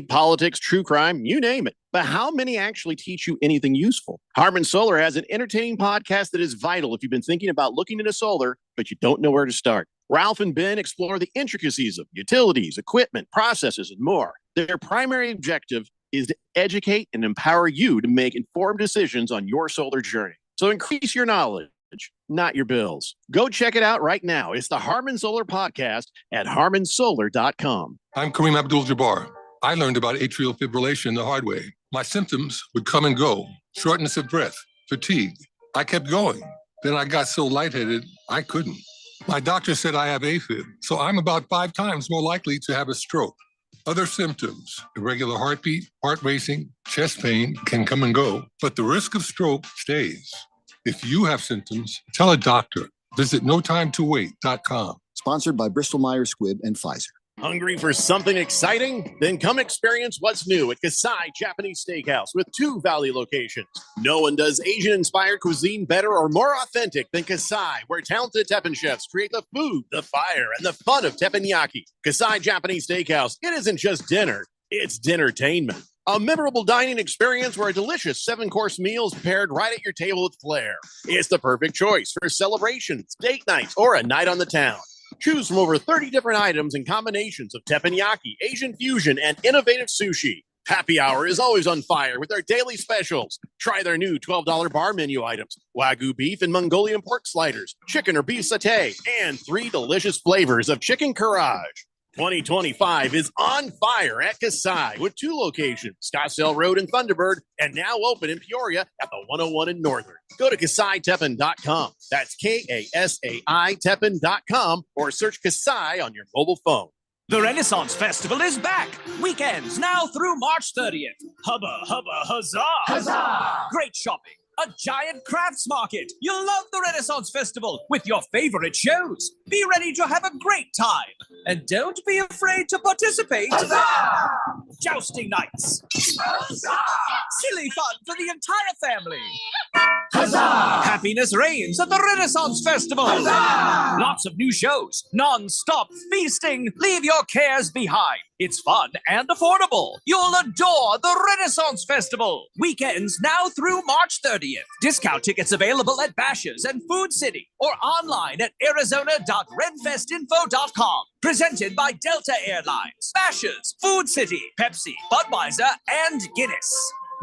politics, true crime, you name it. But how many actually teach you anything useful? Harman Solar has an entertaining podcast that is vital if you've been thinking about looking into solar, but you don't know where to start. Ralph and Ben explore the intricacies of utilities, equipment, processes, and more. Their primary objective is to educate and empower you to make informed decisions on your solar journey. So increase your knowledge, not your bills. Go check it out right now. It's the Harman Solar Podcast at harmansolar.com. I'm Kareem Abdul-Jabbar. I learned about atrial fibrillation the hard way. My symptoms would come and go, shortness of breath, fatigue. I kept going. Then I got so lightheaded, I couldn't. My doctor said I have AFib, so I'm about 5 times more likely to have a stroke. Other symptoms, irregular heartbeat, heart racing, chest pain can come and go, but the risk of stroke stays. If you have symptoms, tell a doctor. Visit notimetowait.com. Sponsored by Bristol-Myers Squibb and Pfizer. Hungry for something exciting? Then come experience what's new at Kasai Japanese Steakhouse with 2 Valley locations. No one does Asian-inspired cuisine better or more authentic than Kasai, where talented Teppan chefs create the food, the fire, and the fun of teppanyaki. Kasai Japanese Steakhouse, it isn't just dinner, it's dinnertainment. A memorable dining experience where a delicious 7-course meal is prepared right at your table with flair. It's the perfect choice for celebrations, date nights, or a night on the town. Choose from over 30 different items and combinations of teppanyaki, Asian fusion, and innovative sushi. Happy hour is always on fire with their daily specials. Try their new $12 bar menu items, Wagyu beef and Mongolian pork sliders, chicken or beef satay, and 3 delicious flavors of chicken karaage. 2025 is on fire at Kasai with 2 locations, Scottsdale Road in Thunderbird, and now open in Peoria at the 101 in Northern. Go to KasaiTeppan.com. That's Kasai Teppan.com or search Kasai on your mobile phone. The Renaissance Festival is back. Weekends now through March 30th. Hubba, hubba, huzzah! Huzzah! Great shopping. A giant crafts market. You'll love the Renaissance Festival with your favorite shows. Be ready to have a great time. And don't be afraid to participate. Huzzah! Jousting nights. Huzzah! Silly fun for the entire family. Huzzah! Happiness reigns at the Renaissance Festival. Huzzah! Lots of new shows. Non-stop feasting. Leave your cares behind. It's fun and affordable. You'll adore the Renaissance Festival. Weekends now through March 30th. Discount tickets available at Bashas' and Food City or online at arizona.renfestinfo.com. Presented by Delta Airlines, Bashas', Food City, Pepsi, Budweiser, and Guinness.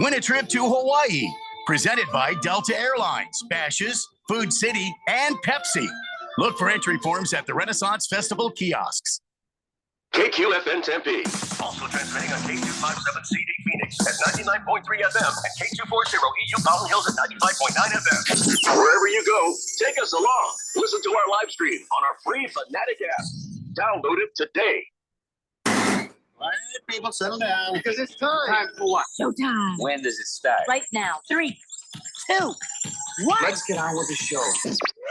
Win a trip to Hawaii. Presented by Delta Airlines, Bashas', Food City, and Pepsi. Look for entry forms at the Renaissance Festival kiosks. KQFN Tempe. Also transmitting on K257CD Phoenix at 99.3 FM and K240 EU Mountain Hills at 95.9 FM. Wherever you go, take us along. Listen to our live stream on our free Fanatic app. Download it today. All right, people, settle down because it's time. Time for what? Showtime. When does it start? Right now. 3, 2, 1. Let's get on with the show.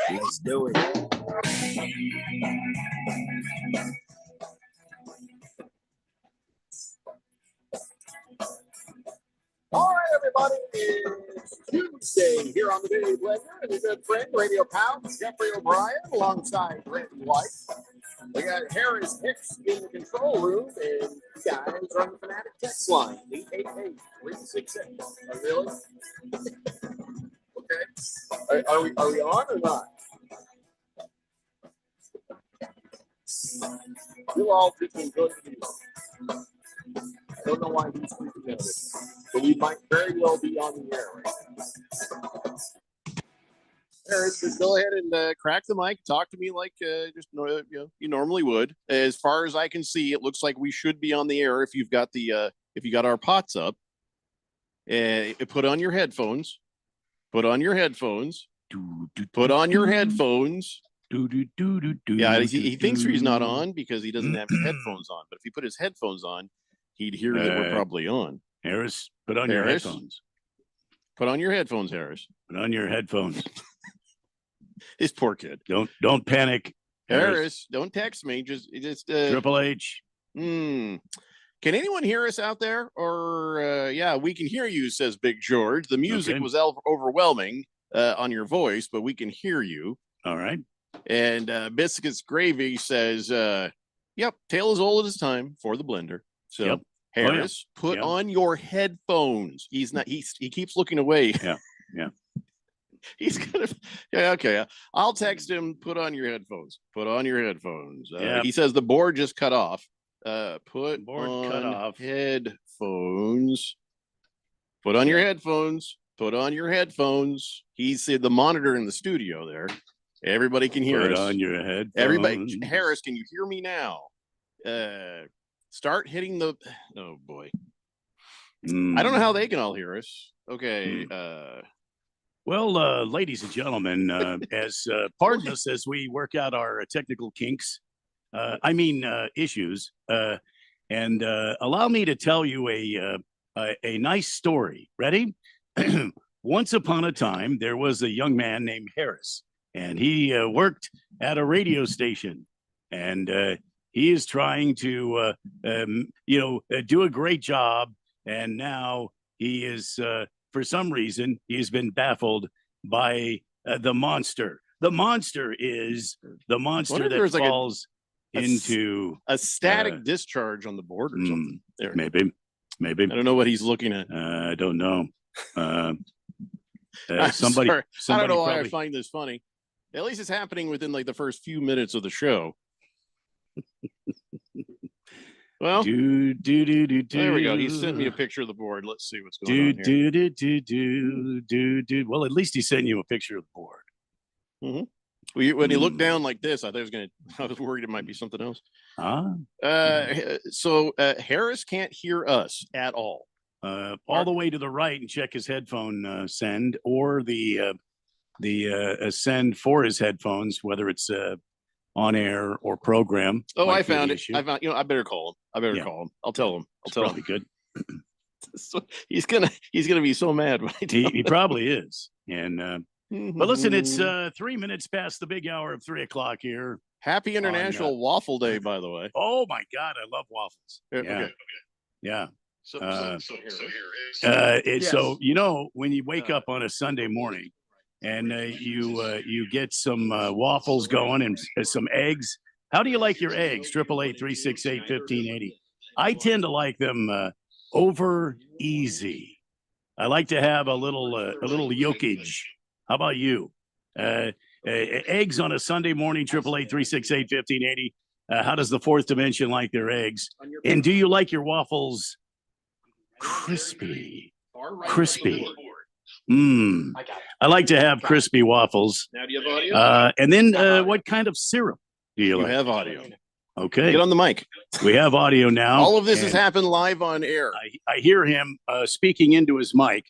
Let's do it. All right, everybody, it's Tuesday here on the Daily Blender, and a good friend, Radio Pound, Jeffrey O'Brien, alongside Randy White. We got Harris Hicks in the control room, and guys on the Fanatic text line, 888-368. Oh, really? Okay. Are we on or not? You all just enjoy the news. I don't know why he's speaking of it, but we might very well be on the air right now. Harris, just go ahead and crack the mic. Talk to me like you normally would. As far as I can see, it looks like we should be on the air if you've got our pots up. Put on your headphones. Put on your headphones. Put on your headphones. Yeah, he thinks he's not on because he doesn't have his headphones on. But if he put his headphones on, he'd hear that we're probably on. Harris, put on your headphones. Put on your headphones, Harris. Put on your headphones. This poor kid. Don't panic, Harris. Don't text me. Just Triple H. Can anyone hear us out there? Or yeah, we can hear you, says Big George. The music was overwhelming on your voice, but we can hear you. All right. And Biscuits Gravy says, yep, tale is old as time for the blender. So Harris, put on your headphones. He's not. He keeps looking away. Yeah. He's gonna. Yeah. Okay. I'll text him. Put on your headphones. Put on your headphones. He says the board just cut off. Put Board on cut off. headphones. Put on your headphones. Put on your headphones. He's the monitor in the studio there. Everybody can hear Put us. on your headphones. Everybody, Harris, can you hear me now? Start hitting the. Oh boy. I don't know how they can all hear us. Okay. Well, ladies and gentlemen, pardon us as we work out our technical kinks. Issues. And allow me to tell you a nice story. Ready? Once upon a time, there was a young man named Harris, and he worked at a radio station, and he is trying to, do a great job. And now he is, for some reason, he's been baffled by the monster. The monster is the monster that falls into a static discharge on the board or something. There. Maybe. I don't know what he's looking at. I don't know. Somebody. I don't know why probably... I find this funny. At least it's happening within like the first few minutes of the show. Well, there we go. He sent me a picture of the board. Let's see what's going on here. Well, at least he sent you a picture of the board. Mm-hmm. When he looked down like this, I was worried it might be something else. So Harris can't hear us at all. All the way to the right and check his headphone send or the send for his headphones, whether it's on air or program. Oh, I found it. I found. I better call him. Call him. I'll tell him. Probably good. So he's gonna be so mad when I tell he probably is. And but listen, it's 3 minutes past the big hour of 3 o'clock here. Happy International Waffle Day, by the way. Oh my God, I love waffles. Okay. Yeah. So when you wake up on a Sunday morning and you get some waffles going and some eggs. How do you like your eggs? 888-368-1580. I tend to like them over easy. I like to have a little yolkage. How about you? Eggs on a Sunday morning. 888-368-1580. How does the fourth dimension like their eggs? And do you like your waffles crispy? Crispy. I like to have crispy waffles. Now do you have audio? And then what kind of syrup do you like? You have audio. Okay. Get on the mic. We have audio now. All of this has happened live on air. I hear him speaking into his mic.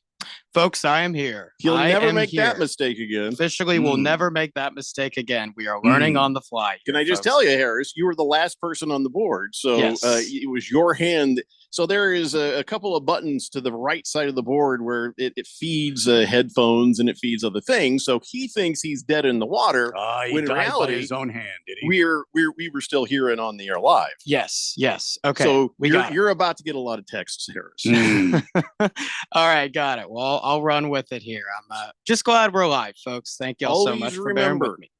Folks, I am here. He'll never make that mistake again. Officially, we'll never make that mistake again. We are learning on the fly. Can I just tell you, Harris, you were the last person on the board. So it was your hand. So there is a couple of buttons to the right side of the board where it feeds headphones and it feeds other things. So he thinks he's dead in the water. When in reality, his own hand, did he? We were still here and on the air live. Yes. Okay. So you're about to get a lot of texts, Harris. All right, got it. Well, I'll run with it here. I'm just glad we're live, folks. Thank you all so much for bearing with me.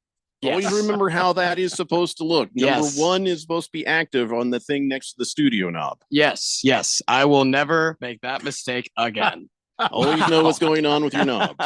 Always remember how that is supposed to look. Number one is supposed to be active on the thing next to the studio knob. Yes. I will never make that mistake again. Always know what's going on with your knob.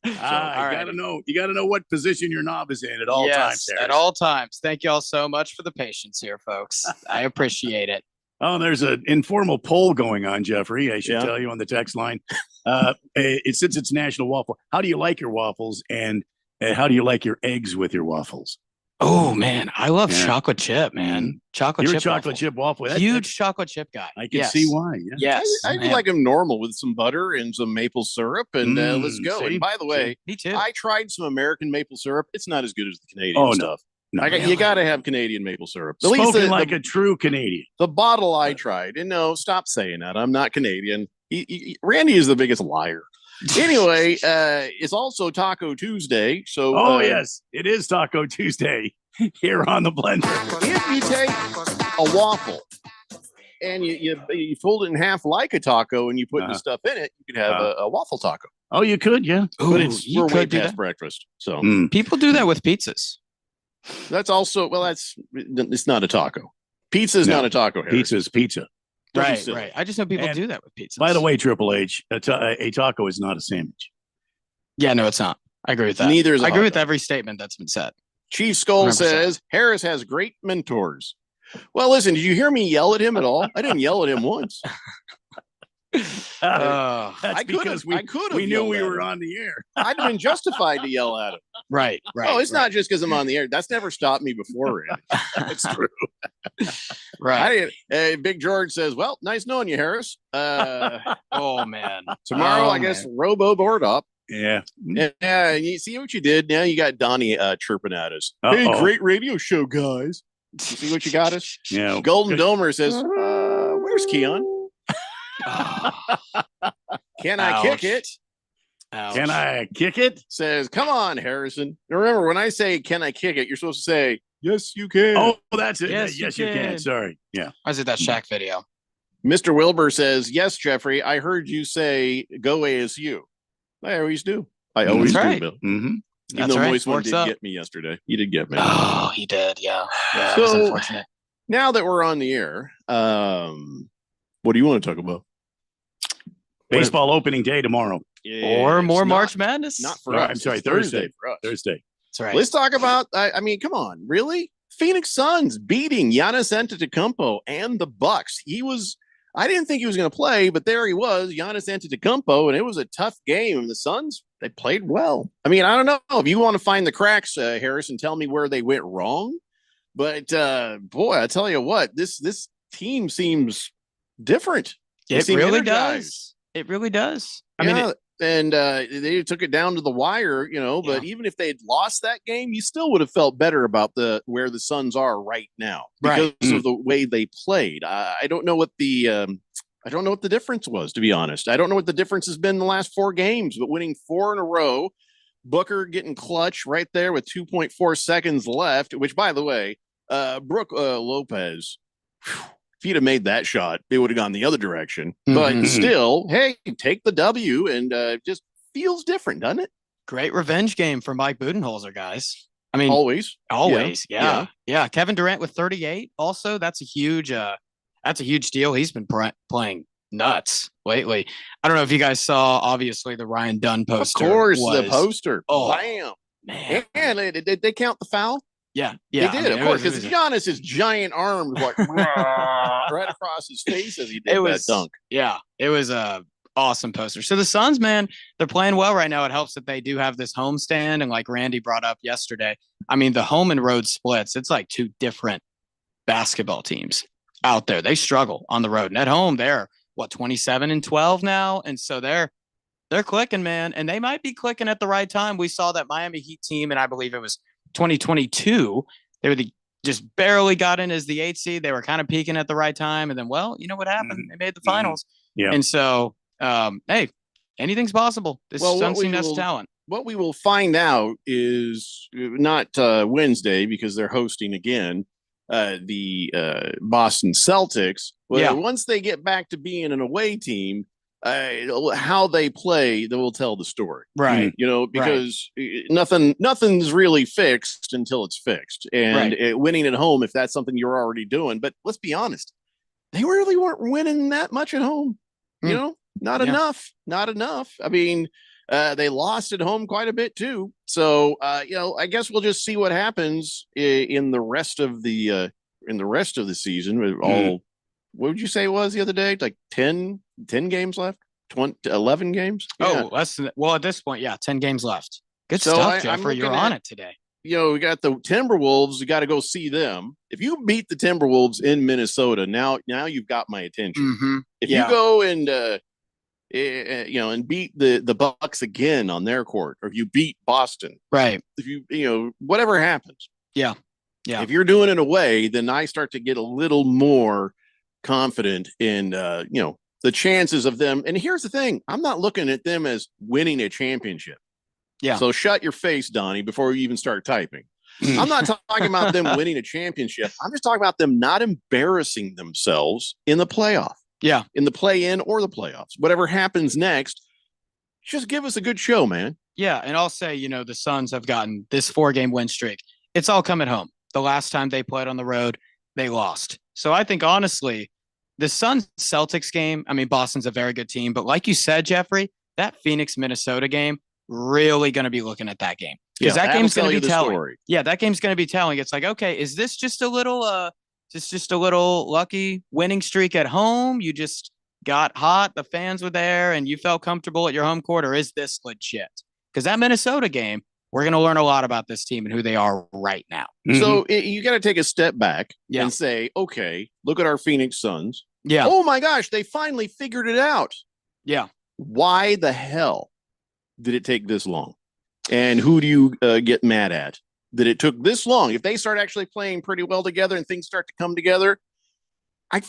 You gotta know what position your knob is in at all times. At all times. Thank you all so much for the patience here, folks. I appreciate it. Oh, there's an informal poll going on, Jeffrey. I should tell you on the text line. Since it's National Waffle, how do you like your waffles, and how do you like your eggs with your waffles? Oh man, I love chocolate chip, man. You're a chocolate chip waffle. Huge chocolate chip guy. I can see why. Yes, I like them normal with some butter and some maple syrup, and let's go. See? And by the way, me too. I tried some American maple syrup. It's not as good as the Canadian stuff. No, you got to have Canadian maple syrup. At least like a true Canadian. The bottle I tried, and no, stop saying that. I'm not Canadian. Randy is the biggest liar. Anyway, it's also Taco Tuesday. So, yes, it is Taco Tuesday here on the blender. If you take a waffle and you fold it in half like a taco and you put the stuff in it, you could have a waffle taco. Oh, you could, yeah. But we're way past breakfast. So people do that with pizzas. That's also it's not a taco. Pizza is not a taco. Pizza is pizza. Don't be Right, silly. right. I just know people And do that with pizzas. By the way, Triple H, a taco is not a sandwich. yeah, no, it's not. I agree with that. Neither is a I agree hot with dog. every statement that's been said. Chief Skull 100%. says Harris has great mentors. Well, listen, did you hear me yell at him at all? I didn't yell at him once. Oh, That's I could've- because I could've we knew yelled we at were him. on the air. I'd have been justified to yell at him. right, right. Oh, it's not just because I'm on the air. That's never stopped me before, Randy. It's true. right. I didn't. Big George says, well, nice knowing you, Harris. Oh man. Tomorrow, Oh, I guess, man. Robo board up. Yeah. Yeah, you see what you did? Now you got Donnie chirping at us. Hey, Uh-oh. great radio show, guys. You see what you got us? Yeah. Golden Domer says, where's Keon? Can I kick Ouch. it? Ouch. Can I kick it? Says, come on, Harrison. Now remember, when I say, can I kick it? You're supposed to say, yes, you can. Oh, that's it. Yes, Yes, you you can. can. Sorry. Yeah. I did that Shaq video. Mr. Wilbur says, yes, Jeffrey, I heard you say, go ASU. I always do. I always That's do, right. Bill. Mm-hmm. Even That's though right. Moist One Works did up. get me yesterday. He did get me. Oh, he did. Yeah. Yeah. It was So- unfortunate. Now that we're on the air, what do you want to talk about? Baseball opening day tomorrow. Or It's more not- March Madness. Not for No, us. I'm sorry, It's Thursday Thursday. for us. Thursday. That's right. Let's talk about. I mean, come on, really? Phoenix Suns beating Giannis Antetokounmpo and the Bucks. I didn't think he was going to play, but there he was, Giannis Antetokounmpo, and it was a tough game. And the Suns, they played well. I mean, I don't know if you want to find the cracks, Harris, and tell me where they went wrong. But boy, I tell you what, this team seems different. They It seem really energized. does. It really does. I Yeah, mean, and they took it down to the wire, but even if they'd lost that game, you still would have felt better about where the Suns are right now because Right. of the way they played. I don't know what the difference was, to be honest. I don't know what the difference has been in the last 4 games, but winning 4 in a row, Booker getting clutch right there with 2.4 seconds left, which, by the way, Brooke Lopez, if he'd have made that shot, it would have gone the other direction. But Mhm. still, hey, take the W, and just feels different, doesn't it? great revenge game for Mike Budenholzer, guys. I mean, Always. always. Yeah. Yeah. Kevin Durant with 38. Also, that's a huge deal. He's been playing nuts lately. I don't know if you guys saw, obviously, the Ryan Dunn Of poster. course, the was- poster. Oh, Bam. man. And did they count the foul? Yeah. They Yeah. did, I mean, of it course, was- because it was a- Giannis's giant arms like right across his face as he did that dunk. Yeah, it was a awesome poster. So the Suns, man, they're playing well right now. It helps that they do have this homestand, and like Randy brought up yesterday, I mean, the home and road splits. It's like 2 different basketball teams out there. They struggle on the road, and at home, they're 27-12 now, and so they're clicking, man, and they might be clicking at the right time. We saw that Miami Heat team, and I believe it was 2022. They were just barely got in as the 8th seed. They were kind of peaking at the right time. And then, well, you know what happened? They made the finals. Yeah. And so, hey, anything's possible. This Well, what Suns we team has will- talent. What we will find out is not Wednesday because they're hosting again the Boston Celtics. Well, Yeah. once they get back to being an away team, how they play, they will tell the story. Right. Because nothing's really fixed until it's fixed. And winning at home, if that's something you're already doing. But let's be honest, they really weren't winning that much at home. Not Yeah. enough. I mean, they lost at home quite a bit too. So, I guess we'll just see what happens in the rest of the season. With all, what would you say it was the other day? Like 10 games left, 11 games. Oh, less than, well, at this point, yeah, 10 games left. Good So stuff, I'm Jeffrey. You're looking on at- it today. We got the Timberwolves. You got to go see them. If you beat the Timberwolves in Minnesota, now you've got my attention. Mm-hmm. If Yeah. you go and and beat the Bucks again on their court, or if you beat Boston, Right. if you whatever happens, Yeah. if you're doing it away, then I start to get a little more confident in the chances of them. And here's the thing: I'm not looking at them as winning a championship. Yeah. So shut your face, Donnie, before you even start typing. I'm not talking about them winning a championship. I'm just talking about them not embarrassing themselves in the playoff. Yeah. In the play-in or the playoffs. Whatever happens next, just give us a good show, man. Yeah, and I'll say, the Suns have gotten this 4-game win streak. It's all come at home. The last time they played on the road, they lost. So I think, honestly, the Suns Celtics game, I mean, Boston's a very good team, but like you said, Jeffrey, that Phoenix Minnesota game, really going to be looking at that game because that game's going to be telling. Story. Yeah, that game's going to be telling. It's like, okay, is this just a little, just a little lucky winning streak at home? You just got hot, the fans were there, and you felt comfortable at your home court, or is this legit? Because that Minnesota game, we're going to learn a lot about this team and who they are right now. So you got to take a step back and say, okay, look at our Phoenix Suns. Yeah. Oh my gosh, they finally figured it out. Yeah. Why the hell did it take this long? And who do you get mad at that it took this long? If they start actually playing pretty well together and things start to come together, I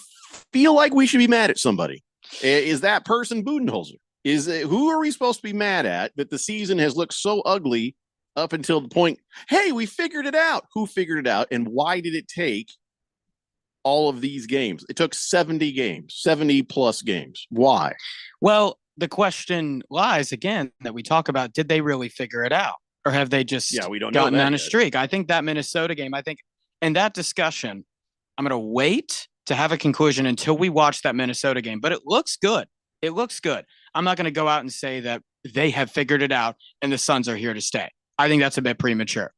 feel like we should be mad at somebody. Is that person Budenholzer? Who are we supposed to be mad at that the season has looked so ugly up until the point, hey, we figured it out. Who figured it out? And why did it take all of these games? It took 70 games, 70 plus games. Why? Well, the question lies again that we talk about, did they really figure it out? Or have they just we don't gotten know on a streak? I think that Minnesota game, in that discussion, I'm going to wait to have a conclusion until we watch that Minnesota game. But it looks good. It looks good. I'm not going to go out and say that they have figured it out and the Suns are here to stay. I think that's a bit premature.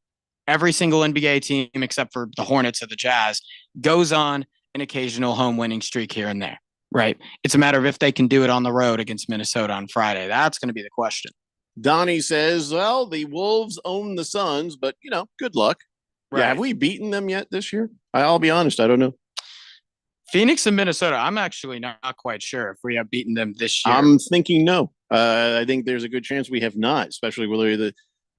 Every single NBA team, except for the Hornets or the Jazz, goes on an occasional home winning streak here and there, right? It's a matter of if they can do it on the road against Minnesota on Friday. That's going to be the question. Donnie says, well, the Wolves own the Suns, but, good luck. Right. Yeah, have we beaten them yet this year? I'll be honest, I don't know. Phoenix and Minnesota, I'm actually not quite sure if we have beaten them this year. I'm thinking no. I think there's a good chance we have not, especially with the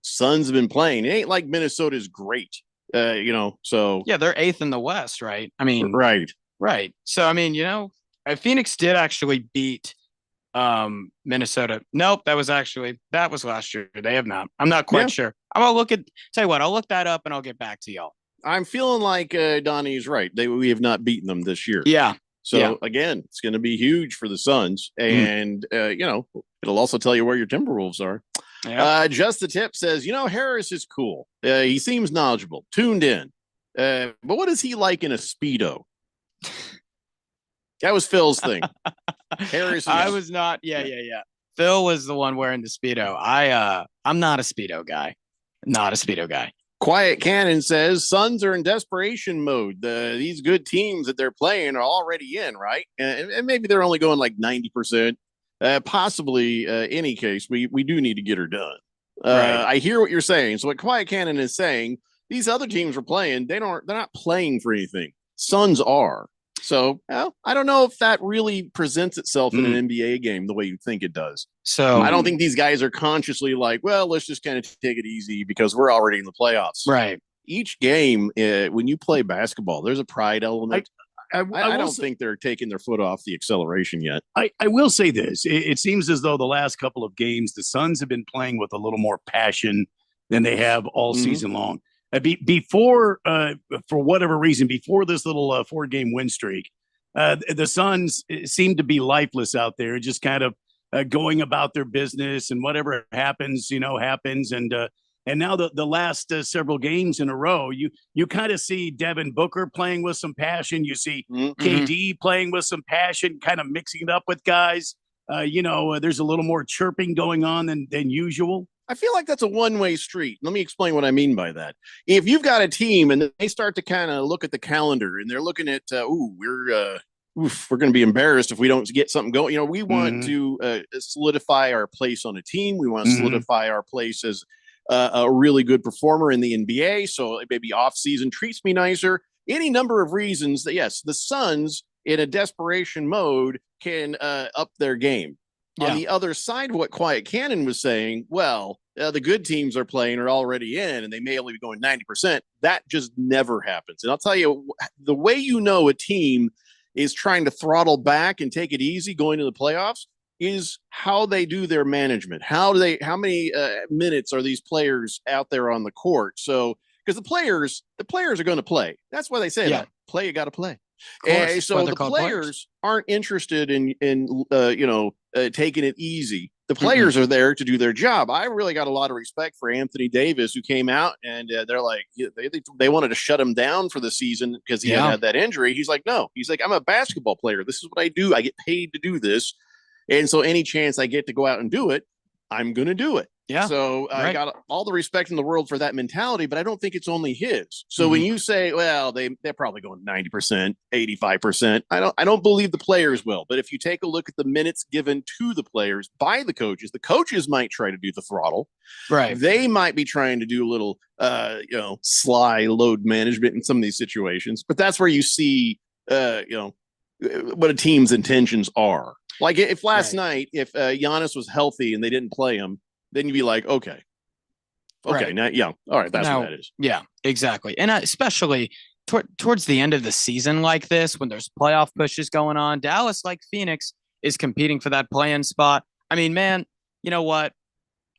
Suns have been playing. It ain't like Minnesota's great, so. Yeah, they're 8th in the West, right? I mean. Right. So, I mean, Phoenix did actually beat Minnesota. Nope, that was last year. They have not. I'm not quite sure. I'll look that up and I'll get back to y'all. I'm feeling like Donnie's right. We have not beaten them this year. Yeah. So again, it's going to be huge for the Suns, and it'll also tell you where your Timberwolves are. Yeah. Just the Tip says, Harris is cool. He seems knowledgeable, tuned in. But what is he like in a Speedo? That was Phil's thing. Harris. I was not. Yeah. Phil was the one wearing the Speedo. I'm not a Speedo guy. Not a Speedo guy. Quiet Cannon says Suns are in desperation mode. These good teams that they're playing are already in, right? And maybe they're only going like 90%. Possibly, any case, we do need to get her done. Right. I hear what you're saying. So what Quiet Cannon is saying, these other teams are playing. They're not playing for anything. Suns are. So I don't know if that really presents itself in an NBA game the way you think it does. So I don't think these guys are consciously like, well, let's just kind of take it easy because we're already in the playoffs. Right. Each game, when you play basketball, there's a pride element. I don't think they're taking their foot off the acceleration yet. I will say this. It seems as though the last couple of games, the Suns have been playing with a little more passion than they have all season long. Before, for whatever reason, before this little 4-game win streak, the Suns seemed to be lifeless out there, just kind of going about their business, and whatever happens, happens. And now the last several games in a row, you kind of see Devin Booker playing with some passion. You see KD playing with some passion, kind of mixing it up with guys. There's a little more chirping going on than usual. I feel like that's a one-way street. Let me explain what I mean by that. If you've got a team and they start to kind of look at the calendar and they're looking at, we're going to be embarrassed if we don't get something going. We want to solidify our place on a team. We want to solidify our place as a really good performer in the NBA. So maybe off-season treats me nicer. Any number of reasons that, yes, the Suns in a desperation mode can up their game. Yeah. On the other side, what Quiet Cannon was saying, the good teams are playing are already in, and they may only be going 90%. That just never happens. And I'll tell you, the way a team is trying to throttle back and take it easy going to the playoffs is how they do their management. How many minutes are these players out there on the court? So, because the players are going to play. That's why they say that. Play, you got to play. So the players aren't interested in taking it easy The players are there to do their job. I really got a lot of respect for Anthony Davis, who came out and they're like, they wanted to shut him down for the season because he had that injury. He's like, no, he's like, I'm a basketball player. This is what I do. I get paid to do this. And so any chance I get to go out and do it, I'm going to do it. Yeah. So I got all the respect in the world for that mentality, but I don't think it's only his. So when you say, well, they're probably going 90%, 85%, I don't believe the players will. But if you take a look at the minutes given to the players by the coaches might try to do the throttle. Right. They might be trying to do a little, sly load management in some of these situations. But that's where you see, what a team's intentions are. Like if last night, if Giannis was healthy and they didn't play him, then you'd be like, okay, now, all right, that's what that is. Yeah, exactly. And especially towards the end of the season like this, when there's playoff pushes going on, Dallas, like Phoenix, is competing for that play-in spot. I mean, man, you know what?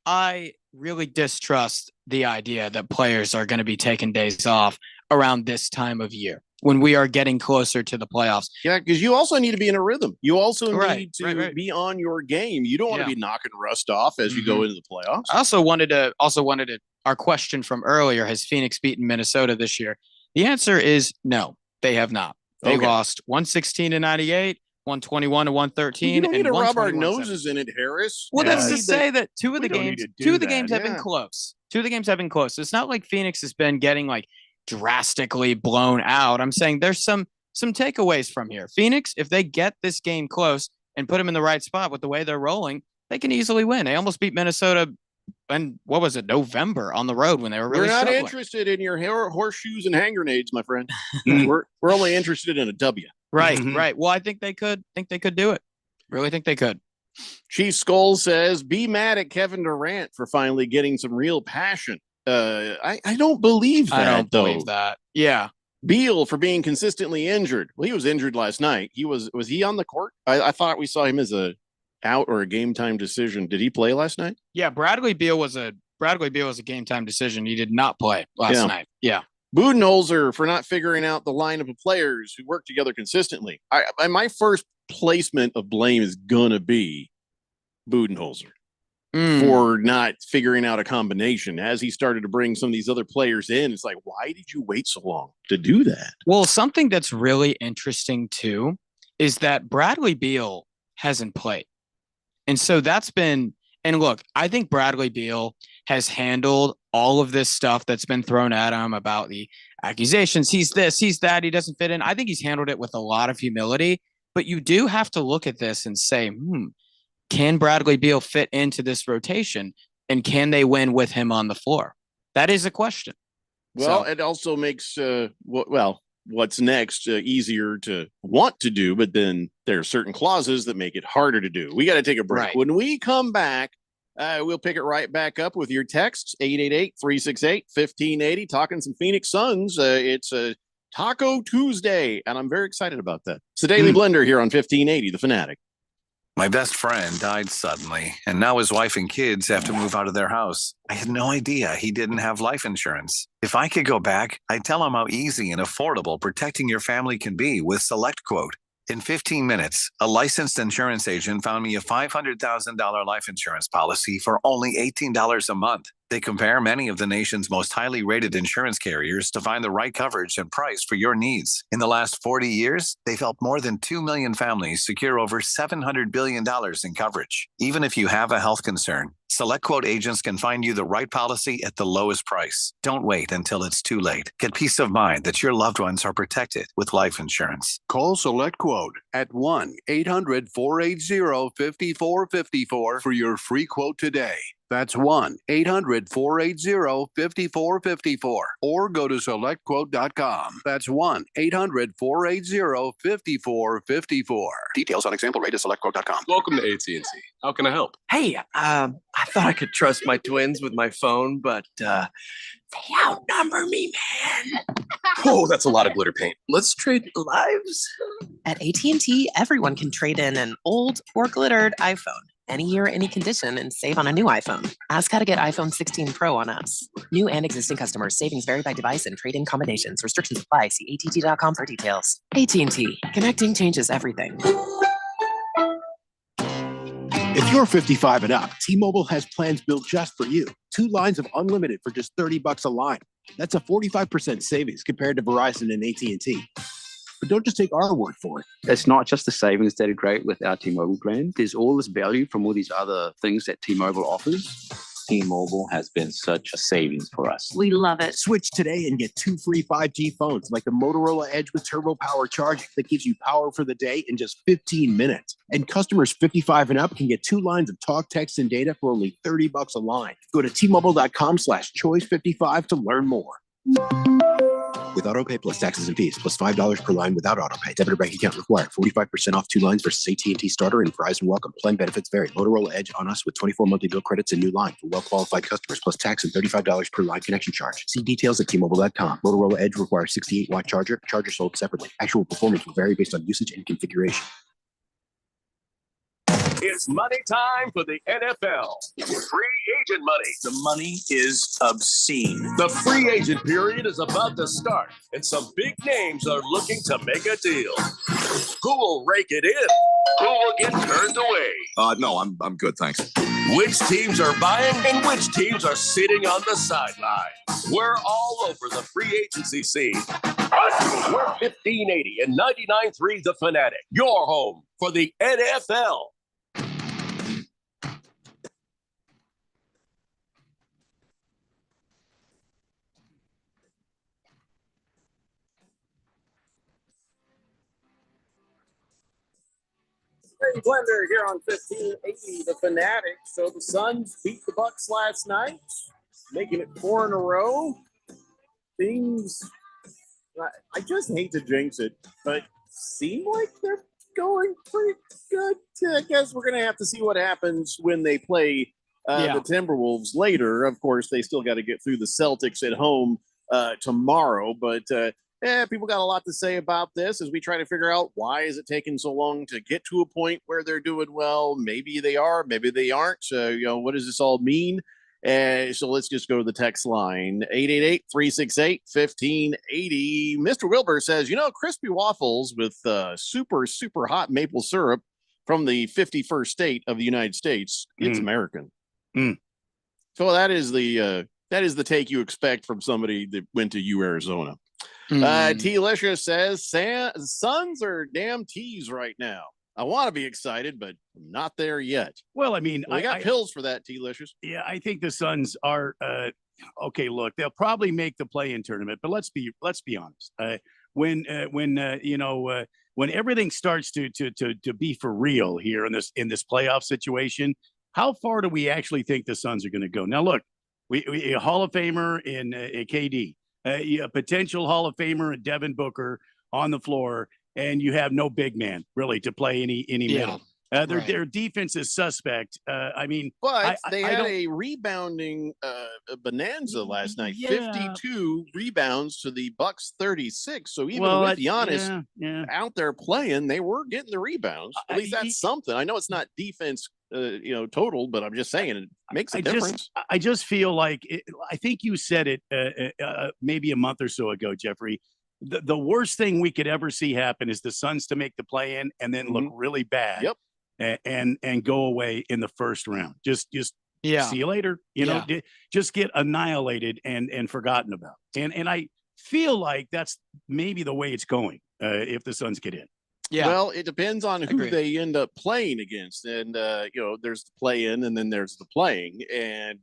I really distrust the idea that players are going to be taking days off around this time of year when we are getting closer to the playoffs. Yeah, because you also need to be in a rhythm. You also need to be on your game. You don't want to be knocking rust off as you go into the playoffs. I also wanted to our question from earlier, has Phoenix beaten Minnesota this year? The answer is no, they have not. They lost 116-98, 121-113. You don't need to rub our noses in it, Harris. Well, that's to say that two of the games have been close. Two of the games have been close. It's not like Phoenix has been getting like drastically blown out. I'm saying there's some takeaways from here. Phoenix, if they get this game close and put them in the right spot with the way they're rolling, they can easily win. They almost beat Minnesota in, what was it, November on the road when they were really struggling. Interested in your horseshoes and hand grenades, my friend. we're only interested in a W. Right, right. Well, I think they could do it. Really think they could. Chief Skull says, be mad at Kevin Durant for finally getting some real passion. I don't believe that. I don't believe that. Yeah. Beal for being consistently injured. Well, he was injured last night. Was he on the court? I thought we saw him as a out or a game time decision. Did he play last night? Yeah, Bradley Beal was a game time decision. He did not play last night. Yeah. Budenholzer for not figuring out the lineup of players who work together consistently. My first placement of blame is gonna be Budenholzer. For not figuring out a combination. As he started to bring some of these other players in, it's like, why did you wait so long to do that? Well, something that's really interesting too is that Bradley Beal hasn't played. And so that's been, and look, I think Bradley Beal has handled all of this stuff that's been thrown at him about the accusations. He's this, he's that, he doesn't fit in. I think he's handled it with a lot of humility, but you do have to look at this and say, can Bradley Beal fit into this rotation, and can they win with him on the floor? That is a question. Well, it also makes what's next easier to want to do, but then there are certain clauses that make it harder to do. We got to take a break. Right. When we come back, we'll pick it right back up with your texts, 888-368-1580, talking some Phoenix Suns. It's a Taco Tuesday, and I'm very excited about that. It's the Daily Blender here on 1580, The Fanatic. My best friend died suddenly, and now his wife and kids have to move out of their house. I had no idea he didn't have life insurance. If I could go back, I'd tell him how easy and affordable protecting your family can be with SelectQuote. In 15 minutes, a licensed insurance agent found me a $500,000 life insurance policy for only $18 a month. They compare many of the nation's most highly rated insurance carriers to find the right coverage and price for your needs. In the last 40 years, they've helped more than 2 million families secure over $700 billion in coverage. Even if you have a health concern, SelectQuote agents can find you the right policy at the lowest price. Don't wait until it's too late. Get peace of mind that your loved ones are protected with life insurance. Call SelectQuote at 1-800-480-5454 for your free quote today. That's 1-800-480-5454 or go to SelectQuote.com. That's 1-800-480-5454. Details on example rate at SelectQuote.com. Welcome to AT&T. How can I help? Hey, I thought I could trust my twins with my phone, but they outnumber me, man. Oh, that's a lot of glitter paint. Let's trade lives. At AT&T, everyone can trade in an old or glittered iPhone. Any year, any condition, and save on a new iPhone. Ask how to get iPhone 16 Pro on us. New and existing customers. Savings vary by device and trade-in combinations. Restrictions apply. See att.com for details. AT&T. Connecting changes everything. If you're 55 and up, T-Mobile has plans built just for you. 2 lines of unlimited for just $30 a line. That's a 45% savings compared to Verizon and AT&T. But don't just take our word for it. It's not just the savings that are great with our T-Mobile plan. There's all this value from all these other things that T-Mobile offers. T-Mobile has been such a savings for us. We love it. Switch today and get 2 free 5G phones like the Motorola Edge with Turbo Power charging that gives you power for the day in just 15 minutes. And customers 55 and up can get 2 lines of talk, text, and data for only $30 a line. Go to T-Mobile.com/choice55 to learn more. With AutoPay plus taxes and fees, plus $5 per line without AutoPay. Debit or bank account required. 45% off 2 lines versus AT&T Starter and Verizon Welcome. Plan benefits vary. Motorola Edge on us with 24 monthly bill credits and new line for well-qualified customers, plus tax and $35 per line connection charge. See details at T-Mobile.com. Motorola Edge requires 68-watt charger. Charger sold separately. Actual performance will vary based on usage and configuration. It's money time for the NFL. Free agent money. The money is obscene. The free agent period is about to start, and some big names are looking to make a deal. Who will rake it in? Who will get turned away? No, I'm good, thanks. Which teams are buying and which teams are sitting on the sideline? We're all over the free agency scene. We're 1580 and 99.3 The Fanatic, your home for the NFL. Ray Blender here on 1580 The Fanatic. So the Suns beat the Bucks last night, making it 4 in a row. Things, I just hate to jinx it, but seem like they're going pretty good. I guess we're going to have to see what happens when they play the Timberwolves later. Of course, they still got to get through the Celtics at home tomorrow, but people got a lot to say about this as we try to figure out why is it taking so long to get to a point where they're doing well. Maybe they are, maybe they aren't. So, what does this all mean? So let's just go to the text line, 888-368-1580. Mr. Wilbur says, crispy waffles with super, super hot maple syrup from the 51st state of the United States. It's American. So that is the take you expect from somebody that went to Arizona. T-Licious says, Suns are damn teas right now. I want to be excited, but I'm not there yet. Well, I mean, I got pills for that, T-Licious. Yeah, I think the Suns are okay. Look, they'll probably make the play-in tournament, but let's be honest. When everything starts to be for real here in this playoff situation, how far do we actually think the Suns are going to go? Now, look, we a Hall of Famer in KD. A potential Hall of Famer and Devin Booker on the floor, and you have no big man really to play any middle. Their defense is suspect. But they had a rebounding bonanza last night. 52 rebounds to the Bucks 36. So even with Giannis out there playing, they were getting the rebounds. At least that's something. I know it's not defense total, but I'm just saying it makes a difference. I just feel like I think you said it maybe a month or so ago, Jeffrey. The worst thing we could ever see happen is the Suns to make the play-in and then look really bad. Yep. And go away in the first round. Just see you later. Just get annihilated and forgotten about. And I feel like that's maybe the way it's going if the Suns get in. Yeah. Well, it depends on who they end up playing against. And, there's the play-in and then there's the playing. And,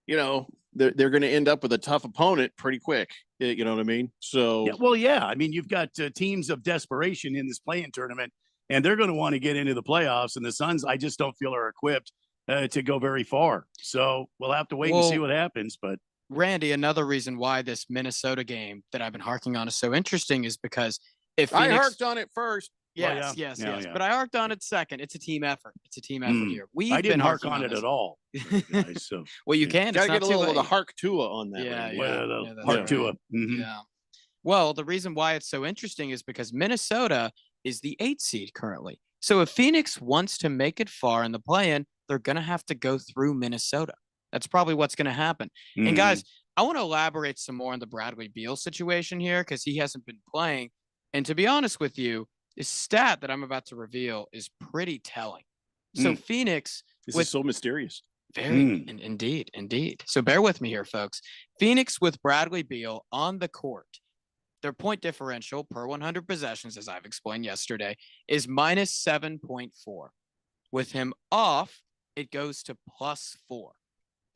they're going to end up with a tough opponent pretty quick. You know what I mean? So, I mean, you've got teams of desperation in this play-in tournament, and they're going to want to get into the playoffs. And the Suns, I just don't feel are equipped to go very far. So we'll have to wait and see what happens. But Randy, another reason why this Minnesota game that I've been harking on is so interesting is because if I harked on it first. Yes. But I harked on it second. It's a team effort. It's a team effort here. I didn't hark on it at all. Guys, so. Well, you can. Gotta get a little of the hark Tua on that. Hark Tua. Yeah. Well, the reason why it's so interesting is because Minnesota is the 8th seed currently. So if Phoenix wants to make it far in the play-in, they're going to have to go through Minnesota. That's probably what's going to happen. And guys, I want to elaborate some more on the Bradley Beal situation here because he hasn't been playing. And to be honest with you, this stat that I'm about to reveal is pretty telling. So Phoenix, This with is so mysterious. very indeed. So bear with me here, folks. Phoenix with Bradley Beal on the court. Their point differential per 100 possessions, as I've explained yesterday, is minus 7.4. With him off, it goes to plus 4.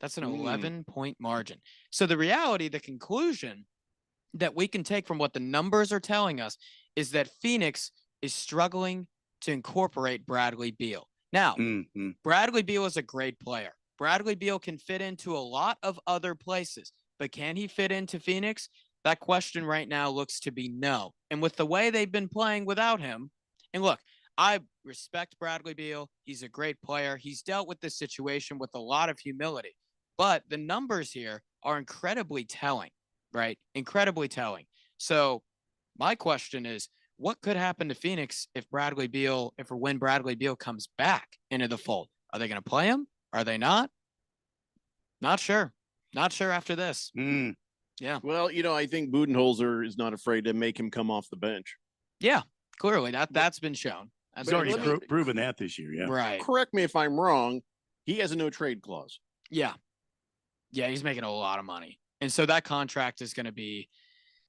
That's an 11-point margin. So the reality, the conclusion that we can take from what the numbers are telling us is that Phoenix is struggling to incorporate Bradley Beal. Now, Bradley Beal is a great player. Bradley Beal can fit into a lot of other places, but can he fit into Phoenix? That question right now looks to be no. And with the way they've been playing without him, and look, I respect Bradley Beal. He's a great player. He's dealt with this situation with a lot of humility, but the numbers here are incredibly telling, right? Incredibly telling. So my question is, what could happen to Phoenix if Bradley Beal, if or when Bradley Beal comes back into the fold? Are they going to play him? Are they not? Not sure. Not sure after this. Yeah. Well, I think Budenholzer is not afraid to make him come off the bench. Yeah, clearly that's been shown. That's He's already been shown. proven that this year. Yeah. Right. Correct me if I'm wrong. He has a no trade clause. Yeah. Yeah, he's making a lot of money. And so that contract is going to be,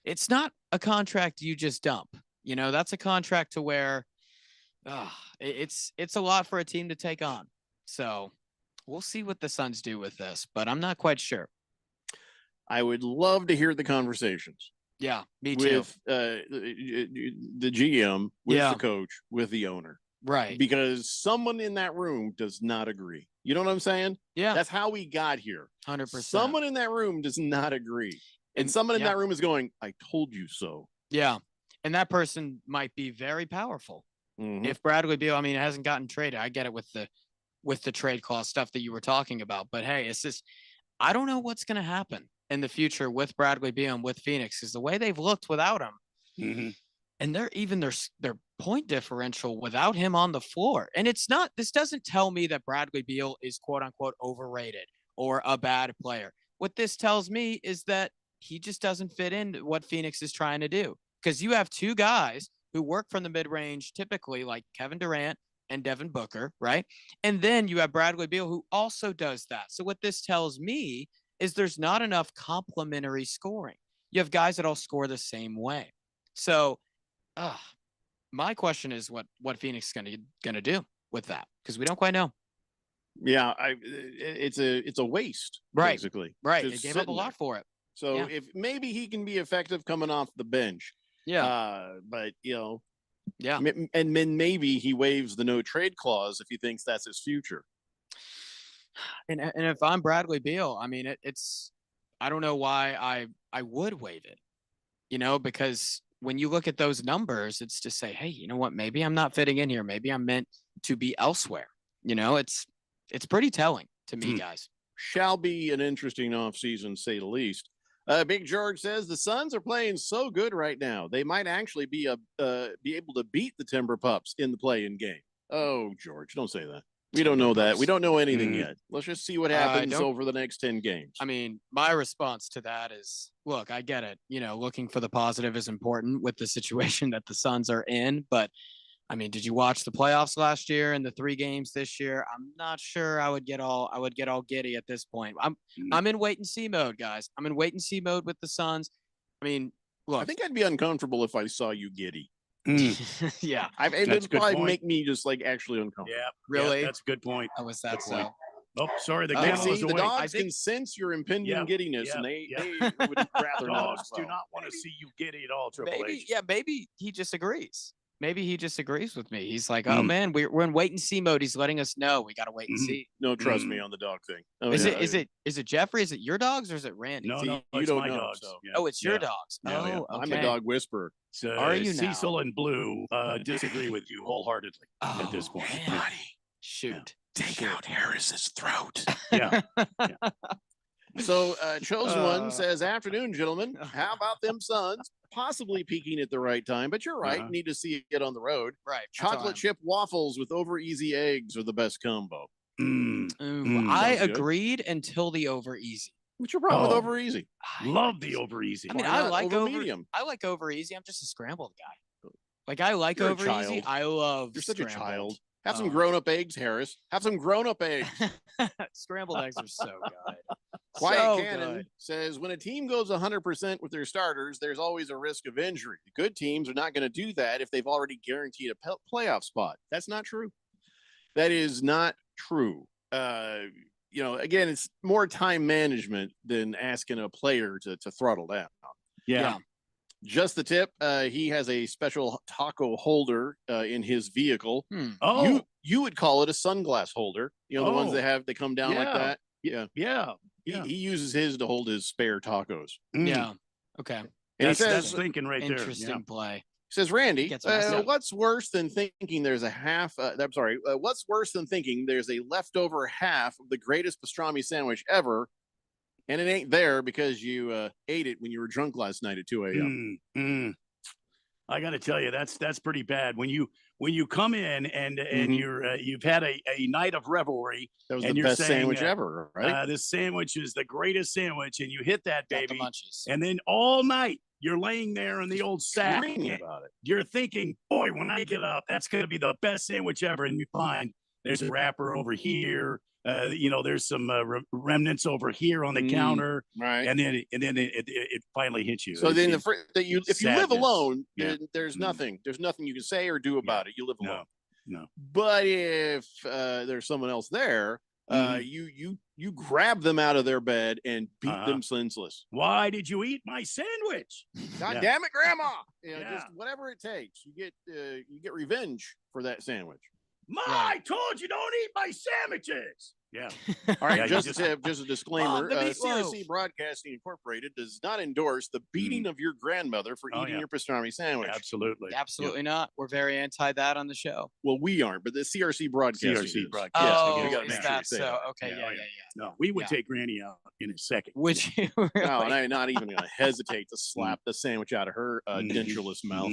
it's not a contract you just dump. That's a contract to where it's a lot for a team to take on. So we'll see what the Suns do with this, but I'm not quite sure. I would love to hear the conversations. Yeah, me too. With the GM, with the coach, with the owner. Right. Because someone in that room does not agree. You know what I'm saying? Yeah. That's how we got here. 100%. Someone in that room does not agree. And someone in that room is going, I told you so. Yeah. And that person might be very powerful. If Bradley Beal, it hasn't gotten traded. I get it with the trade clause stuff that you were talking about. But hey, it's just, I don't know what's going to happen in the future with Bradley Beal and with Phoenix, because the way they've looked without him, and they're even their point differential without him on the floor. And this doesn't tell me that Bradley Beal is quote unquote overrated or a bad player. What this tells me is that he just doesn't fit in what Phoenix is trying to do, because you have two guys who work from the mid-range, typically like Kevin Durant and Devin Booker, right? And then you have Bradley Beal, who also does that. So what this tells me is there's not enough complementary scoring. You have guys that all score the same way. So my question is what Phoenix is gonna do with that, because we don't quite know. Yeah, it's a waste, right? Basically, right. They gave up a lot for it. So if maybe he can be effective coming off the bench, but and then maybe he waives the no trade clause if he thinks that's his future. And if I'm Bradley Beal, it's I don't know why I would waive it, because when you look at those numbers, it's to say, hey, you know what? Maybe I'm not fitting in here. Maybe I'm meant to be elsewhere. It's pretty telling to me, guys. Shall be an interesting offseason, say the least. Big George says the Suns are playing so good right now. They might actually be able to beat the Timber Pups in the play-in game. Oh, George, don't say that. We don't know that. We don't know anything yet. Let's just see what happens over the next 10 games. My response to that is, look, I get it. Looking for the positive is important with the situation that the Suns are in. But, did you watch the playoffs last year and the 3 games this year? I'm not sure I would get all giddy at this point. I'm in wait and see mode, guys. I'm in wait and see mode with the Suns. Look, I think I'd be uncomfortable if I saw you giddy. Yeah, it would probably make me just actually uncomfortable. Yeah, really. That's a good point. Oh, was that so? Oh, sorry, the the dogs can sense your impending giddiness, and they would rather dogs do not want to see you giddy at all. Maybe he just agrees. Maybe he just agrees with me. He's like, oh man, we're in wait and see mode. He's letting us know we got to wait and see. No, trust me on the dog thing. Is it Jeffrey? Is it your dogs or is it Randy? No, you don't know. Dogs. So. Oh, it's your dogs. Okay. I'm a dog whisperer. Are you now? Cecil and Blue disagree with you wholeheartedly at this point. Buddy, shoot. Take out Harris's throat. Yeah. So, Chosen One says, afternoon, gentlemen. How about them Suns? Possibly peaking at the right time, but you're right. Need to see it on the road. Right. Chocolate chip waffles with over easy eggs are the best combo. I agreed until the over easy. What's your problem with over easy? Love the over easy. I like over medium. I like over easy. I'm just a scrambled guy. Like I like You're over easy. I love. You're such a child. Have some grown-up eggs, Harris. Have some grown-up eggs. Scrambled eggs are so good. Quiet So Cannon good. says, when a team goes 100% with their starters, there's always a risk of injury. The good teams are not going to do that if they've already guaranteed a playoff spot. That's not true. That is not true. Again, it's more time management than asking a player to throttle down. Yeah. Just the tip. He has a special taco holder in his vehicle. Oh. You would call it a sunglass holder. The ones Oh. they come down like Yeah. that. Yeah. Yeah. He uses his to hold his spare tacos. Yeah. Okay. And That's, he says, that's thinking right there. Interesting play. He says, Randy, Gets messed up. what's worse than thinking there's what's worse than thinking there's a leftover half of the greatest pastrami sandwich ever, and it ain't there because you ate it when you were drunk last night at 2 a.m. I got to tell you, that's pretty bad. When you come in and you've had a night of revelry, That was and the you're best saying, sandwich ever, right? This sandwich is the greatest sandwich, and you hit that Got the baby, munchies. and then all night you're laying there in the old sack. Screaming about it. You're thinking, boy, when I get up, that's going to be the best sandwich ever. And you find there's a wrapper over here. There's some remnants over here on the counter, right? And then it finally hits you. So then if you live sadness. alone, Yeah. then there's nothing you can say or do about it. You live alone. No. But if there's someone else there, you grab them out of their bed and beat them senseless. Why did you eat my sandwich? God damn it, Grandma! Just whatever it takes. You get revenge for that sandwich. Ma, I told you don't eat my sandwiches. Yeah. All right, Yeah, just you a disclaimer. the meatloaf. CRC Broadcasting Incorporated does not endorse the beating of your grandmother for eating your pastrami sandwich. Absolutely. Absolutely not. We're very anti that on the show. Well, we aren't, but the CRC Broadcasting CRC is. Broadcasting. Oh, we gotta is make sure that you say so? that. Okay, yeah. No, we would Yeah. take Granny out in a second. Would you really? No, and I'm not even going to hesitate to slap the sandwich out of her dentureless mouth.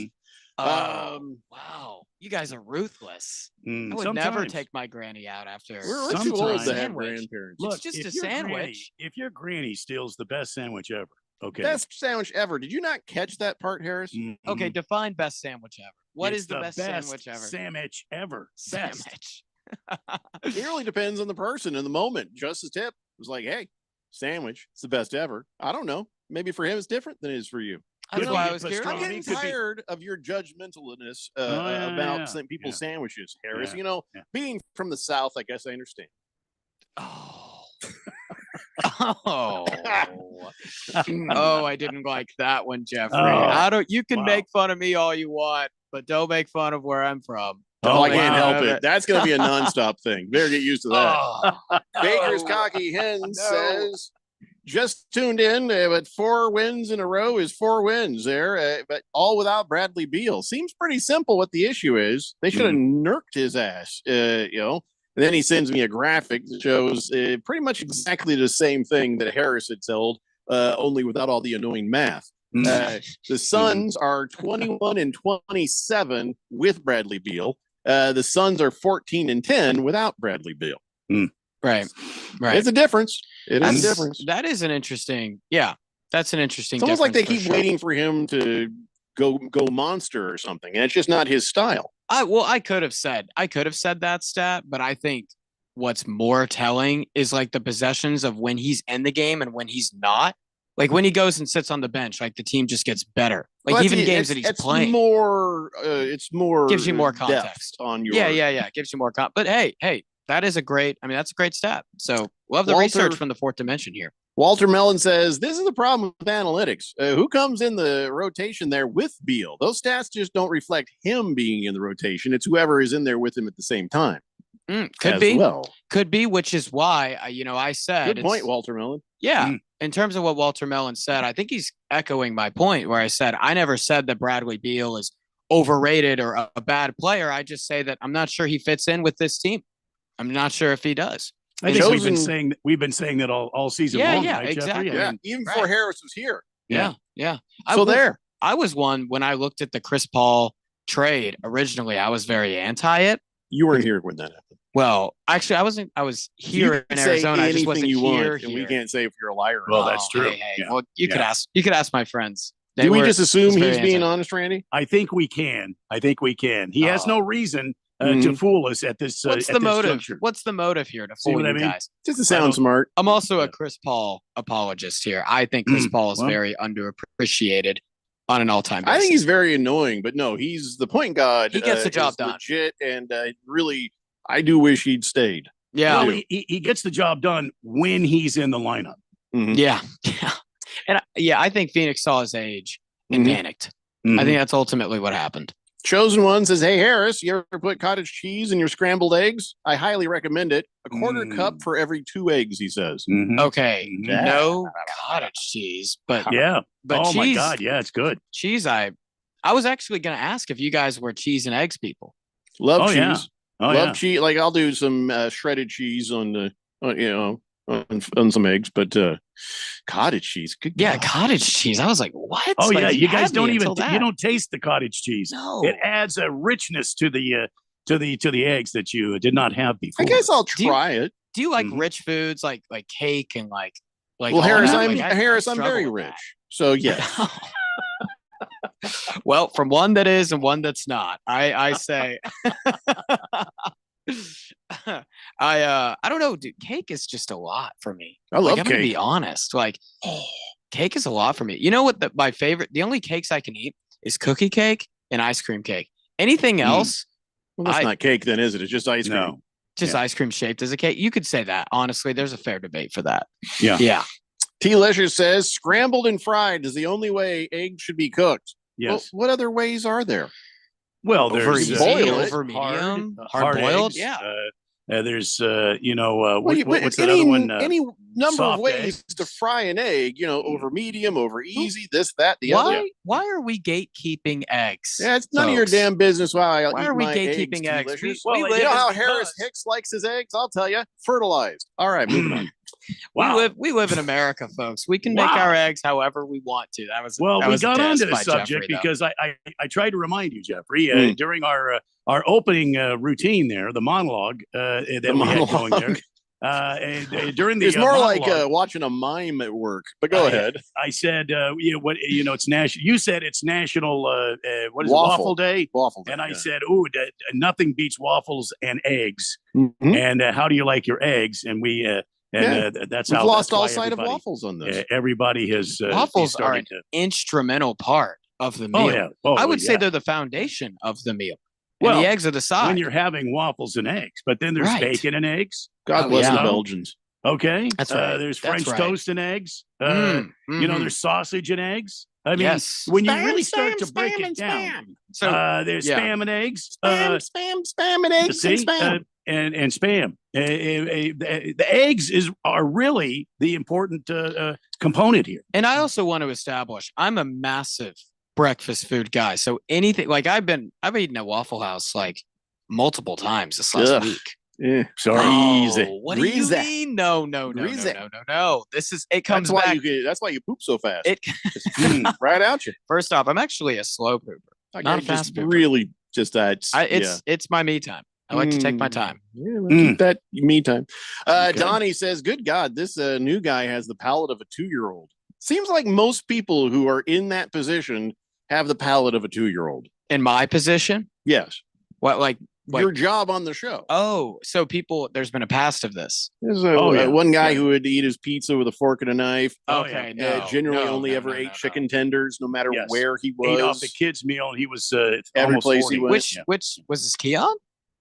Wow, you guys are ruthless. I would never Sometimes. take my granny out after. We're too old to have Sandwich. grandparents. Look, It's just if a your sandwich. Granny, if your granny steals the best sandwich ever, okay. Best sandwich ever. Did you not catch that part, Harris? Okay, define best sandwich ever. What It's is the best sandwich ever? Sandwich ever. Best. Sandwich. It really depends on the person in the moment. Justice Tip was like, hey, sandwich, it's the best ever. I don't know. Maybe for him it's different than it is for you. That's Could why be I was pastrami, curious. I'm getting could be- tired of your judgmentalness yeah, about yeah, people's yeah. sandwiches, Harris. Yeah, Being from the South, I guess I understand. Oh. Oh, I didn't like that one, Jeffrey. Oh, You can wow. make fun of me all you want, but don't make fun of where I'm from. Oh, I Don't can't make fun help of it. That's going to be a nonstop thing. Better get used to that. Oh, Baker's Cocky Hen says, just tuned in, but 4 wins in a row is 4 wins there, but all without Bradley Beal. Seems pretty simple what the issue is. They should have nurked his ass, And then he sends me a graphic that shows pretty much exactly the same thing that Harris had told, only without all the annoying math. The Suns are 21-27 with Bradley Beal. The Suns are 14-10 without Bradley Beal. right. It's a difference. It is a That's- difference. That is an interesting. Yeah, that's an interesting. It's almost like they difference keep for sure. waiting for him to go monster or something, and it's just not his style. I could have said that stat, but I think what's more telling is like the possessions of when he's in the game and when he's not. Like when he goes and sits on the bench, like the team just gets better. Like Well, even it's- games that he's it's playing, it's more gives you more depth context on your. Yeah, gives you more But hey, that is a great. I mean, that's a great stat. So love the Walter- research from the fourth dimension here. Walter Mellon says this is the problem with analytics. Who comes in the rotation there with Beal? Those stats just don't reflect him being in the rotation. It's whoever is in there with him at the same time. Could as be, well. could be, which is why I said Good point, it's- Walter Mellon. Yeah. In terms of what Walter Mellon said, I think he's echoing my point where I said, I never said that Bradley Beal is overrated or a bad player. I just say that I'm not sure he fits in with this team. I'm not sure if he does. I think we've been saying that all season long. Yeah, right, Jeffrey? exactly. I mean, Even before Harris was here. Yeah. So I was one when I looked at the Chris Paul trade originally. I was very anti it. You weren't here when that happened. Well, actually, I wasn't. I was You here can in say Arizona. I just anything wasn't you here. want, and we can't say if you're a liar. Or Well, not. that's true. Hey, Yeah. well, you could ask. You could ask my friends. Do we just I assume was he's very being anti- honest, Randy? I think we can. He has no reason to fool us at this. What's at the this motive? juncture. What's the motive here to See fool what I you mean? guys? Just to sound smart. I'm also a Chris Paul apologist here. I think Chris Paul is well. very underappreciated on an all-time basis. I think he's very annoying, but no, he's the point guard. He gets the job is done. legit, and really, I do wish he'd stayed. Yeah. Well, he gets the job done when he's in the lineup. Mhm. Yeah. Yeah. And I think Phoenix saw his age and Mhm. panicked. I think that's ultimately what happened. Chosen One says, "Hey Harris, you ever put cottage cheese in your scrambled eggs? I highly recommend it. A quarter cup for every 2 eggs," he says. Okay. Yeah. No cottage cheese, but Yeah. but oh cheese, my God. Yeah, it's good. cheese. I was actually going to ask if you guys were cheese and eggs people. Love Oh, cheese. yeah. Oh, Love yeah. cheese. Like I'll do some shredded cheese on the, on some eggs, but cottage cheese. Good Yeah, God. cottage cheese. I was like, what? Oh Like, yeah, you guys had me don't even until you that. don't taste the cottage cheese. No. It adds a richness to the eggs that you did not have before. I guess I'll you- try it. Do you like Mhm. rich foods like cake and like Well, all Harris, that? I'm Like, I Harris. I'm struggle very with rich, so yes. that. Well, from one that is and one that's not, I say. I don't know, dude. Cake is just a lot for me. I love I'm gonna be cake. honest. Like, cake is a lot for me. You know what? My favorite, the only cakes I can eat is cookie cake and ice cream cake. Anything else, Well, that's I- not cake, then, is it? It's just ice cream. No. just ice cream shaped as a cake. You could say that. Honestly, there's a fair debate for that. Yeah. Yeah. T. Leisure says scrambled and fried is the only way eggs should be cooked. Well, Yes. what other ways are there? Well, Over there's easy, boil it. over medium, hard boiled. eggs. Yeah. There's Well, you- what's that any, other one? any number of soft ways to fry an egg. Over medium, over easy, this, that, the other. Why are we gatekeeping eggs? Yeah, it's none of your folks? damn business. Why Why are we gatekeeping eggs? Delicious. We you live know in- how Harris Hicks likes his eggs? I'll tell you, fertilized. All right, moving on. Wow. We live in America, folks. We can make Wow. our eggs however we want to. Well, that we was a got diss onto the by subject Jeffrey, though. because I tried to remind you, Jeffrey, during our opening routine there, the monologue that we had going there. And during the It's more like monologue, watching a mime at work. But go ahead. I said, it's national. You said it's National. What is Waffle. it? Waffle Day. Waffle day, And I yeah. said, nothing beats waffles and eggs. Mhm. And how do you like your eggs? And that's We've how lost that's why all sight of everybody- waffles on this. Everybody has Waffles are starting an to. instrumental part of the meal. Oh yeah. Oh, I would say yeah. they're the foundation of the meal. Well, And the eggs are the side. when you're having waffles and eggs, but then there's Right. bacon and eggs. God Oh, bless yeah. the Belgians. Okay, That's right. There's That's French right. toast and eggs. Mm, mhm. There's sausage and eggs. I mean, Yes. when you Spam, really start spam, to break spam, it and down, So there's yeah. spam and eggs. Spam, and eggs See, and spam. and spam. The eggs are really the important component here. And I also want to establish I'm a massive breakfast food guy. So anything like I've eaten at Waffle House like multiple times this last Ugh. week. Sorry. Oh, what do you Reese. mean? No. Reese. No. This is it comes That's why back. that's why you poop so fast. It right out you. first off, I'm actually a slow pooper. Like, Not I a just fast pooper. really just that. It's my me time. I like to take my time. Yeah, well, keep that me time. Okay. Donnie says, "Good God, this new guy has the palate of a 2-year-old." Seems like most people who are in that position have the palate of a 2-year-old. In my position, Yes, what like your job on the show. oh, so there's been a past of this. There's yeah. one guy Yeah. who would eat his pizza with a fork and a knife. Okay, no, generally no, only no, ever no, ate no, chicken tenders, no matter Yes. where he Ate off was. the kids' meal, and he was Every almost place 40. he went. Which was this Keon?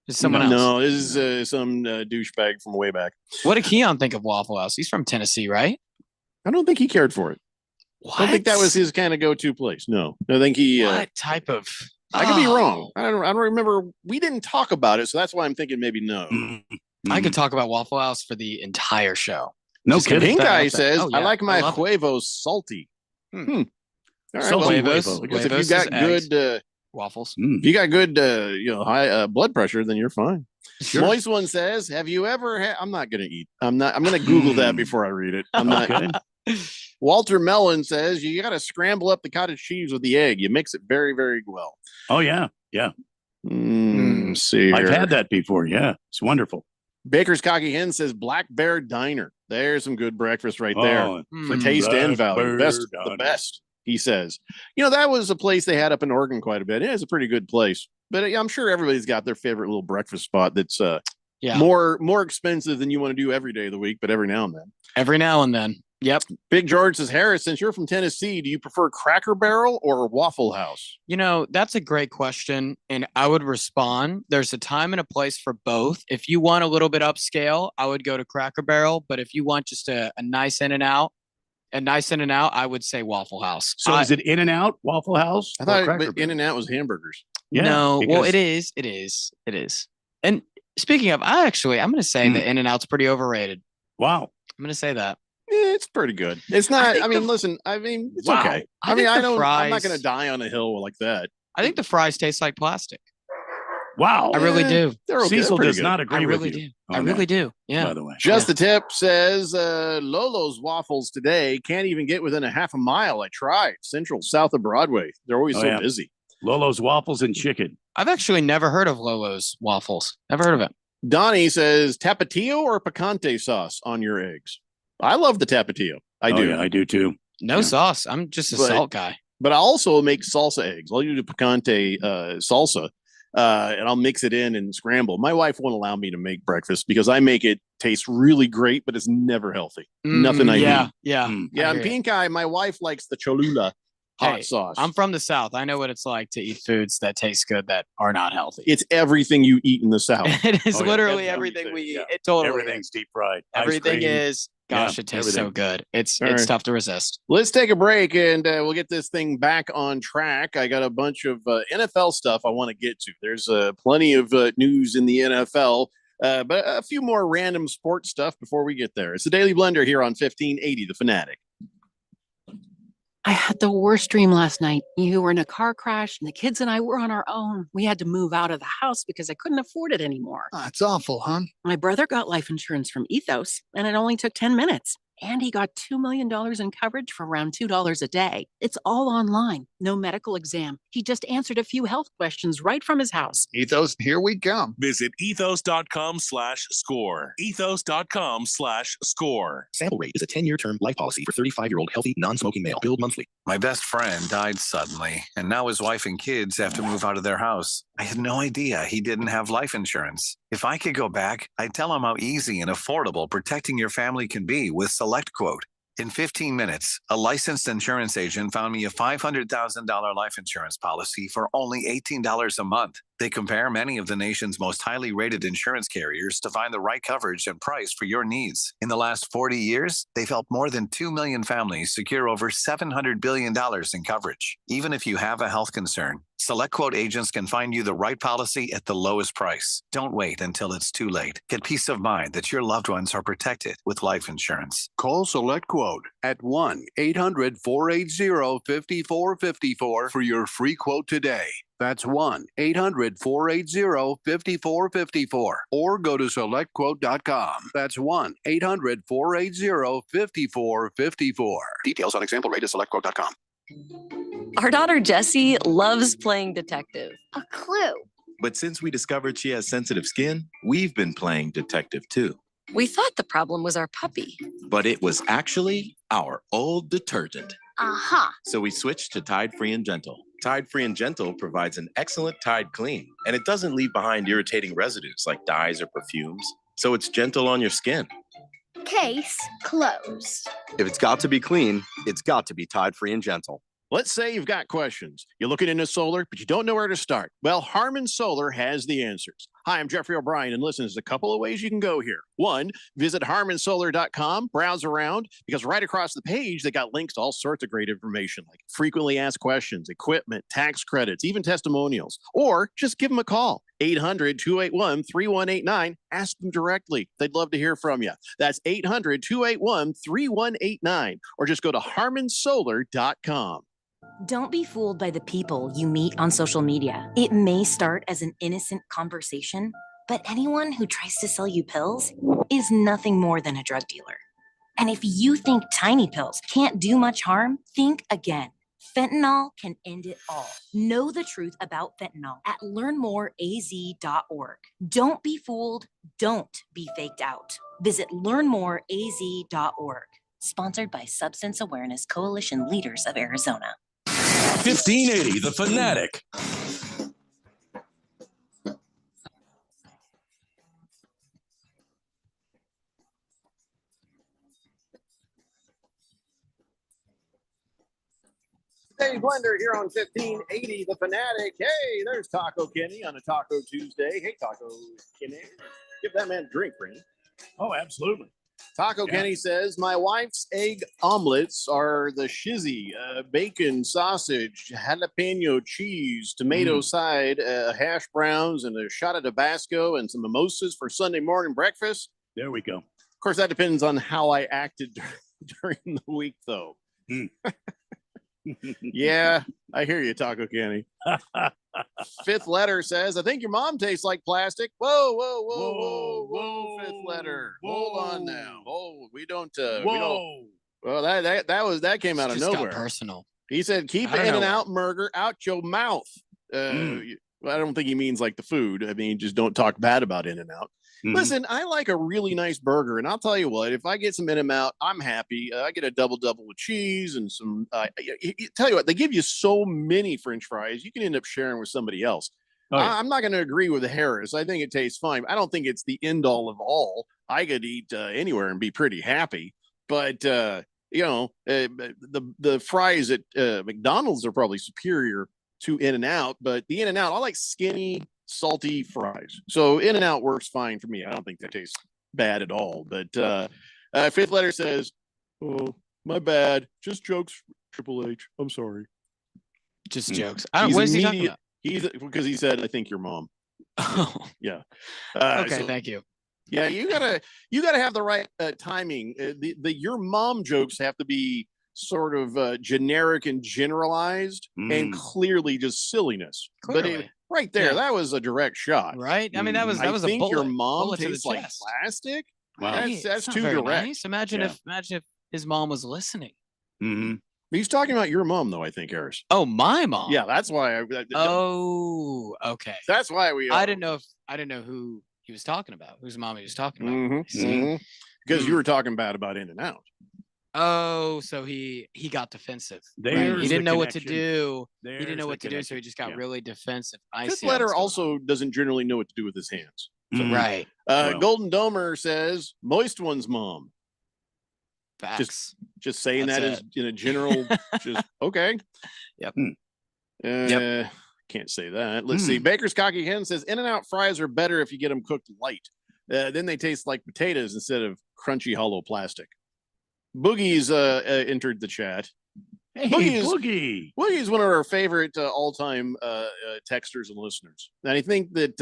Is someone else? No, this is some douchebag from way back. What did Keon think of Waffle House? He's from Tennessee, right? I don't think he cared for it. What? I don't think that was his kind of go-to place. No, I think he. What type of? I could be Oh, wrong. I don't remember. We didn't talk about it, so that's why I'm thinking maybe no. I could talk about Waffle House for the entire show. No Just gonna kidding. put that Pink Eye out there. says, Oh, "I yeah, like my love it. huevos salty." All right, Salty well, huevos. I guess if you Huevos got is eggs. good, Waffles. if you got good, high blood pressure, then you're fine. Sure. Moist one says, "Have you ever had?" I'm not gonna eat. I'm gonna Google that before I read it. I'm not. Okay. Walter Mellon says you got to scramble up the cottage cheese with the egg. You mix it very, very well. Oh yeah, yeah. See, I've here. had that before. Yeah, it's wonderful. Baker's Cocky Hen says Black Bear Diner. There's some good breakfast right there Oh, for taste and Black value. Bear Best, the Diner. best. he says. That was a place they had up in Oregon quite a bit. It is a pretty good place. But I'm sure everybody's got their favorite little breakfast spot that's more expensive than you want to do every day of the week, but every now and then. Every now and then. Yep. Big George says, Harris, since you're from Tennessee, do you prefer Cracker Barrel or Waffle House? That's a great question. And I would respond, there's a time and a place for both. If you want a little bit upscale, I would go to Cracker Barrel. But if you want just a nice In-N-Out, I would say Waffle House. So is it In-N-Out, Waffle House? I thought In-N-Out was hamburgers. Yeah, no, because- well, it is. And speaking of, I'm going to say that In-N-Out's pretty overrated. Wow. I'm going to say that. Yeah, it's pretty good. It's not. It's Wow. okay. I'm not going to die on a hill like that. I think the fries taste like plastic. Wow. I really do. They're okay. Cecil They're pretty does good. not agree I with really you. do. I really do. Yeah. By the way. Just the tip says Lolo's Waffles today can't even get within a half a mile. I tried. Central, south of Broadway. They're always so busy. Lolo's Waffles and Chicken. I've actually never heard of Lolo's Waffles. Never heard of it. Donnie says Tapatio or picante sauce on your eggs. I love the Tapatio. I do. Yeah, I do too. No sauce. I'm just a salt guy. But I also make salsa eggs. I'll do picante salsa, and I'll mix it in and scramble. My wife won't allow me to make breakfast because I make it taste really great, but it's never healthy. Nothing I eat. Yeah. Yeah, and pink eye, my wife likes the Cholula hot sauce. I'm from the South. I know what it's like to eat foods that taste good that are not healthy. It's everything you eat in the South. It is literally everything we eat. It totally Everything's deep fried. Ice Everything cream. is. Gosh, Yeah, it tastes so everything. good. It's All right. tough to resist. Let's take a break and we'll get this thing back on track. I got a bunch of NFL stuff I want to get to. There's plenty of news in the NFL, but a few more random sports stuff before we get there. It's the Daily Blender here on 1580 The Fanatic. I had the worst dream last night. You were in a car crash, and the kids and I were on our own. We had to move out of the house because I couldn't afford it anymore. It's awful, huh? My brother got life insurance from Ethos, and it only took 10 minutes. And he got $2 million in coverage for around $2 a day. It's all online, no medical exam. He just answered a few health questions right from his house. Ethos, here we come. Visit ethos.com/score. Ethos.com/score. Sample rate is a 10-year term life policy for 35-year-old healthy, non-smoking male. Billed monthly. My best friend died suddenly, and now his wife and kids have to move out of their house. I had no idea he didn't have life insurance. If I could go back, I'd tell him how easy and affordable protecting your family can be with SelectQuote. In 15 minutes, a licensed insurance agent found me a $500,000 life insurance policy for only $18 a month. They compare many of the nation's most highly rated insurance carriers to find the right coverage and price for your needs. In the last 40 years, they've helped more than 2 million families secure over $700 billion in coverage. Even if you have a health concern, SelectQuote agents can find you the right policy at the lowest price. Don't wait until it's too late. Get peace of mind that your loved ones are protected with life insurance. Call SelectQuote at 1-800-480-5454 for your free quote today. That's 1-800-480-5454 or go to SelectQuote.com. That's 1-800-480-5454. Details on example rate at SelectQuote.com. Our daughter Jessie loves playing detective. A clue. But since we discovered she has sensitive skin, we've been playing detective too. We thought the problem was our puppy. But it was actually our old detergent. Aha. So we switched to Tide Free and Gentle. Tide Free and Gentle provides an excellent Tide clean, and it doesn't leave behind irritating residues like dyes or perfumes. So it's gentle on your skin. Case closed. If it's got to be clean, it's got to be Tide Free and Gentle. Let's say you've got questions. You're looking into solar, but you don't know where to start. Well, Harmon Solar has the answers. Hi, I'm Jeffrey O'Brien, and listen, there's a couple of ways you can go here. One, visit harmonsolar.com, browse around, because right across the page, they got links to all sorts of great information, like frequently asked questions, equipment, tax credits, even testimonials. Or just give them a call, 800-281-3189. Ask them directly. They'd love to hear from you. That's 800-281-3189, or just go to harmonsolar.com. Don't be fooled by the people you meet on social media. It may start as an innocent conversation, but anyone who tries to sell you pills is nothing more than a drug dealer. And if you think tiny pills can't do much harm, think again. Fentanyl can end it all. Know the truth about fentanyl at learnmoreaz.org. Don't be fooled. Don't be faked out. Visit learnmoreaz.org. Sponsored by Substance Awareness Coalition Leaders of Arizona. 1580, The Fanatic. Dave Blender here on 1580 The Fanatic. Hey, there's Taco Kenny on a Taco Tuesday. Hey, Taco Kenny. Give that man a drink, Brandon. Oh, absolutely. Taco Kenny says, my wife's egg omelets are the shizzy, bacon, sausage, jalapeno cheese, tomato side, hash browns, and a shot of Tabasco and some mimosas for Sunday morning breakfast. There we go. Of course, that depends on how I acted during the week, though. Yeah, I hear you, Taco Kenny. Fifth letter says, I think your mom tastes like plastic. Whoa, fifth letter. Hold on now. Oh, we don't well, that came out of Just got nowhere. personal. He said, keep Out of In-N-Out burger out your mouth. I don't think he means like the food. I mean, just don't talk bad about In-N-Out. Listen, I like a really nice burger, and I'll tell you what, if I get some In-N-Out, I'm happy. I get a double with cheese and some. Tell you what, they give you so many French fries, you can end up sharing with somebody else. I'm not going to agree with Harris. I think it tastes fine. I don't think it's the end all of all. I could eat anywhere and be pretty happy, but the fries at McDonald's are probably superior to In-N-Out. But the In-N-Out, I like skinny, salty fries. So In-N-Out works fine for me. I don't think that tastes bad at all. But fifth letter says, oh, my bad. Just jokes, Triple H. I'm sorry. Just jokes. What is he talking about? Because he said, I think your mom. Oh. Yeah. Okay, thank you. Yeah, you gotta have the right timing. The your mom jokes have to be sort of generic and generalized and clearly just silliness. Clearly. But right there, Yeah. that was a direct shot. Right? I mean, that was I a think bullet. your mom bullet to the tastes like chest. plastic. Wow. Right, That's it's not too very direct. nice. Imagine if his mom was listening. He's talking about your mom, though. I think, Harris. Oh, my mom. Yeah, that's why. Oh, okay. That's why we. I didn't know who he was talking about. Whose mom he was talking about. I see. Because you were talking bad about In-N-Out. Oh, so he got defensive. Right. There's He didn't the know what to connection. do. He There's didn't know the what to do, so he connection. just got Yeah. really defensive. I Fifth see. how letter it's going also doesn't generally know what to do with his hands. So, on. Right. Well. Golden Domer says, Moist One's mom. Facts. Just saying That's that is in a general, just okay. Yep. Can't say that. Let's see. Baker's Cocky Hen says In-N-Out fries are better if you get them cooked light. Then they taste like potatoes instead of crunchy hollow plastic. Boogie's entered the chat. Hey, Boogie is one of our favorite all-time texters and listeners. And I think that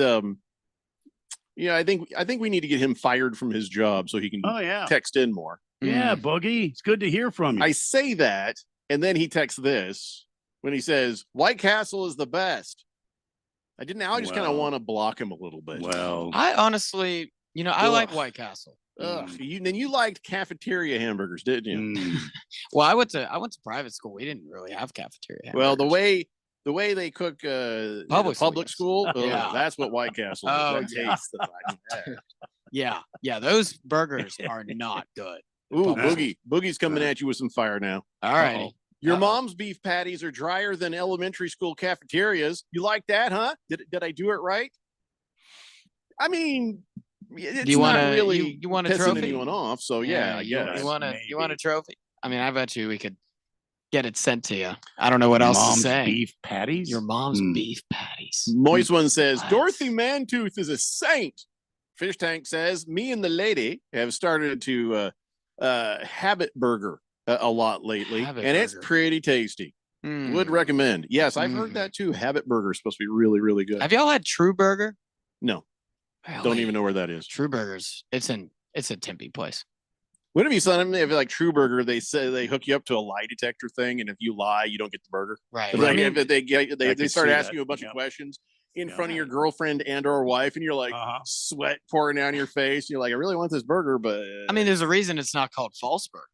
I think we need to get him fired from his job so he can text in more. Yeah, Boogie, it's good to hear from you. I say that, and then he texts this when he says White Castle is the best. I just kind of want to block him a little bit. Well, I honestly, I like White Castle. You liked cafeteria hamburgers, didn't you? Well, I went to private school. We didn't really have cafeteria. Well, the way they cook public school, Yeah. that's what White Castle is. Oh, That yeah. taste that I have. Yeah, those burgers are not good. Ooh, Boogie's coming at you with some fire now. All righty. Your mom's beef patties are drier than elementary school cafeterias. You like that, huh? Did I do it right? I mean, it's Do you want not a really you want a pissing trophy? anyone off. So yeah, I guess. You want a trophy? I mean, I bet you we could get it sent to you. I don't know what else Mom's to say. beef patties? Your mom's beef patties. Moist One says Dorothy Mantooth is a saint. Fish Tank says me and the lady have started to Habit Burger a lot lately, and it's pretty tasty. Would recommend. Yes, I've heard that too. Habit Burger is supposed to be really, really good. Have y'all had True Burger? No, Really? don't even know where that is. True Burgers. It's a Tempe place. Wouldn't it be something if like True Burger, they say they hook you up to a lie detector thing, and if you lie, you don't get the burger. Right. Like, I mean, if they could start see asking that. you a bunch of questions in front of your girlfriend and or wife, and you're like sweat pouring down your face. You're like, I really want this burger, but I mean, there's a reason it's not called False Burger.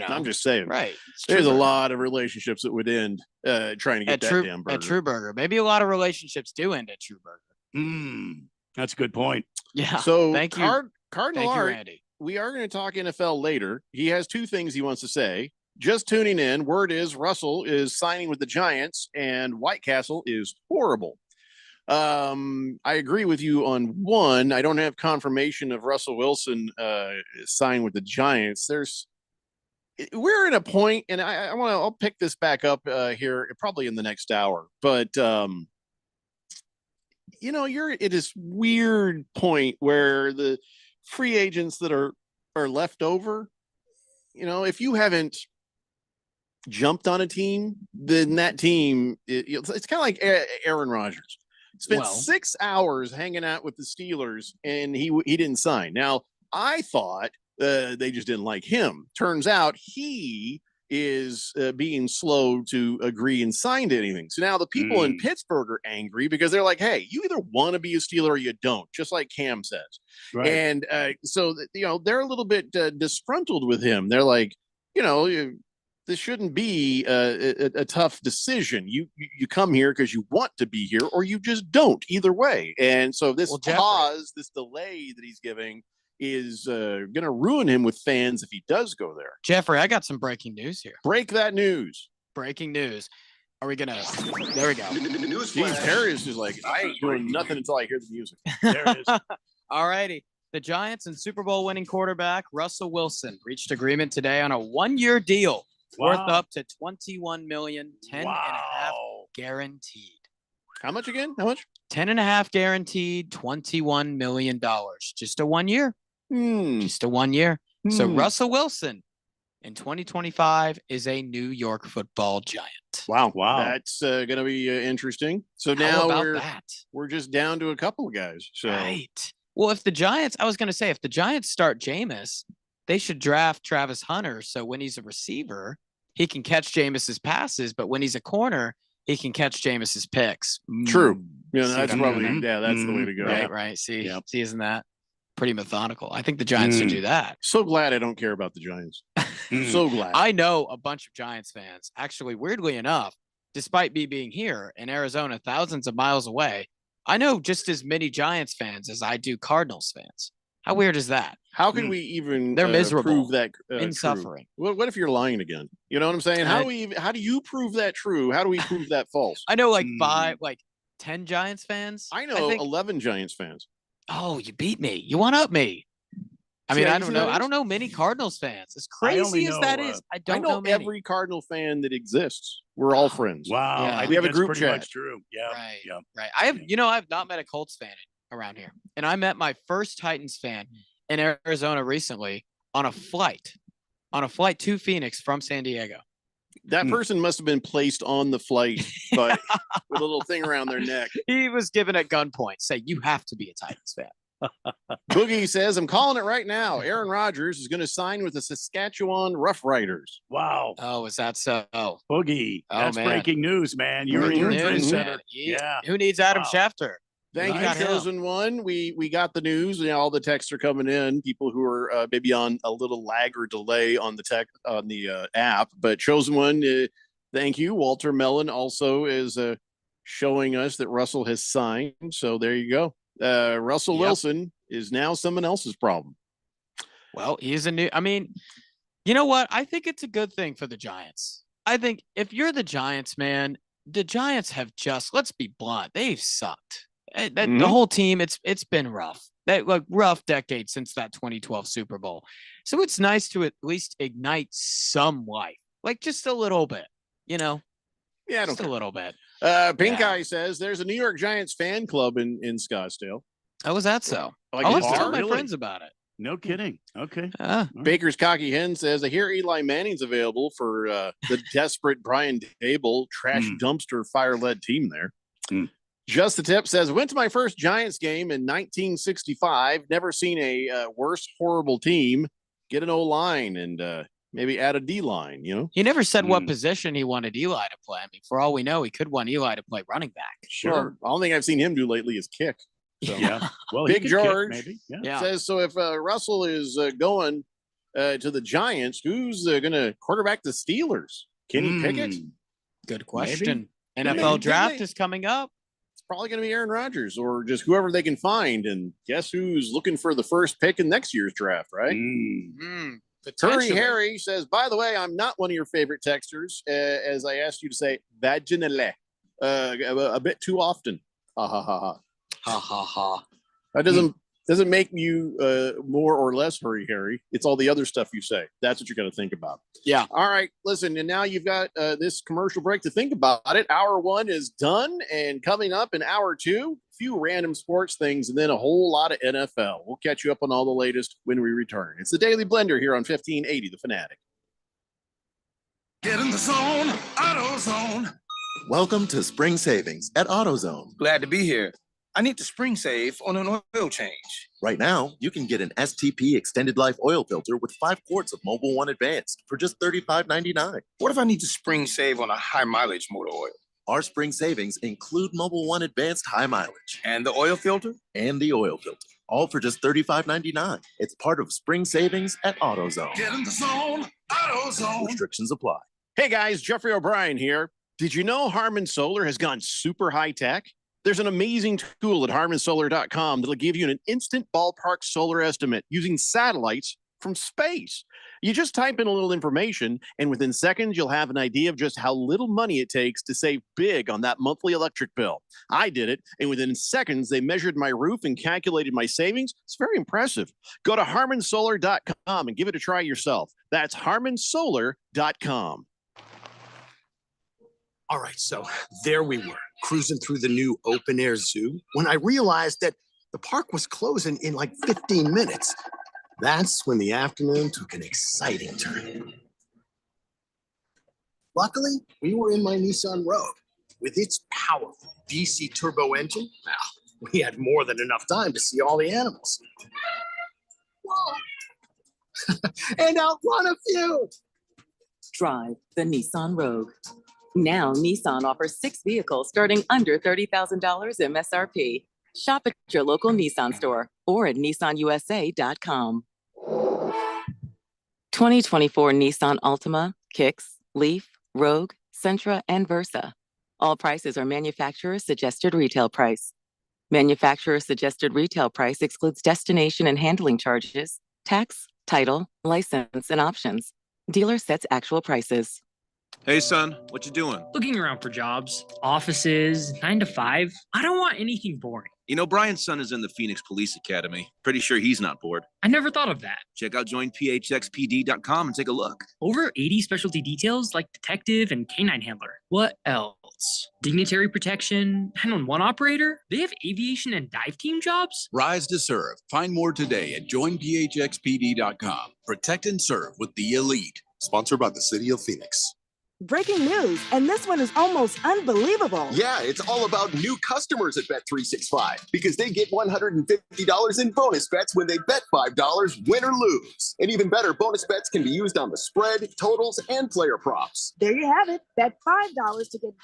I'm just saying. Right. There's a lot of relationships that would end trying to get that damn burger. At True Burger. Maybe a lot of relationships do end at True Burger. That's a good point. Yeah. So thank you. Cardinal Thank you, Art Randy. we are going to talk NFL later. He has two things he wants to say. Just tuning in, word is Russell is signing with the Giants and White Castle is horrible. I agree with you on one. I don't have confirmation of Russell Wilson signing with the Giants. We're at a point, and I'll pick this back up here probably in the next hour. But you're at this weird point where the free agents that are left over, if you haven't jumped on a team, then that team, it's kind of like Aaron Rodgers. Spent 6 hours hanging out with the Steelers, and he didn't sign. Now, I thought they just didn't like him. Turns out he is being slow to agree and sign to anything. So now the people in Pittsburgh are angry because they're like, hey, you either want to be a Steeler or you don't, just like Cam says. Right. And so they're a little bit disgruntled with him. They're like, this shouldn't be a tough decision. You come here because you want to be here, or you just don't. Either way. And so this pause, this delay that he's giving is going to ruin him with fans if he does go there. Jeffrey, I got some breaking news here. Break that news. Breaking news. Are we going to? There we go. Jeez, Harry is just like, I ain't doing nothing until I hear the music. There it is. All righty. The Giants and Super Bowl winning quarterback Russell Wilson reached agreement today on a 1-year deal. Worth up to $21 million, 10.5 guaranteed. How much again? How much? 10.5 guaranteed, $21 million. Just a 1 year. Just a 1 year. So Russell Wilson in 2025 is a New York Football Giant. Wow. That's going to be interesting. So now we're just down to a couple of guys. So. Right. Well, if the Giants start Jameis, they should draft Travis Hunter. So when he's a receiver, he can catch Jameis's passes, but when he's a corner, he can catch Jameis's picks. True. Yeah, that's probably that's the way to go. Right. See, isn't that pretty methodical? I think the Giants should do that. So glad I don't care about the Giants. So glad. I know a bunch of Giants fans. Actually, weirdly enough, despite me being here in Arizona, thousands of miles away, I know just as many Giants fans as I do Cardinals fans. How weird is that? How can we even they're miserable prove that in suffering? What if you're lying again? You know what I'm saying? How do you prove that true? How do we prove that false? I know 10 Giants fans. I know 11 Giants fans. Oh, you beat me. You one up me. I mean, I don't know. I don't know many Cardinals fans. As crazy as that is, I don't know many. Every Cardinal fan that exists. We're all friends. Wow. Yeah. We have a group chat. Much true. Yeah. Right. Yeah. Right. I've not met a Colts fan around here, and I met my first Titans fan in Arizona recently on a flight to Phoenix from San Diego. That person must have been placed on the flight, but with a little thing around their neck. He was given at gunpoint, say, you have to be a Titans fan. Boogie says, I'm calling it right now. Aaron Rodgers is going to sign with the Saskatchewan Roughriders. Wow. Oh, is that so? Boogie. That's breaking news, man. You're a trend center. Yeah. Who needs Adam Schefter? Thank you, Chosen One. We got the news. All the texts are coming in. People who are maybe on a little lag or delay on the app. But Chosen One, thank you. Walter Mellon also is showing us that Russell has signed. So there you go. Russell Wilson is now someone else's problem. Well, he's you know what? I think it's a good thing for the Giants. I think if you're the Giants, man, the Giants have let's be blunt, they've sucked. The whole team, it's been rough. Rough decade since that 2012 Super Bowl. So it's nice to at least ignite some life, just a little bit, Yeah, just a little bit. Pink Eye says there's a New York Giants fan club in Scottsdale. Oh, is that so? I'll have to tell my friends about it. No kidding. Okay. Baker's Cocky Hen says, I hear Eli Manning's available for the desperate Brian Dable trash dumpster fire-led team there. Just the Tip says, went to my first Giants game in 1965. Never seen a worse horrible team. Get an O-line and maybe add a D-line, He never said what position he wanted Eli to play. I mean, for all we know, he could want Eli to play running back. Sure. Well, the only thing I've seen him do lately is kick. So. Yeah. Well, Big George maybe. says, so if Russell is going to the Giants, who's going to quarterback the Steelers? Kenny Pickett? Good question. NFL draft is coming up. probably going to be Aaron Rodgers or just whoever they can find. And guess who's looking for the first pick in next year's draft, right? Curry Harry says, by the way, I'm not one of your favorite texters, as I asked you to say vaginale a bit too often. Ha ha ha ha. Ha ha ha. That doesn't make you more or less Harry. It's all the other stuff you say. That's what you're going to think about. Yeah. All right. Listen, and now you've got this commercial break to think about it. Hour 1 is done, and coming up in hour 2, a few random sports things, and then a whole lot of NFL. We'll catch you up on all the latest when we return. It's the Daily Blender here on 1580 The Fanatic. Get in the zone, AutoZone. Welcome to Spring Savings at AutoZone. Glad to be here. I need to spring save on an oil change. Right now, you can get an STP extended life oil filter with 5 quarts of Mobil 1 Advanced for just $35.99. What if I need to spring save on a high mileage motor oil? Our spring savings include Mobil 1 Advanced high mileage. And the oil filter? And the oil filter. All for just $35.99. It's part of spring savings at AutoZone. Get in the zone, AutoZone. Restrictions apply. Hey guys, Jeffrey O'Brien here. Did you know Harman Solar has gone super high tech? There's an amazing tool at harmansolar.com that'll give you an instant ballpark solar estimate using satellites from space. You just type in a little information, and within seconds, you'll have an idea of just how little money it takes to save big on that monthly electric bill. I did it, and within seconds, they measured my roof and calculated my savings. It's very impressive. Go to harmansolar.com and give it a try yourself. That's harmansolar.com. All right, so there we were, cruising through the new open-air zoo when I realized that the park was closing in like 15 minutes. That's when the afternoon took an exciting turn. Luckily, we were in my Nissan Rogue. With its powerful DC turbo engine, well, we had more than enough time to see all the animals. Whoa! And outrun a few! Drive the Nissan Rogue. Now, Nissan offers 6 vehicles starting under $30,000 MSRP. Shop at your local Nissan store or at nissanusa.com. 2024 Nissan Altima, Kicks, Leaf, Rogue, Sentra, and Versa. All prices are manufacturer's suggested retail price. Manufacturer's suggested retail price excludes destination and handling charges, tax, title, license, and options. Dealer sets actual prices. Hey, son, what you doing? Looking around for jobs, offices, 9 to 5. I don't want anything boring. You know, Brian's son is in the Phoenix Police Academy. Pretty sure he's not bored. I never thought of that. Check out joinphxpd.com and take a look. Over 80 specialty details like detective and canine handler. What else? Dignitary protection, 911 operator? They have aviation and dive team jobs? Rise to serve. Find more today at joinphxpd.com. Protect and serve with the elite. Sponsored by the City of Phoenix. Breaking news, and this one is almost unbelievable. Yeah, it's all about new customers at Bet365 because they get $150 in bonus bets when they bet $5, win or lose. And even better, bonus bets can be used on the spread, totals, and player props. There you have it. Bet $5 to get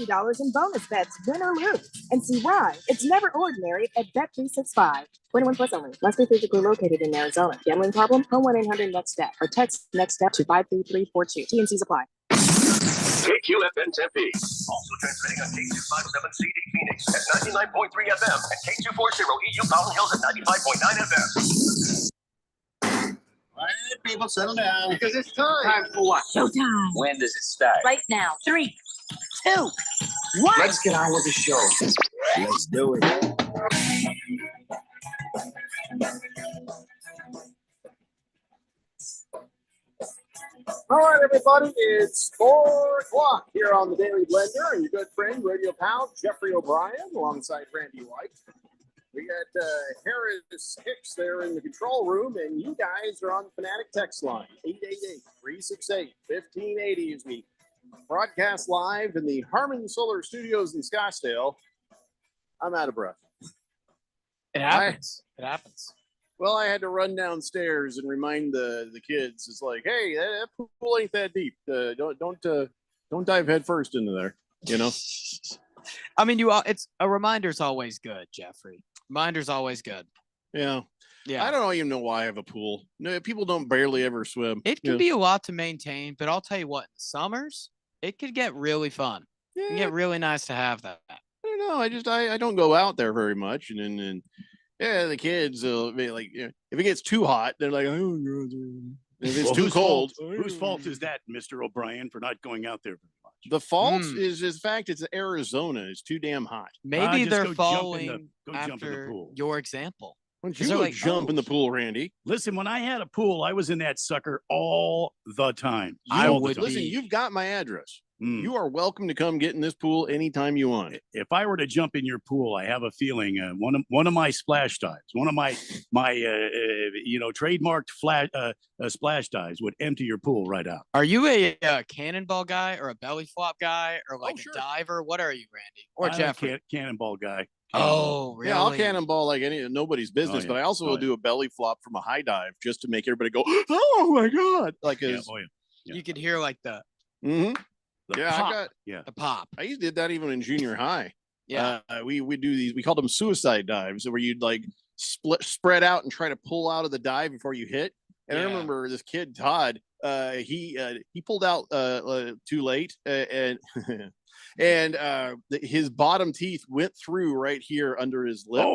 $150 in bonus bets, win or lose. And see why it's never ordinary at Bet365. 21 plus only. Must be physically located in Arizona. Gambling problem? Call 1-800-NEXT-STEP or text NEXT STEP to 53342. T&Cs apply. KQFN Tempe. Also transmitting on K257CD Phoenix at 99.3 FM and K240 EU Mountain Hills at 95.9 FM. All right, people, settle down because it's time. Time for what? Showtime. When does it start? Right now. 3, 2, 1. Let's get on with the show. Let's do it. All right, everybody, it's 4 o'clock here on the Daily Blender, and your good friend, radio pal, Jeffrey O'Brien, alongside Randy White. We got Harris Hicks there in the control room, and you guys are on the Fanatic text line, 888-368-1580 as we broadcast live in the Harman Solar Studios in Scottsdale. I'm out of breath. It happens. It happens. Well, I had to run downstairs and remind the kids. It's like, hey, that pool ain't that deep. Don't dive head first into there. You know. I mean, it's a reminder's always good, Jeffrey. Reminder's always good. Yeah. Yeah. I don't even know why I have a pool. No, people don't barely ever swim. It can be a lot to maintain, but I'll tell you what, in the summers, it could get really fun. It can get really nice to have that. don't know. I don't go out there very much, and then yeah, the kids will be like, if it gets too hot, they're like, oh, if it's too cold. Whose fault is that, Mr. O'Brien, for not going out there very much? The fault is the fact it's Arizona. It's too damn hot. Maybe they're go following jump in the after pool. your example. Why don't 'Cause you they're go like, jump in the pool, Randy? Listen, when I had a pool, I was in that sucker all the time. Listen, you've got my address. You are welcome to come get in this pool anytime you want. If I were to jump in your pool, I have a feeling one of my splash dives, one of my trademarked splash dives would empty your pool right out. Are you a cannonball guy or a belly flop guy or like a diver? What are you, Randy? Or I'm a Jeffrey? Cannonball guy. Oh, really? Yeah, I'll cannonball like nobody's business, yeah. but I also Oh, will do a belly flop from a high dive just to make everybody go, oh my God. Like You could hear like the pop. the pop. I used to did that even in junior high. Yeah. We do these, we called them suicide dives, where you'd like spread out and try to pull out of the dive before you hit. And I remember this kid, Todd, he pulled out too late and his bottom teeth went through right here under his lip.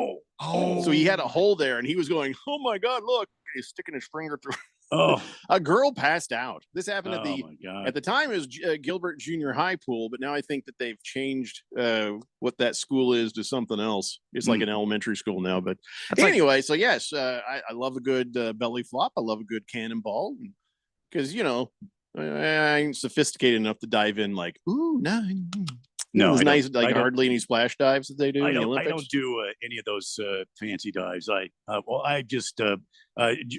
So he had a hole there and he was going, oh my God, look, he's sticking his finger through. A girl passed out. This happened at the time it was Gilbert Junior High pool, but now I think that they've changed what that school is to something else. It's like an elementary school now. But anyway, so yes, I love a good belly flop. I love a good cannonball because I ain't sophisticated enough to dive in like nine. No, it's nice. I Like don't- hardly any splash dives that they do I in the don't Olympics. do any of those fancy dives. I just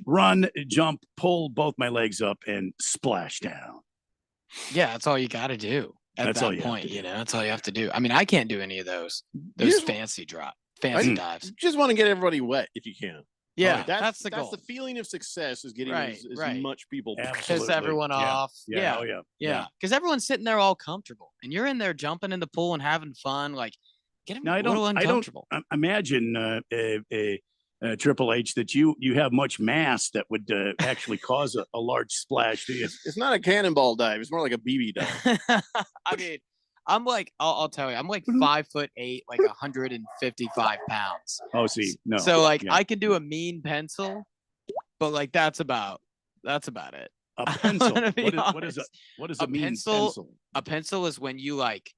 run, jump, pull both my legs up, and splash down. Yeah, that's all you got to do at That's all that you have point. to do. That's all you have to do. I mean, I can't do any of those just- fancy I dives. just want to get everybody wet if you can. Yeah, that's the goal. the feeling of success is getting Right, as right. much people Piss everyone off. Yeah. Oh, yeah. Yeah. Because everyone's sitting there all comfortable, and you're in there jumping in the pool and having fun. Like, get them Now, a little uncomfortable. Imagine Triple H that you have much mass that would actually cause a large splash. Do you? It's not a cannonball dive. It's more like a BB dive. I mean, I'm like, I'll tell you, I'm like 5'8", like 155 pounds. Oh, see, no. So like, Yeah. I can do a mean pencil, but like that's about it. A I'm pencil. gonna be What is honest. a mean pencil? A pencil is when you like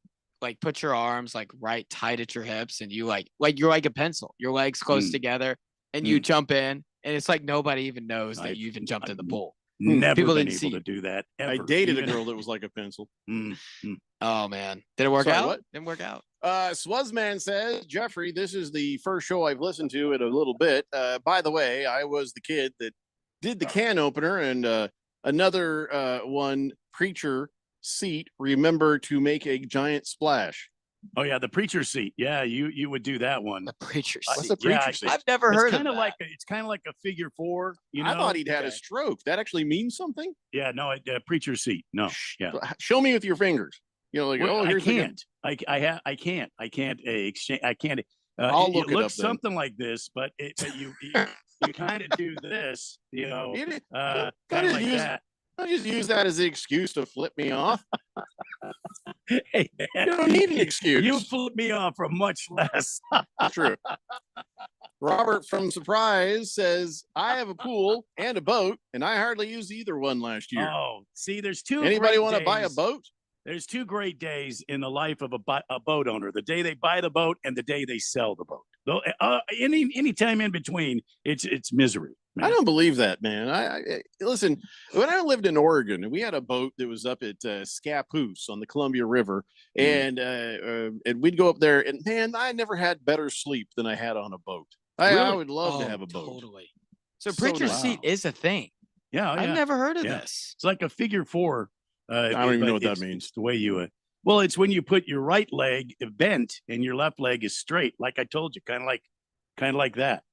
put your arms like right tight at your hips and you like you're like a pencil, your legs close together, and you jump in, and it's like nobody even knows that you even jumped in the pool. Never People been didn't able see to do that. I Ever. dated a Even- girl that was like a pencil. Oh man, did it work Sorry, out? what? Didn't work out. Swuzman says, Jeffrey, this is the first show I've listened to in a little bit. By the way, I was the kid that did the can opener, and another one, preacher seat, remember to make a giant splash. Oh yeah, the preacher seat. Yeah, you would do that one. The preacher What's seat. a preacher seat? I've never heard of that. It's kind of like a figure four. I thought he'd had a stroke. That actually means something. Yeah, no, preacher seat. No, yeah. Show me with your fingers. Like, Well, here's I the can't. I can't exchange. I can't. I'll look it it up looks then. something like this, but you kind of do this, kind of like that. I just use that as the excuse to flip me off. Hey, man, You don't need an excuse. You flip me off for much less. True. Robert from Surprise says, I have a pool and a boat, and I hardly used either one last year. Oh, see, there's two. Anybody great want to buy a days. boat? There's two great days in the life of a boat owner: the day they buy the boat and the day they sell the boat. Though any time in between, it's misery. Man. I don't believe that, man. I listen. When I lived in Oregon, we had a boat that was up at Scappoose on the Columbia River, and we'd go up there. And man, I never had better sleep than I had on a boat. I Really? would love to have a boat. Totally. So preacher nice. seat is a thing. Yeah, I've never heard of Yeah. this. It's like a figure four. I don't even know what that it's- means. It's the way you. Well, it's when you put your right leg bent and your left leg is straight, like I told you, kind of like that.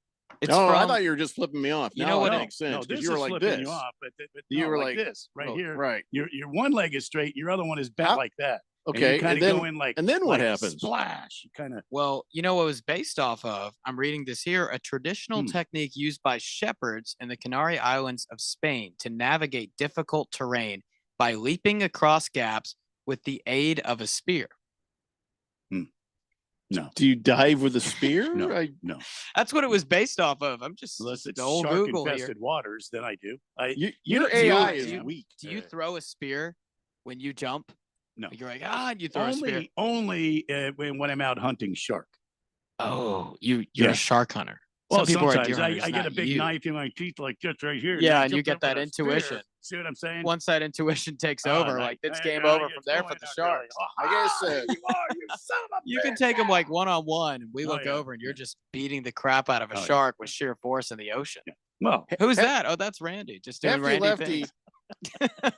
It's I from, thought you were just flipping me off. You Now know what? it No, makes sense no, because this you were is like flipping this. you off, but You no, were like like- this right oh, here. right. Your one leg is straight, your other one is bent How- like that. Okay, you kind and of then go in like. and then what like a happens? Splash. You kind of. well, you know what it was based off of? I'm reading this here. A traditional technique used by shepherds in the Canary Islands of Spain to navigate difficult terrain by leaping across gaps with the aid of a spear. No. Do you dive with a spear? No. No. That's what it was based off of. I'm just Unless it's the old shark Google here. infested waters, then I do. Your Do you- AI do is you- weak. Do you throw a spear when you jump? No. You're like, and you throw a spear. Only when I'm out hunting shark. Oh, you're Yeah. a shark hunter. Well, Some people are sometimes deer I hunters, get a not big you. knife in my teeth like this right here. Yeah, I and you jump get up with that a spear. intuition. See what I'm saying? Once that intuition takes over, like it's game over from there for the sharks. I guess You can take them like one-on-one, and we Oh, look yeah. over, and you're just beating the crap out of a Oh, yeah. shark with sheer force in the ocean. Well, Who's that? Oh, that's Randy. Just doing Hefty Randy Lefty. things.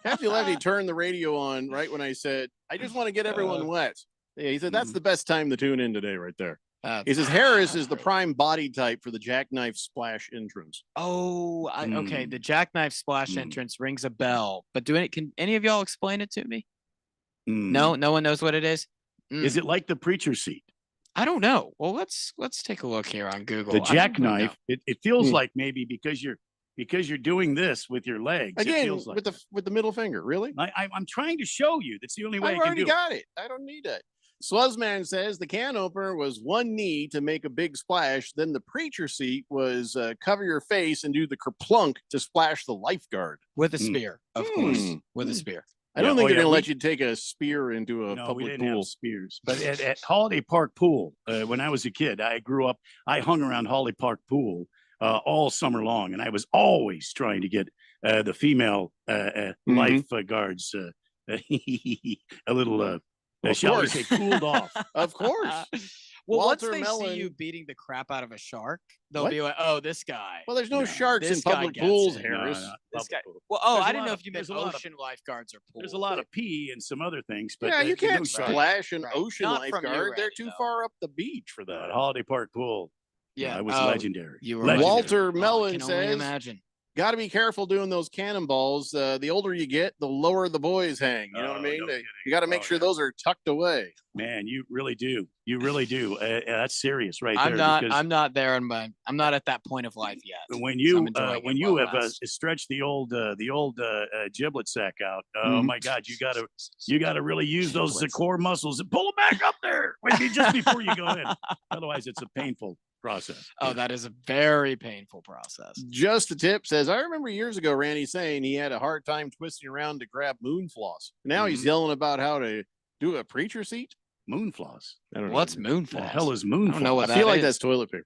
Hefty Lefty turned the radio on right when I said, I just want to get everyone wet. Yeah, he said, that's the best time to tune in today, right there. He says, Harris is the prime body type for the jackknife splash entrance. Oh, okay. The jackknife splash entrance rings a bell, but can any of y'all explain it to me? No one knows what it is. Is it like the preacher seat? I don't know. Well, let's take a look here on Google. The I don't really jackknife. know. It feels like maybe because you're doing this with your legs. It Again, feels like with the middle finger, really? I'm trying to show you. That's the only way I've I can already do got it. I don't need it. Sluzzman says the can opener was one knee to make a big splash. Then the preacher seat was cover your face and do the kerplunk to splash the lifeguard. With a spear, of course. With a spear. I don't Yeah, think oh, they're yeah, going to we- let you take a spear into a No, we public didn't have pool. spears. But at Holiday Park Pool, when I was a kid, I grew up. I hung around Holiday Park Pool all summer long, and I was always trying to get the female lifeguards a little, shall we say, cooled off. Of course. Well, Walter once they Mellon- see you beating the crap out of a shark, they'll What? be like, "Oh, this guy." Well, there's no sharks in This guy public gets pools, it. Harris. This guy. Public pool. Well, There's a I didn't lot know of- if you meant there's a lot of- ocean lifeguards or pools. There's a lot of pee and some other things, but Yeah, you they can't don't- splash an Right. ocean Not from you, lifeguard. They're Randy, too though. far up the beach for that. Holiday Park Pool. Yeah, I was oh, legendary. You were Legendary. Walter Oh, I Mellon can only says, imagine. got to be careful doing those cannonballs. The older you get, the lower the boys hang. You know what I Oh, mean? no kidding. You got to make Oh, sure yeah. those are tucked away. Man, you really do. You really do. That's serious, right I'm there. not. because I'm not there in my. I'm not at that point of life yet. when So you I'm enjoying when it you while it have lasts. stretched the old giblet sack out, oh Mhm. my God, you gotta really use those core muscles and pull them back up there just before you go in. Otherwise, it's a painful process. Oh, that is a very painful process. Just the tip says, I remember years ago, Randy saying he had a hard time twisting around to grab moon floss. Now he's yelling about how to do a preacher seat. Moon floss. I don't know. What's moon The floss? hell is moon I don't know what I that feel like is. that's toilet paper.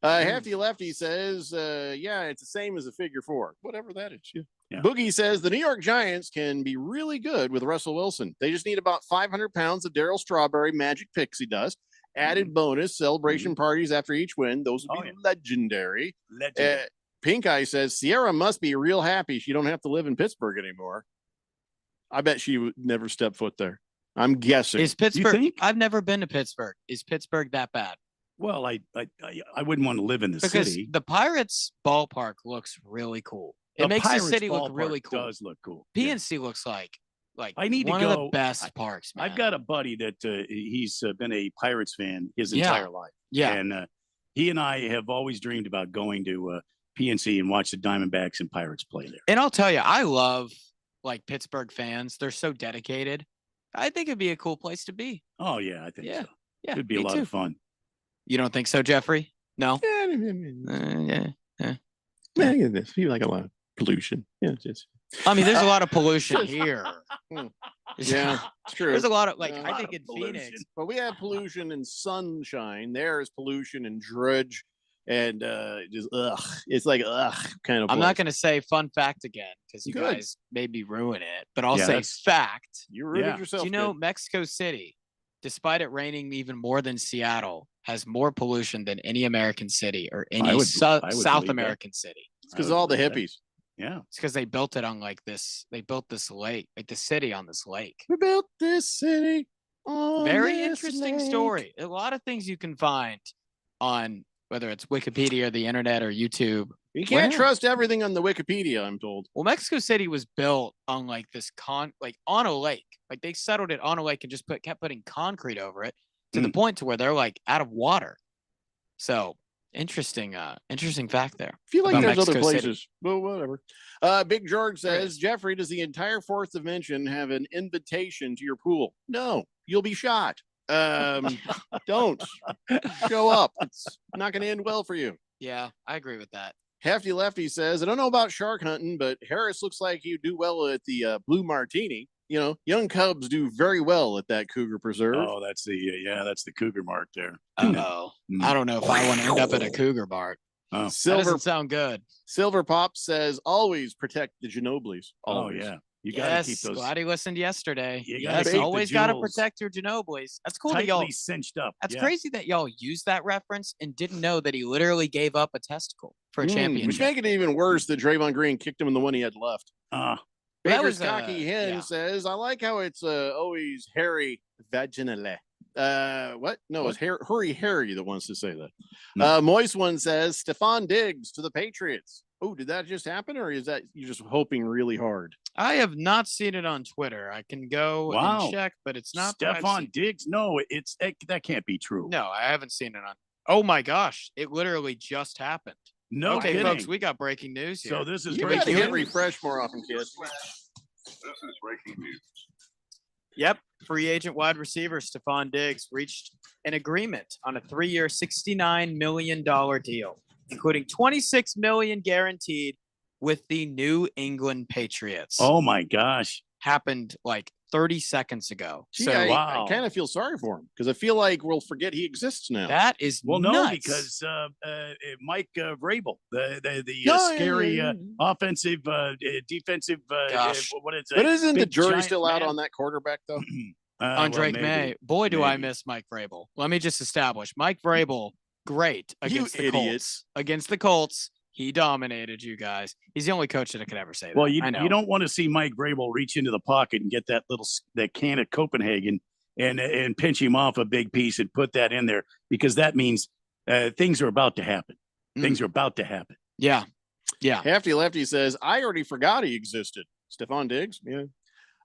Hefty Lefty says, yeah, it's the same as a figure four. Whatever that is. Yeah. Boogie says the New York Giants can be really good with Russell Wilson. They just need about 500 pounds of Daryl Strawberry magic pixie dust. Added bonus celebration parties after each win. Those would be legendary. Legendary. Pink Eye says Sierra must be real happy she don't have to live in Pittsburgh anymore. I bet she would never step foot there. I'm guessing. Is Pittsburgh? think? I've never been to Pittsburgh. Is Pittsburgh that bad? Well, I wouldn't want to live in the Because city. the Pirates ballpark looks really cool. It The makes the Pirates city look ballpark really cool. Does look cool. PNC looks like I need to one of the go- best parks, man. I've got a buddy that he's been a Pirates fan his Yeah. entire life. Yeah. And he and I have always dreamed about going to PNC and watch the Diamondbacks and Pirates play there. And I'll tell you, I love like Pittsburgh fans. They're so dedicated. I think it'd be a cool place to be. Oh, yeah, I think Yeah. so. Yeah, It'd be a me lot too. of fun. You don't think so, Jeffrey? No. Yeah. Yeah. This feel like a lot of pollution. Yeah, just I mean, there's a lot of pollution here. yeah, it's true. There's a lot of like Yeah. I think in Phoenix. But we have pollution and sunshine. There is pollution and drudge and just it's like kind of. I'm not place. going to say fun fact again because you Good. guys maybe ruin it, but I'll Yeah, say that's- fact. You ruined Yeah. yourself. Do you know kid. Mexico City, despite it raining even more than Seattle, has more pollution than any American city or any I would South believe that. American city? It's because all the believe that. hippies. Yeah. It's because they built it on like this. They built this lake, like the city on this lake. We built this city. On Very this interesting lake. story. A lot of things you can find on whether it's Wikipedia or the internet or YouTube. You can't Wow. trust everything on the Wikipedia. I'm told. Well, Mexico City was built on like this like on a lake. Like they settled it on a lake and just kept putting concrete over it to the point to where they're like out of water. So interesting fact there. I feel like about there's other Mexico City. places. Well, whatever. Big George says, Jeffrey, does the entire fourth dimension have an invitation to your pool? No, you'll be shot. Don't show up. It's not going to end well for you. Yeah, I agree with that. Hefty Lefty says, I don't know about shark hunting, but Harris looks like he'd do well at the Blue Martini. You know, young cubs do very well at that Cougar Preserve. Oh, that's the Cougar mark there. Oh, I don't know if I want to end up at a Cougar bar. Oh. That Silver doesn't sound good. Silver Pop says, always protect the Ginobili's. Oh Always. yeah, you got to Yes, keep those glad he listened yesterday. You gotta Yes, keep the always got to jewels protect your Ginobili's. That's cool that tightly y'all. cinched up. That's Yeah. crazy that y'all used that reference and didn't know that he literally gave up a testicle for a Which championship. make it even worse that Draymond Green kicked him in the one he had left. Uh, That Baker's was, Cocky Hen yeah. says, I like how it's always Harry vaginally. What? No, it's Hurry Harry that wants to say that. No. Moist One says, Stephon Diggs to the Patriots. Oh, did that just happen, or is that you just hoping really hard? I have not seen it on Twitter. I can go Wow. and check, but it's not that I've Stephon seen- Diggs. No, that can't be true. No, I haven't seen it on. Oh my gosh, it literally just happened. No okay, kidding. folks, we got breaking news here. So this is You got to breaking hit news. refresh more often, kid. This is breaking news. Yep. Free agent wide receiver Stephon Diggs reached an agreement on a 3-year, $69 million deal, including $26 million guaranteed with the New England Patriots. Oh my gosh. Happened like 30 seconds ago. Gee, So I kind of feel sorry for him because I feel like we'll forget he exists now. that is Well, no, nuts. because Mike Vrabel, the No, scary yeah. offensive, defensive. Gosh. What is But isn't the big, jury giant still out man? on that quarterback though? on Drake maybe. May. Boy, do I Maybe. miss Mike Vrabel. Let me just establish Mike Vrabel, great against the idiot. Colts. Against the Colts, he dominated you guys. He's the only coach that I could ever say that. Well, you I know. you don't want to see Mike Vrabel reach into the pocket and get that can of Copenhagen and pinch him off a big piece and put that in there because that means things are about to happen. Things are about to happen. Yeah. Yeah. Hefty Lefty says, I already forgot he existed. Stephon Diggs. Yeah.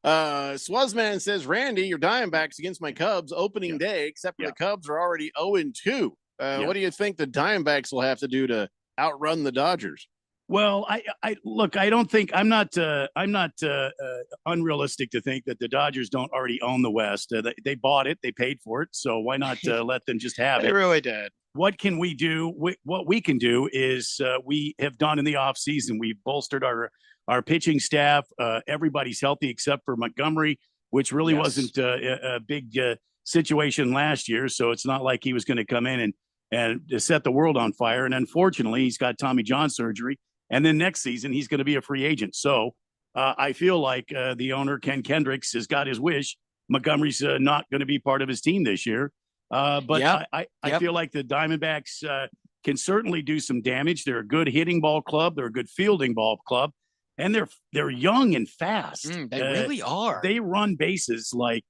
Swazman says, Randy, your Diamondbacks against my Cubs opening day, except for the Cubs are already 0-2. What do you think the Diamondbacks will have to do to outrun the Dodgers? Well, I look. I don't think I'm not unrealistic to think that the Dodgers don't already own the West. They bought it, they paid for it, so why not let them just have They it? really did. What can we do? What we can do is we have done in the offseason. We've bolstered our pitching staff. Everybody's healthy except for Montgomery, which really Yes. wasn't a big situation last year. So it's not like he was going to come in and set the world on fire. And unfortunately, he's got Tommy John surgery. And then next season, he's going to be a free agent. So I feel like the owner, Ken Kendricks, has got his wish. Montgomery's not going to be part of his team this year. But Yep. I feel like the Diamondbacks can certainly do some damage. They're a good hitting ball club. They're a good fielding ball club. And they're young and fast. They really are. They run bases like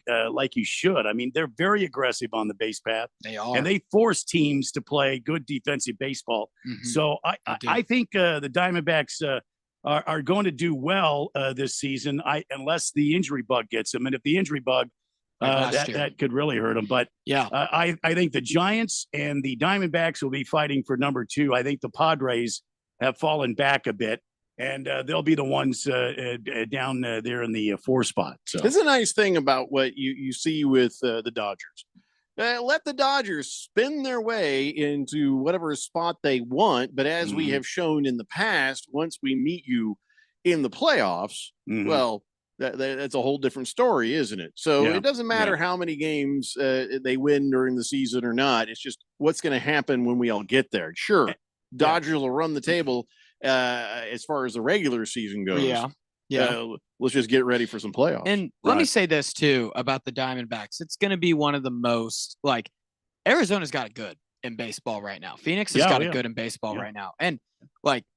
you should. I mean, they're very aggressive on the base path. They are. And they force teams to play good defensive baseball. Mhm. So I think the Diamondbacks are going to do well this season, unless the injury bug gets them. And if the injury bug, Like last year. that could really hurt them. But Yeah. I think the Giants and the Diamondbacks will be fighting for number 2. I think the Padres have fallen back a bit. And they'll be the ones down there in the 4 spot. So This is a nice thing about what you see with the Dodgers. Let the Dodgers spin their way into whatever spot they want. But as we have shown in the past, once we meet you in the playoffs, well, that's a whole different story, isn't it? So Yeah. it doesn't matter how many games they win during the season or not. It's just what's going to happen when we all get there. Sure, Dodgers will run the table as far as the regular season goes. Yeah. Yeah. Let's just get ready for some playoffs. And let me say this too about the Diamondbacks. It's going to be one of the most Arizona's got it good in baseball right now. Phoenix has got it good in baseball right now. And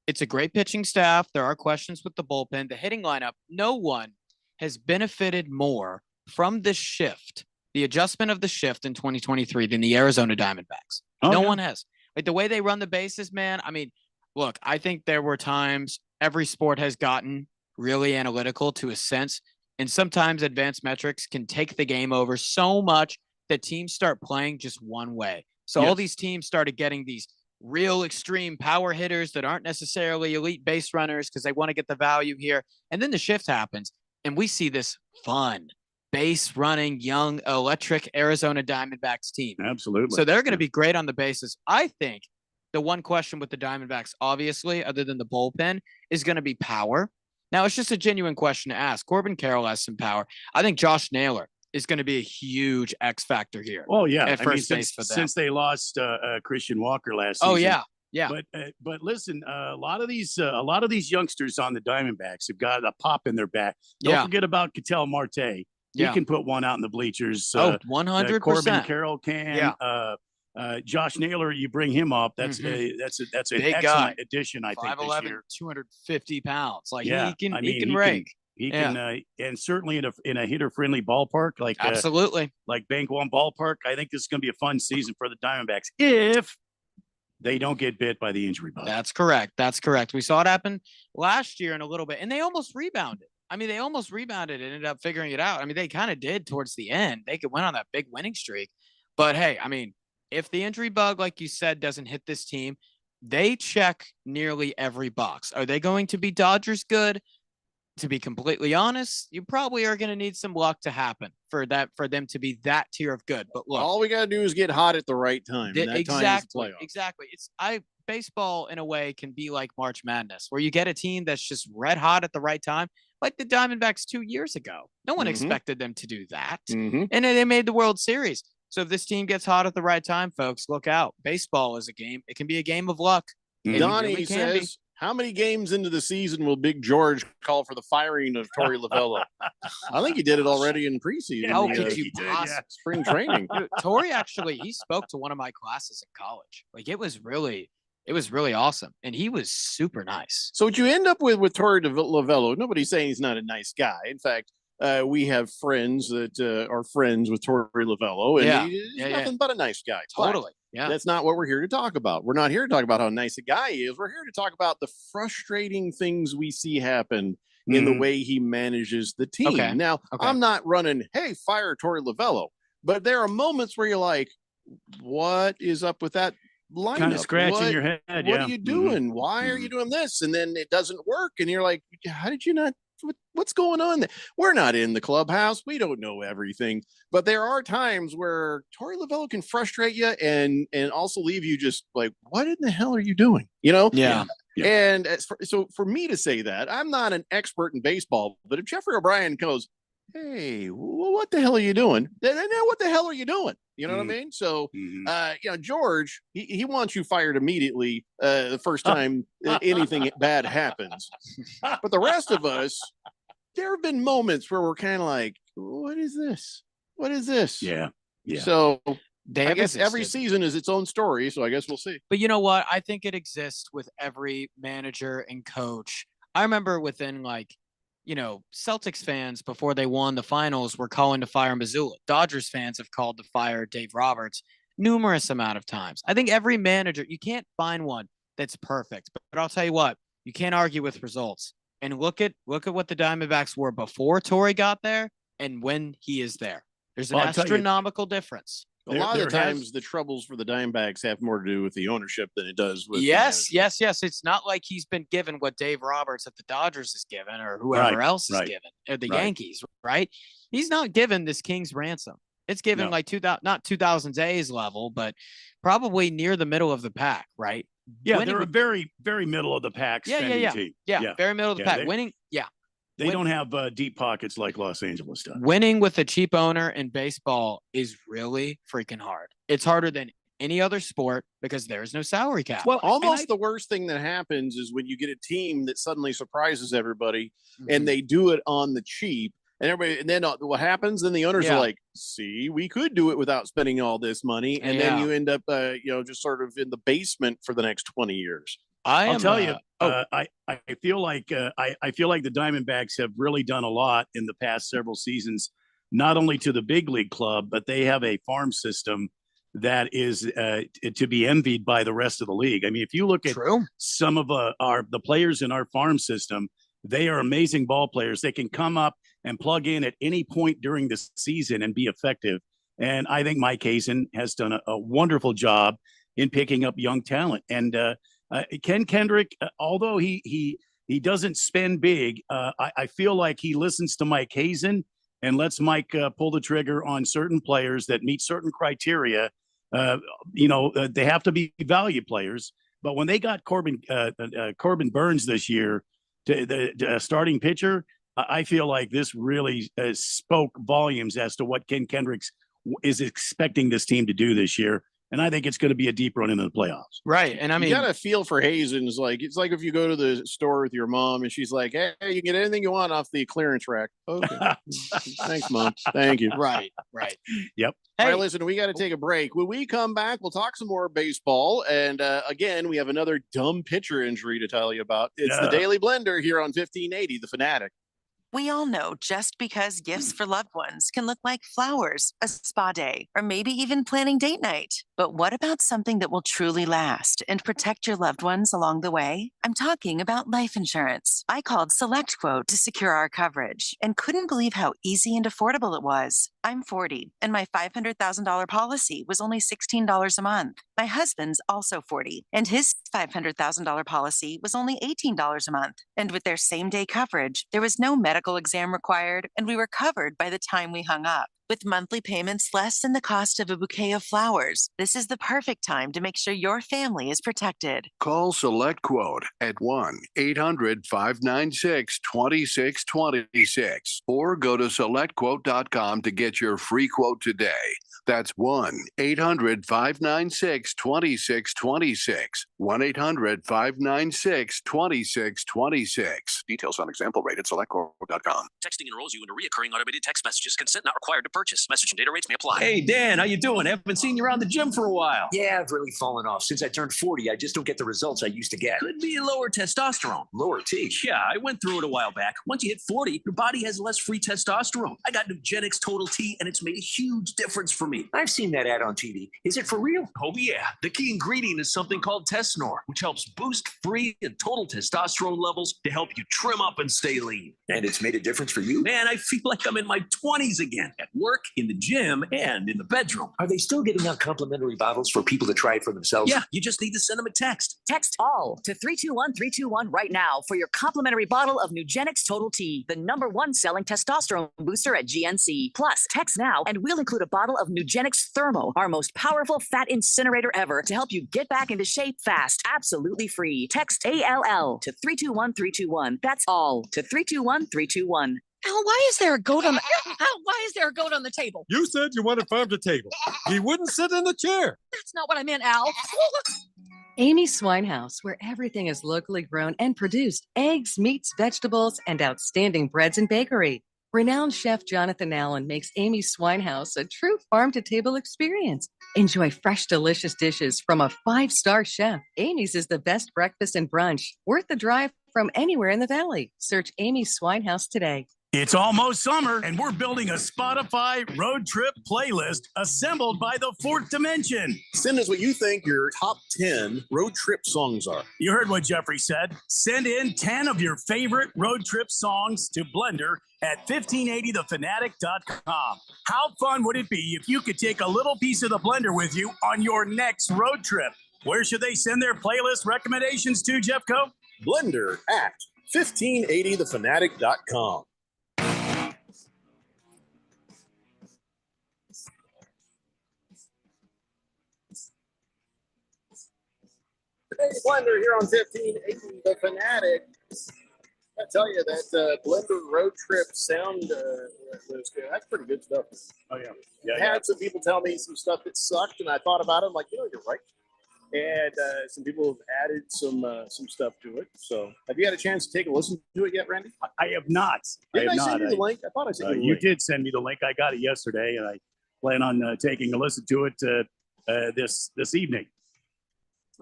it's a great pitching staff. There are questions with the bullpen, the hitting lineup. No one has benefited more from this shift, the adjustment of the shift in 2023 than the Arizona Diamondbacks. No one has. The way they run the bases, man. I mean, look, I think there were times every sport has gotten really analytical to a sense. And sometimes advanced metrics can take the game over so much that teams start playing just one way. So all these teams started getting these real extreme power hitters that aren't necessarily elite base runners because they want to get the value here. And then the shift happens and we see this fun, base running, young, electric Arizona Diamondbacks team. Absolutely. So they're going to be great on the bases. I think the one question with the Diamondbacks, obviously, other than the bullpen, is going to be power. Now, it's just a genuine question to ask. Corbin Carroll has some power. I think Josh Naylor is going to be a huge X factor here. Oh, yeah. At first base for them. Since they lost Christian Walker last season. Oh, yeah. Yeah. But listen, a lot of these youngsters on the Diamondbacks have got a pop in their back. Don't forget about Ketel Marte. He can put one out in the bleachers. 100%. Corbin Carroll can. Josh Naylor, you bring him up. That's an Big excellent guy. addition. I think 5'11", this year. 250 pounds. Like Yeah, he I mean, can rake. He can, and certainly in a hitter friendly ballpark like Absolutely. Like Bank One Ballpark. I think this is going to be a fun season for the Diamondbacks if they don't get bit by the injury bug. That's correct. That's correct. We saw it happen last year in a little bit, and they almost rebounded. I mean, they almost rebounded and ended up figuring it out. I mean, they kind of did towards the end. They could went on that big winning streak. But hey, I mean, if the injury bug, like you said, doesn't hit this team, they check nearly every box. Are they going to be Dodgers good? To be completely honest, you probably are going to need some luck to happen for them to be that tier of good. But look, all we got to do is get hot at the right time. And that exactly. Time is Exactly. Baseball in a way can be like March Madness, where you get a team that's just red hot at the right time, like the Diamondbacks 2 years ago. No one expected them to do that. And then they made the World Series. So if this team gets hot at the right time, folks, look out. Baseball is a game. It can be a game of luck. Donnie really says, how many games into the season will Big George call for the firing of Torey Lovello? I think he did it already in preseason. How could you spring training? Dude, Torey actually, he spoke to one of my classes in college. Like it was really awesome. And he was super nice. So what you end up with Torey Lovello, nobody's saying he's not a nice guy. In fact, we have friends that are friends with Torey Lovello, and he's nothing but a nice guy. Totally. Yeah. That's not what we're here to talk about. We're not here to talk about how nice a guy he is. We're here to talk about the frustrating things we see happen in the way he manages the team. Okay. Now, I'm not running, hey, fire Torey Lovello, but there are moments where you're like, what is up with that lineup? Kind of scratching your head. What are you doing? Why are you doing this? And then it doesn't work. And you're like, how did you not? What's going on there? We're not in the clubhouse. We don't know everything, but there are times where Torey Lovello can frustrate you and also leave you just like, what in the hell are you doing? You know? Yeah. And so for me to say that, I'm not an expert in baseball, but if Jeffrey O'Brien goes, hey, what the hell are you doing? Then what the hell are you doing? You know what I mean? So, George, he wants you fired immediately the first time anything bad happens. But the rest of us, there have been moments where we're kind of like, what is this? What is this? Yeah. So they I guess every season is its own story. So I guess we'll see. But you know what? I think it exists with every manager and coach. I remember within Celtics fans before they won the finals were calling to fire Missoula. Dodgers fans have called to fire Dave Roberts numerous amount of times. I think every manager, you can't find one that's perfect, but I'll tell you what, you can't argue with results. And look at what the Diamondbacks were before Torey got there and when he is there. There's an astronomical difference. A lot of times the troubles for the Diamondbacks have more to do with the ownership than it does with yes. It's not like he's been given what Dave Roberts at the Dodgers is given or whoever else is given or the Yankees, right? He's not given this king's ransom. It's given like 2000, not 2000's A's level, but probably near the middle of the pack, right? Yeah, they're a very, very middle of the pack team. Yeah, very middle of the pack. Winning, They don't have deep pockets like Los Angeles does. Winning with a cheap owner in baseball is really freaking hard. It's harder than any other sport because there is no salary cap. Well, almost the worst thing that happens is when you get a team that suddenly surprises everybody and they do it on the cheap. And everybody, and then what happens? Then the owners are like, "See, we could do it without spending all this money," and then you end up, just sort of in the basement for the next 20 years. I'll tell you, I feel like I feel like the Diamondbacks have really done a lot in the past several seasons, not only to the big league club, but they have a farm system that is to be envied by the rest of the league. I mean, if you look at some of the players in our farm system, they are amazing ball players. They can come up and plug in at any point during the season and be effective. And I think Mike Hazen has done a wonderful job in picking up young talent. And Ken Kendrick, although he doesn't spend big, I feel like he listens to Mike Hazen and lets Mike pull the trigger on certain players that meet certain criteria. They have to be value players. But when they got Corbin Burns this year, the starting pitcher, I feel like this really spoke volumes as to what Ken Kendricks is expecting this team to do this year. And I think it's going to be a deep run into the playoffs. Right. And I mean, you got to feel for Hazen's. It's like if you go to the store with your mom and she's like, hey, you can get anything you want off the clearance rack. Okay. Thanks, Mom. Thank you. Right. Yep. All right, listen, we got to take a break. When we come back, we'll talk some more baseball. And again, we have another dumb pitcher injury to tell you about. It's the Daily Blender here on 1580, The Fanatic. We all know just because gifts for loved ones can look like flowers, a spa day, or maybe even planning date night. But what about something that will truly last and protect your loved ones along the way? I'm talking about life insurance. I called SelectQuote to secure our coverage and couldn't believe how easy and affordable it was. I'm 40, and my $500,000 policy was only $16 a month. My husband's also 40, and his $500,000 policy was only $18 a month. And with their same-day coverage, there was no medical exam required, and we were covered by the time we hung up. With monthly payments less than the cost of a bouquet of flowers, this is the perfect time to make sure your family is protected. Call SelectQuote at 1-800-596-2626 or go to SelectQuote.com to get your free quote today. That's 1-800-596-2626. 1-800-596-2626. Details on example rate at SelectQuote.com. Texting enrolls you into recurring automated text messages. Consent not required to purchase. Message and data rates may apply. Hey, Dan, how you doing? Haven't seen you around the gym for a while. Yeah, I've really fallen off. Since I turned 40, I just don't get the results I used to get. Could be lower testosterone. Lower T? Yeah, I went through it a while back. Once you hit 40, your body has less free testosterone. I got Nugenix Total T, and it's made a huge difference for me. I've seen that ad on TV. Is it for real? Oh, yeah. The key ingredient is something called Tesnor, which helps boost free and total testosterone levels to help you trim up and stay lean. And it's made a difference for you? Man, I feel like I'm in my 20s again, at work, in the gym, and in the bedroom. Are they still giving out complimentary bottles for people to try it for themselves? Yeah, you just need to send them a text. Text ALL to 321-321 right now for your complimentary bottle of Nugenix Total T, the #1 selling testosterone booster at GNC. Plus, text now and we'll include a bottle of Nugenix Thermo, our most powerful fat incinerator ever, to help you get back into shape fast, absolutely free. Text ALL to 321-321. That's ALL to 321-321. Al, why is there a goat on the table? You said you wanted farm to table. He wouldn't sit in the chair. That's not what I meant, Al. Amy Swinehouse, where everything is locally grown and produced: eggs, meats, vegetables, and outstanding breads and bakery. Renowned chef Jonathan Allen makes Amy Swinehouse a true farm-to-table experience. Enjoy fresh, delicious dishes from a 5-star chef. Amy's is the best breakfast and brunch, worth the drive from anywhere in the valley. Search Amy Swinehouse today. It's almost summer, and we're building a Spotify road trip playlist assembled by the Fourth Dimension. Send us what you think your top 10 road trip songs are. You heard what Jeffrey said. Send in 10 of your favorite road trip songs to Blender at 1580thefanatic.com. How fun would it be if you could take a little piece of the blender with you on your next road trip? Where should they send their playlist recommendations to, Jeffco? Blender at 1580thefanatic.com. Hey, Blender here on 1580 The Fanatic. I tell you that Blender road trip sound was good. That's pretty good stuff. Oh, yeah. I had some people tell me some stuff that sucked, and I thought about it. I'm like, you're right. And some people have added some stuff to it. So, have you had a chance to take a listen to it yet, Randy? I have not. Didn't I send you the link? I thought I sent you the link. You did send me the link. I got it yesterday, and I plan on taking a listen to it this evening.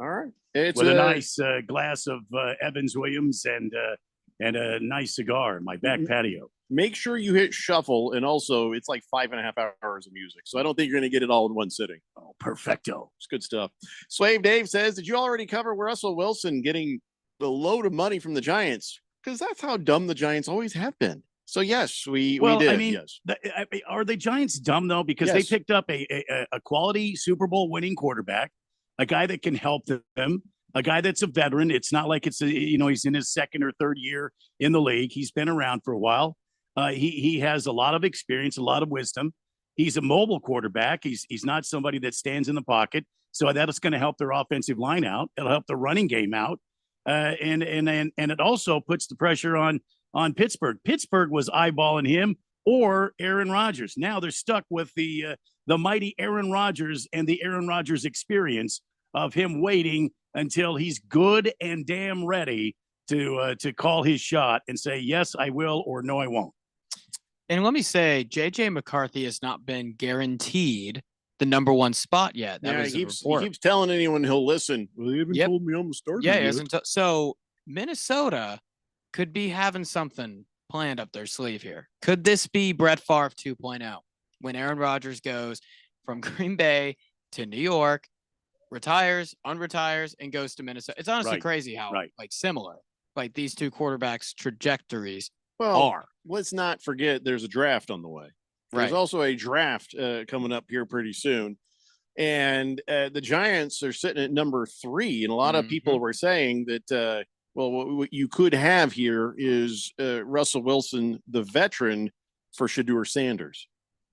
All right. With a nice glass of Evans Williams and a nice cigar in my back patio. Make sure you hit shuffle, and also it's like 5.5 hours of music, so I don't think you're going to get it all in one sitting. Oh, perfecto. It's good stuff. Slave Dave says, did you already cover Russell Wilson getting the load of money from the Giants? Because that's how dumb the Giants always have been. So yes, we did. I mean, yes. Are the Giants dumb though? Because they picked up a quality Super Bowl winning quarterback, a guy that can help them, a guy that's a veteran. It's not like he's in his second or third year in the league. He's been around for a while. He has a lot of experience, a lot of wisdom. He's a mobile quarterback. He's not somebody that stands in the pocket. So that's going to help their offensive line out. It'll help the running game out, and it also puts the pressure on Pittsburgh. Pittsburgh was eyeballing him or Aaron Rodgers. Now they're stuck with the mighty Aaron Rodgers and the Aaron Rodgers experience of him waiting until he's good and damn ready to call his shot and say, yes, I will, or no, I won't. And let me say, J.J. McCarthy has not been guaranteed the number one spot yet. That he keeps telling anyone he'll listen. Well, he hasn't told me I'm the starter. Yeah, he hasn't. So Minnesota could be having something planned up their sleeve here. Could this be Brett Favre 2.0 when Aaron Rodgers goes from Green Bay to New York, retires, unretires, and goes to Minnesota? It's honestly crazy how like similar like these two quarterbacks' trajectories are. Let's not forget there's a draft on the way. There's also a draft coming up here pretty soon. And the Giants are sitting at number 3. And a lot of people were saying that, what you could have here is Russell Wilson, the veteran, for Shedeur Sanders.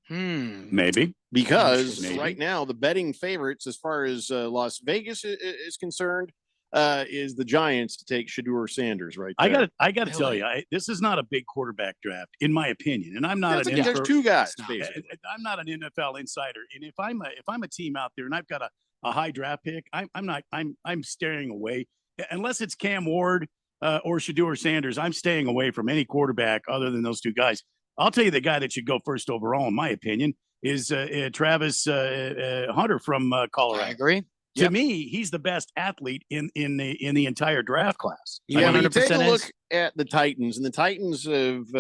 Maybe. Because right now, the betting favorites, as far as Las Vegas is concerned, is the Giants to take Shedeur Sanders right there. I got to tell you, this is not a big quarterback draft, in my opinion. And I'm not there's two guys. I'm not an NFL insider. And if I'm a team out there and I've got a high draft pick, I'm staring away. Unless it's Cam Ward or Shedeur Sanders, I'm staying away from any quarterback other than those two guys. I'll tell you the guy that should go first overall, in my opinion, is Travis Hunter from Colorado. I agree. To me, he's the best athlete in the entire draft class. Yeah, when you take a look at the Titans, and the Titans have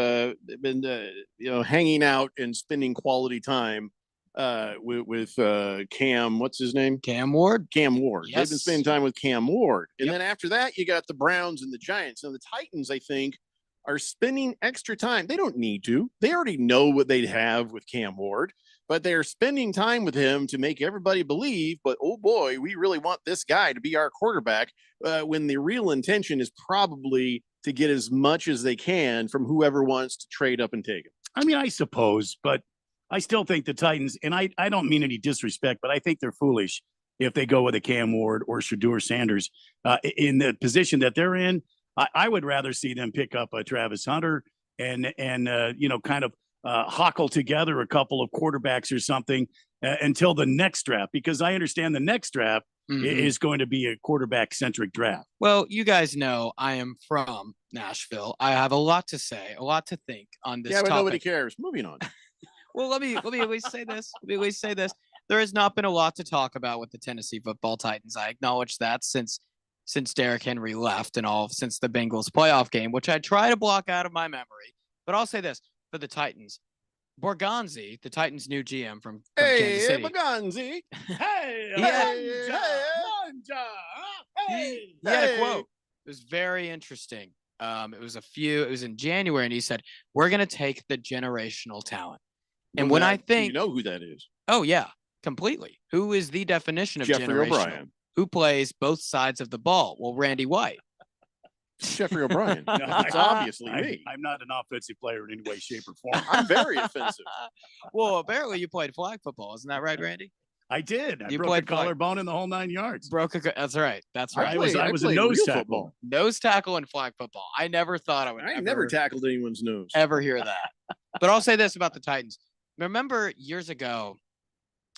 been hanging out and spending quality time with Cam. What's his name? Cam Ward. Cam Ward. Yes. They've been spending time with Cam Ward, and then after that, you got the Browns and the Giants. Now the Titans, I think, are spending extra time. They don't need to. They already know what they have with Cam Ward. But they're spending time with him to make everybody believe, but oh boy, we really want this guy to be our quarterback, when the real intention is probably to get as much as they can from whoever wants to trade up and take him. I mean, I suppose, but I still think the Titans, and I don't mean any disrespect, but I think they're foolish if they go with a Cam Ward or Shedeur Sanders in the position that they're in. I would rather see them pick up a Travis Hunter and kind of hockle together a couple of quarterbacks or something until the next draft, because I understand the next draft is going to be a quarterback centric draft. Well, you guys know I am from Nashville. I have a lot to say, a lot to think on this topic. topic. Nobody cares. Moving on. Well, let me at least say this. Let me at least say this. There has not been a lot to talk about with the Tennessee Football Titans. I acknowledge that since Derrick Henry left and since the Bengals playoff game, which I try to block out of my memory. But I'll say this for the Titans. Borgonzi, the Titans' new GM from Kansas City. Borgonzi. He had a quote. It was very interesting. It was in January, and he said, "We're going to take the generational talent." And I think you know who that is. Oh yeah, completely. Who is the definition of Jeffrey generational? O'Brien. Who plays both sides of the ball? Well, Randy White. Jeffrey O'Brien. It's obviously me. I'm not an offensive player in any way, shape, or form. I'm very offensive. Well, apparently you played flag football. Isn't that right, Randy? I did. You broke played a collarbone in the whole 9 yards. That's right. That's right. I was a nose tackle. Nose tackle in flag football. I never thought I would. I never tackled anyone's nose. Ever hear that? But I'll say this about the Titans. Remember years ago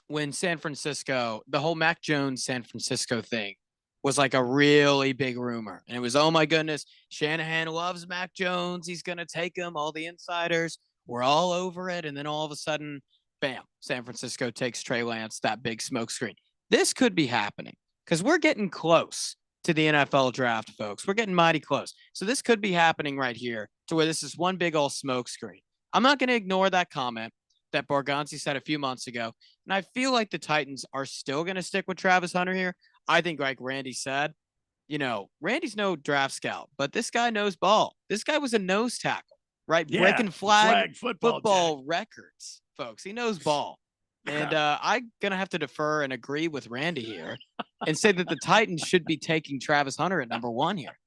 when San Francisco, the whole Mac Jones San Francisco thing was like a really big rumor. And it was, oh my goodness, Shanahan loves Mac Jones. He's going to take him. All the insiders were all over it. And then all of a sudden, bam, San Francisco takes Trey Lance, that big smoke screen. This could be happening because we're getting close to the NFL draft, folks. We're getting mighty close. So this could be happening right here to where this is one big old smoke screen. I'm not going to ignore that comment that Borgonzi said a few months ago. And I feel like the Titans are still going to stick with Travis Hunter here. I think, like Randy said, Randy's no draft scout, but this guy knows ball. This guy was a nose tackle, right? Yeah, breaking flag football records, folks. He knows ball. And I'm going to have to defer and agree with Randy here and say that the Titans should be taking Travis Hunter at number 1 here.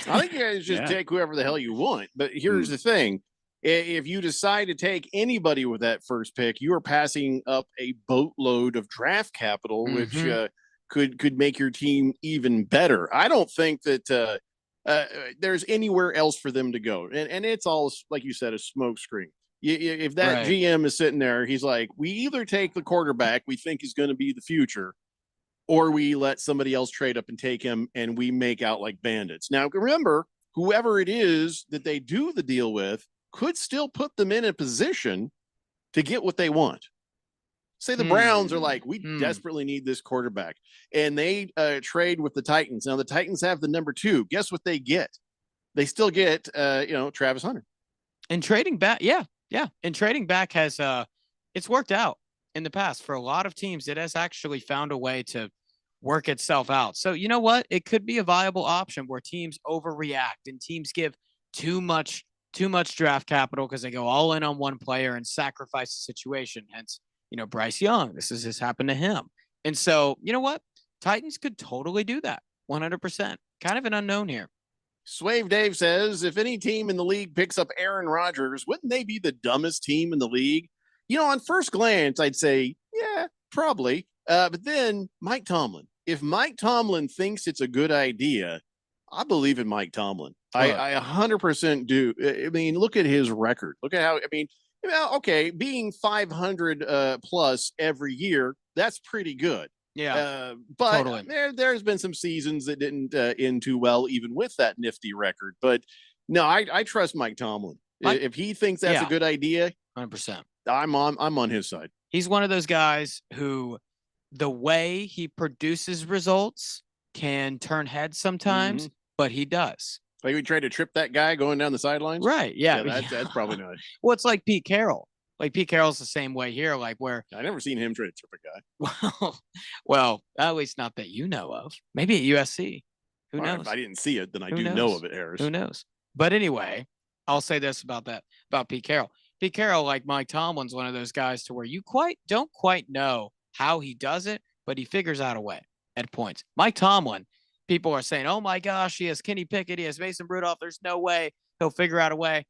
I think you guys just take whoever the hell you want. But here's the thing. If you decide to take anybody with that first pick, you are passing up a boatload of draft capital, which could make your team even better. I don't think that there's anywhere else for them to go, and it's all, like you said, a smokescreen. If that GM is sitting there, he's like, we either take the quarterback we think is going to be the future, or we let somebody else trade up and take him, and we make out like bandits. Now, remember, whoever it is that they do the deal with could still put them in a position to get what they want. Say the Browns are like, we desperately need this quarterback, and they trade with the Titans. Now, the Titans have the number 2. Guess what they get? They still get, Travis Hunter. And trading back, and trading back has it's worked out in the past for a lot of teams. It has actually found a way to work itself out. So you know what? It could be a viable option where teams overreact and teams give too much draft capital because they go all in on one player and sacrifice the situation. Hence, Bryce Young, this has happened to him. And so, you know what? Titans could totally do that. 100%. Kind of an unknown here. Swave Dave says, if any team in the league picks up Aaron Rodgers, wouldn't they be the dumbest team in the league? On first glance, I'd say, yeah, probably. But then Mike Tomlin. If Mike Tomlin thinks it's a good idea, I believe in Mike Tomlin. I 100% do. I mean, look at his record. Look at how, okay, being 500 plus every year, that's pretty good. Yeah, but totally. There's been some seasons that didn't end too well, even with that nifty record. But no, I trust Mike Tomlin. If he thinks that's a good idea, 100%. I'm on his side. He's one of those guys who, the way he produces results can turn heads sometimes, but he does. Like we tried to trip that guy going down the sidelines, right? Yeah, that's probably not. Well, it's like Pete Carroll. Like Pete Carroll's the same way here. Like where I never seen him try to trip a guy. Well, at least not that you know of. Maybe at USC. Who knows? If I didn't see it, then I do know of it, Harris. Who knows? But anyway, I'll say this about Pete Carroll. Pete Carroll, like Mike Tomlin's, one of those guys to where you don't quite know how he does it, but he figures out a way at points. Mike Tomlin, people are saying, oh my gosh, he has Kenny Pickett, he has Mason Rudolph. There's no way he'll figure out a way.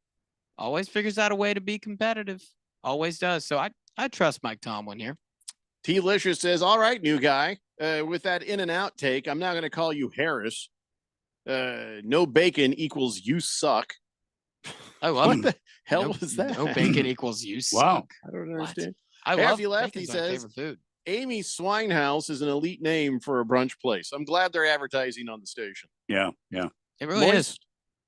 Always figures out a way to be competitive. Always does. So I trust Mike Tomlin here. T-Licious says, all right, new guy. With that in and out take, I'm not going to call you Harris. No bacon equals you suck. I love what the hell was that? No bacon equals you suck. Wow. I don't understand. I love Lefty says, Amy Swinehouse is an elite name for a brunch place. I'm glad they're advertising on the station. Yeah. It really is.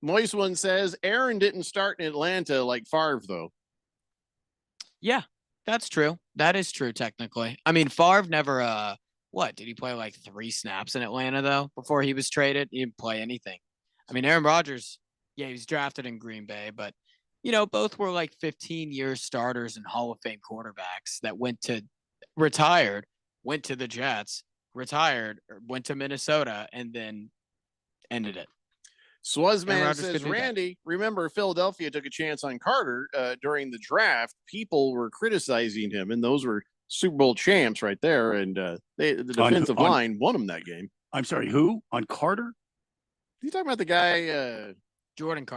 Moist one says, Aaron didn't start in Atlanta like Favre, though. Yeah, that's true. That is true, technically. I mean, Favre never, did he play like 3 snaps in Atlanta, though, before he was traded? He didn't play anything. I mean, Aaron Rodgers, yeah, he was drafted in Green Bay, but, both were like 15-year starters and Hall of Fame quarterbacks that retired, went to the Jets, retired, went to Minnesota, and then ended it. Swazman says, Randy, remember Philadelphia took a chance on Carter during the draft. People were criticizing him, and those were Super Bowl champs right there. And the defensive line won them that game. I'm sorry, who? On Carter? You talking about the guy Jordan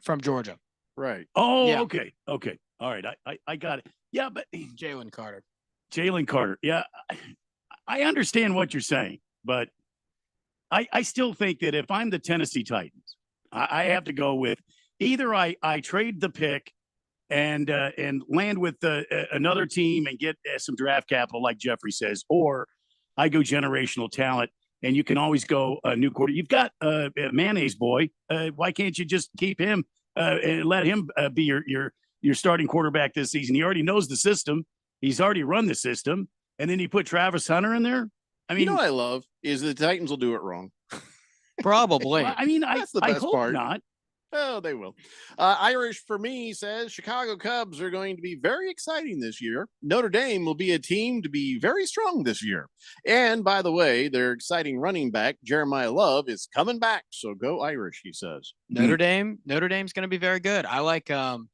from Georgia. Right. Oh, yeah. Okay. All right. I got it. Yeah, but Jalen Carter. Yeah. I understand what you're saying, but I still think that if I'm the Tennessee Titans, I have to go with either I trade the pick and land with another team and get some draft capital, like Jeffrey says, or I go generational talent, and you can always go a new quarter. You've got a mayonnaise boy. Why can't you just keep him and let him be your starting quarterback this season? He already knows the system. He's already run the system, and then you put Travis Hunter in there. I mean, what I love is the Titans will do it wrong. Probably. I mean, that's the best hope part. Not. Oh, they will. Irish for me says Chicago Cubs are going to be very exciting this year. Notre Dame will be a team to be very strong this year. And by the way, their exciting running back, Jeremiah Love, is coming back. So go Irish, he says. Notre Dame's going to be very good. I like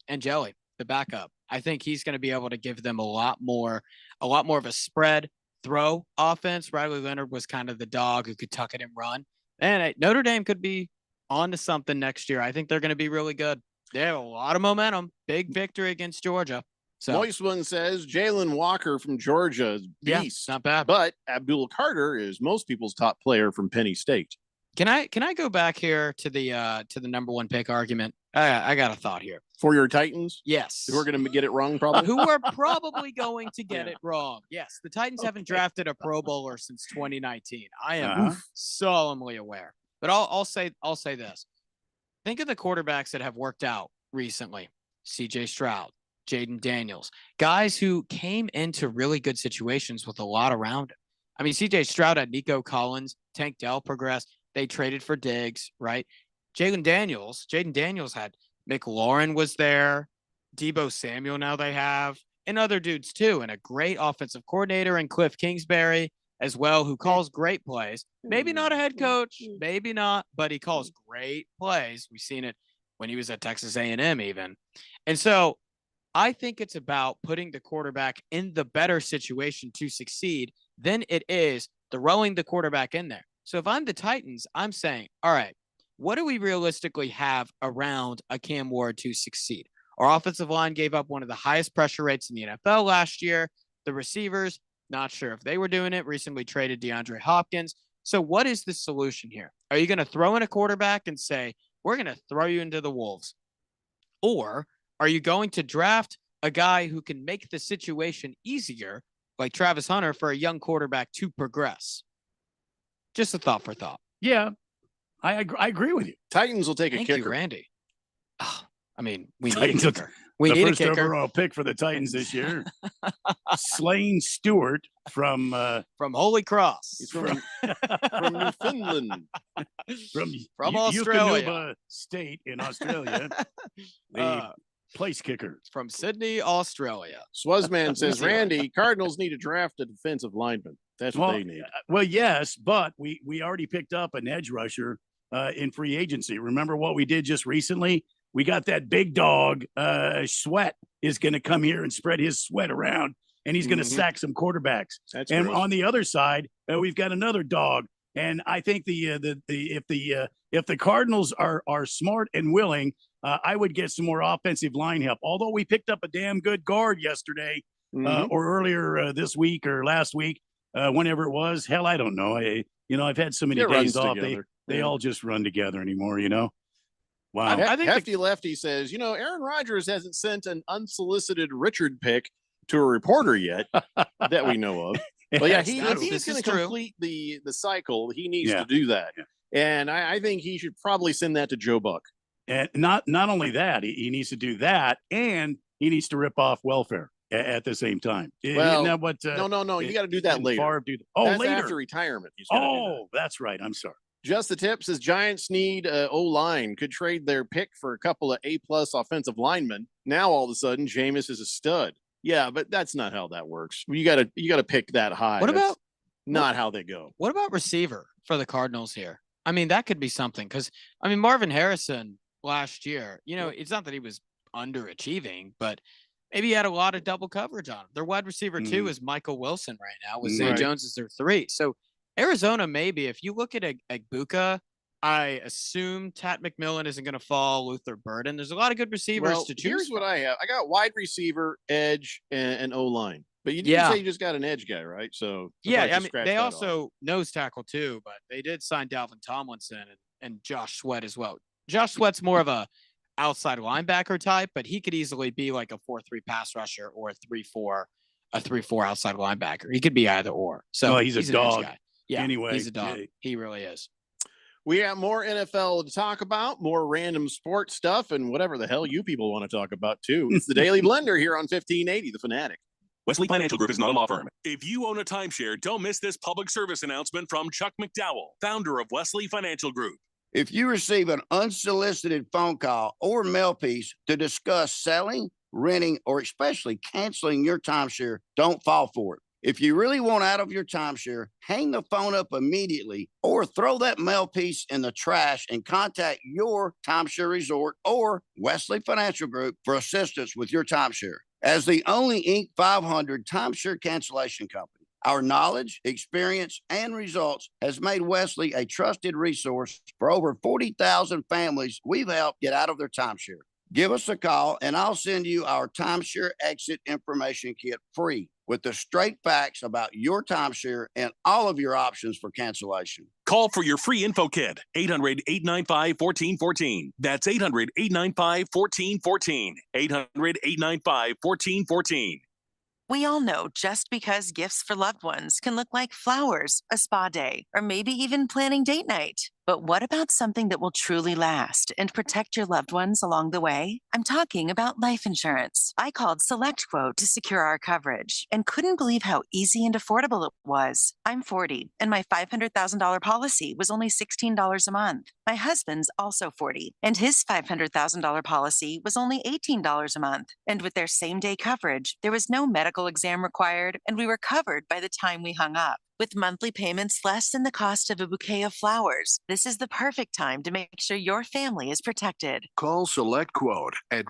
Angeli, the backup. I think he's going to be able to give them a lot more of a spread throw offense. Riley Leonard was kind of the dog who could tuck it and run. And Notre Dame could be on to something next year. I think they're going to be really good. They have a lot of momentum. Big victory against Georgia. So Moist One says Jalen Walker from Georgia is beast. Not bad. But Abdul Carter is most people's top player from Penny State. Can I go back here to the number one pick argument? I got a thought here. For your Titans? Yes. Who are going to get it wrong, probably? Who are probably going to get it wrong. Yes. The Titans haven't drafted a Pro Bowler since 2019. I am solemnly aware. But I'll say this. Think of the quarterbacks that have worked out recently. CJ Stroud, Jaden Daniels, guys who came into really good situations with a lot around him. I mean, CJ Stroud had Nico Collins, Tank Dell progressed. They traded for Diggs, right? Jaden Daniels had McLaurin was there, Debo Samuel now they have, and other dudes too, and a great offensive coordinator in Cliff Kingsbury as well, who calls great plays. Maybe not a head coach, maybe not, but he calls great plays. We've seen it when he was at Texas A&M even. And so I think it's about putting the quarterback in the better situation to succeed than it is throwing the quarterback in there. So if I'm the Titans, I'm saying, all right, what do we realistically have around a Cam Ward to succeed? Our offensive line gave up one of the highest pressure rates in the NFL last year. The receivers, not sure if they were doing it. Recently traded DeAndre Hopkins. So what is the solution here? Are you going to throw in a quarterback and say, we're going to throw you into the wolves? Or are you going to draft a guy who can make the situation easier, like Travis Hunter, for a young quarterback to progress? Just a thought for thought. Yeah, I agree with you. Titans will take a Thank kicker. you, Randy. Oh, I mean, we need Titans a kicker. We need a first kicker. overall pick for the Titans this year. Slane Stewart from Holy Cross. He's from Newfoundland. From Australia. Eukanuba State in Australia. The place kicker. From Sydney, Australia. Swazman says, Randy, Cardinals need to draft a defensive lineman. That's what they need. Well, yes, but we already picked up an edge rusher in free agency. Remember what we did just recently? We got that big dog. Sweat is going to come here and spread his sweat around, and he's going to sack some quarterbacks. That's and gross. on the other side, we've got another dog. And I think if the Cardinals are smart and willing, I would get some more offensive line help. Although we picked up a damn good guard yesterday or earlier this week or last week. Whenever it was, hell, I don't know. I've had so many days off. They all just run together anymore, Wow. I think Hefty Lefty says, Aaron Rodgers hasn't sent an unsolicited Richard pick to a reporter yet that we know of. But yeah, if he's going to complete the cycle, he needs to do that. Yeah. And I think he should probably send that to Joe Buck. And not only that, he needs to do that, and he needs to rip off welfare at the same time. Well, Isn't that what, no. You got to do that later. That's later after retirement. That's right. I'm sorry. Just the Tip says Giants need O-line. Could trade their pick for a couple of A-plus offensive linemen. Now all of a sudden, Jameis is a stud. Yeah, but that's not how that works. You got to pick that high. That's not how they go. What about receiver for the Cardinals here? I mean, that could be something because Marvin Harrison last year. It's not that he was underachieving, but maybe he had a lot of double coverage on him. Their wide receiver 2 is Michael Wilson right now with Zay Jones as their 3. So Arizona, maybe if you look at Egbuka, I assume Tat McMillan isn't going to fall. Luther Burden. There's a lot of good receivers to choose. Here's what I have. I got wide receiver, edge, and O-line. But you didn't say you just got an edge guy, right? So they also nose tackle too, but they did sign Dalvin Tomlinson and Josh Sweat as well. Josh Sweat's more of a outside linebacker type, but he could easily be like a 4-3 pass rusher or a 3-4 outside linebacker. He could be either or. So he's a dog. Guy. Yeah, anyway, he's a dog. He really is. We have more NFL to talk about, more random sports stuff, and whatever the hell you people want to talk about too. It's the Daily Blender here on 1580 The Fanatic. Wesley Financial Group is not a law firm. If you own a timeshare, don't miss this public service announcement from Chuck McDowell, founder of Wesley Financial Group. If you receive an unsolicited phone call or mail piece to discuss selling, renting, or especially canceling your timeshare, don't fall for it. If you really want out of your timeshare, hang the phone up immediately or throw that mail piece in the trash and contact your timeshare resort or Wesley Financial Group for assistance with your timeshare. As the only Inc. 500 timeshare cancellation company, our knowledge, experience, and results has made Wesley a trusted resource for over 40,000 families we've helped get out of their timeshare. Give us a call and I'll send you our timeshare exit information kit free with the straight facts about your timeshare and all of your options for cancellation. Call for your free info kit, 800-895-1414. That's 800-895-1414. 800-895-1414. We all know just because gifts for loved ones can look like flowers, a spa day, or maybe even planning date night. But what about something that will truly last and protect your loved ones along the way? I'm talking about life insurance. I called SelectQuote to secure our coverage and couldn't believe how easy and affordable it was. I'm 40, and my $500,000 policy was only $16 a month. My husband's also 40, and his $500,000 policy was only $18 a month. And with their same-day coverage, there was no medical exam required, and we were covered by the time we hung up. With monthly payments less than the cost of a bouquet of flowers, this is the perfect time to make sure your family is protected. Call SelectQuote at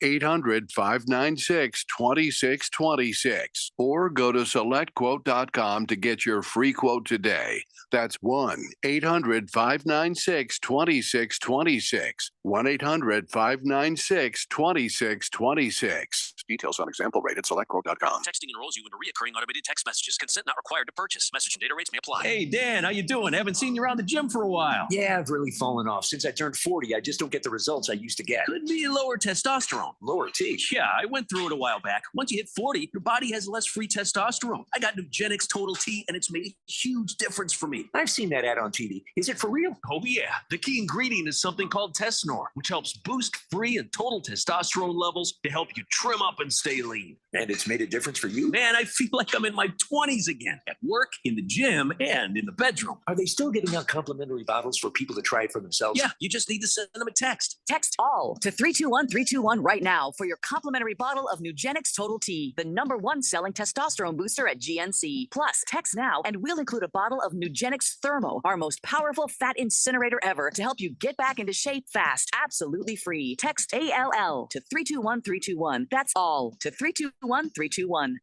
1-800-596-2626 or go to SelectQuote.com to get your free quote today. That's 1-800-596-2626. 1-800-596-2626. Details on example rate at SelectQuote.com. Texting enrolls you into recurring automated text messages. Consent not required to purchase. Message and data rates may apply. Hey, Dan, how you doing? Haven't seen you around the gym for a while. Yeah, I've really fallen off. Since I turned 40, I just don't get the results I used to get. Could be lower testosterone. Lower T. Yeah, I went through it a while back. Once you hit 40, your body has less free testosterone. I got Nugenix Total T, and it's made a huge difference for me. I've seen that ad on TV. Is it for real? Oh, yeah. The key ingredient is something called Tesnor, which helps boost free and total testosterone levels to help you trim up and stay lean. And it's made a difference for you? Man, I feel like I'm in my 20s again, at work, in the gym, and in the bedroom. Are they still giving out complimentary bottles for people to try it for themselves? Yeah, you just need to send them a text. Text all to 321-321 right now for your complimentary bottle of Nugenix Total T, the #1 selling testosterone booster at GNC. Plus, text now and we'll include a bottle of Nugenix Thermo, our most powerful fat incinerator ever, to help you get back into shape fast, absolutely free. Text ALL to 321-321. That's all to 321-321.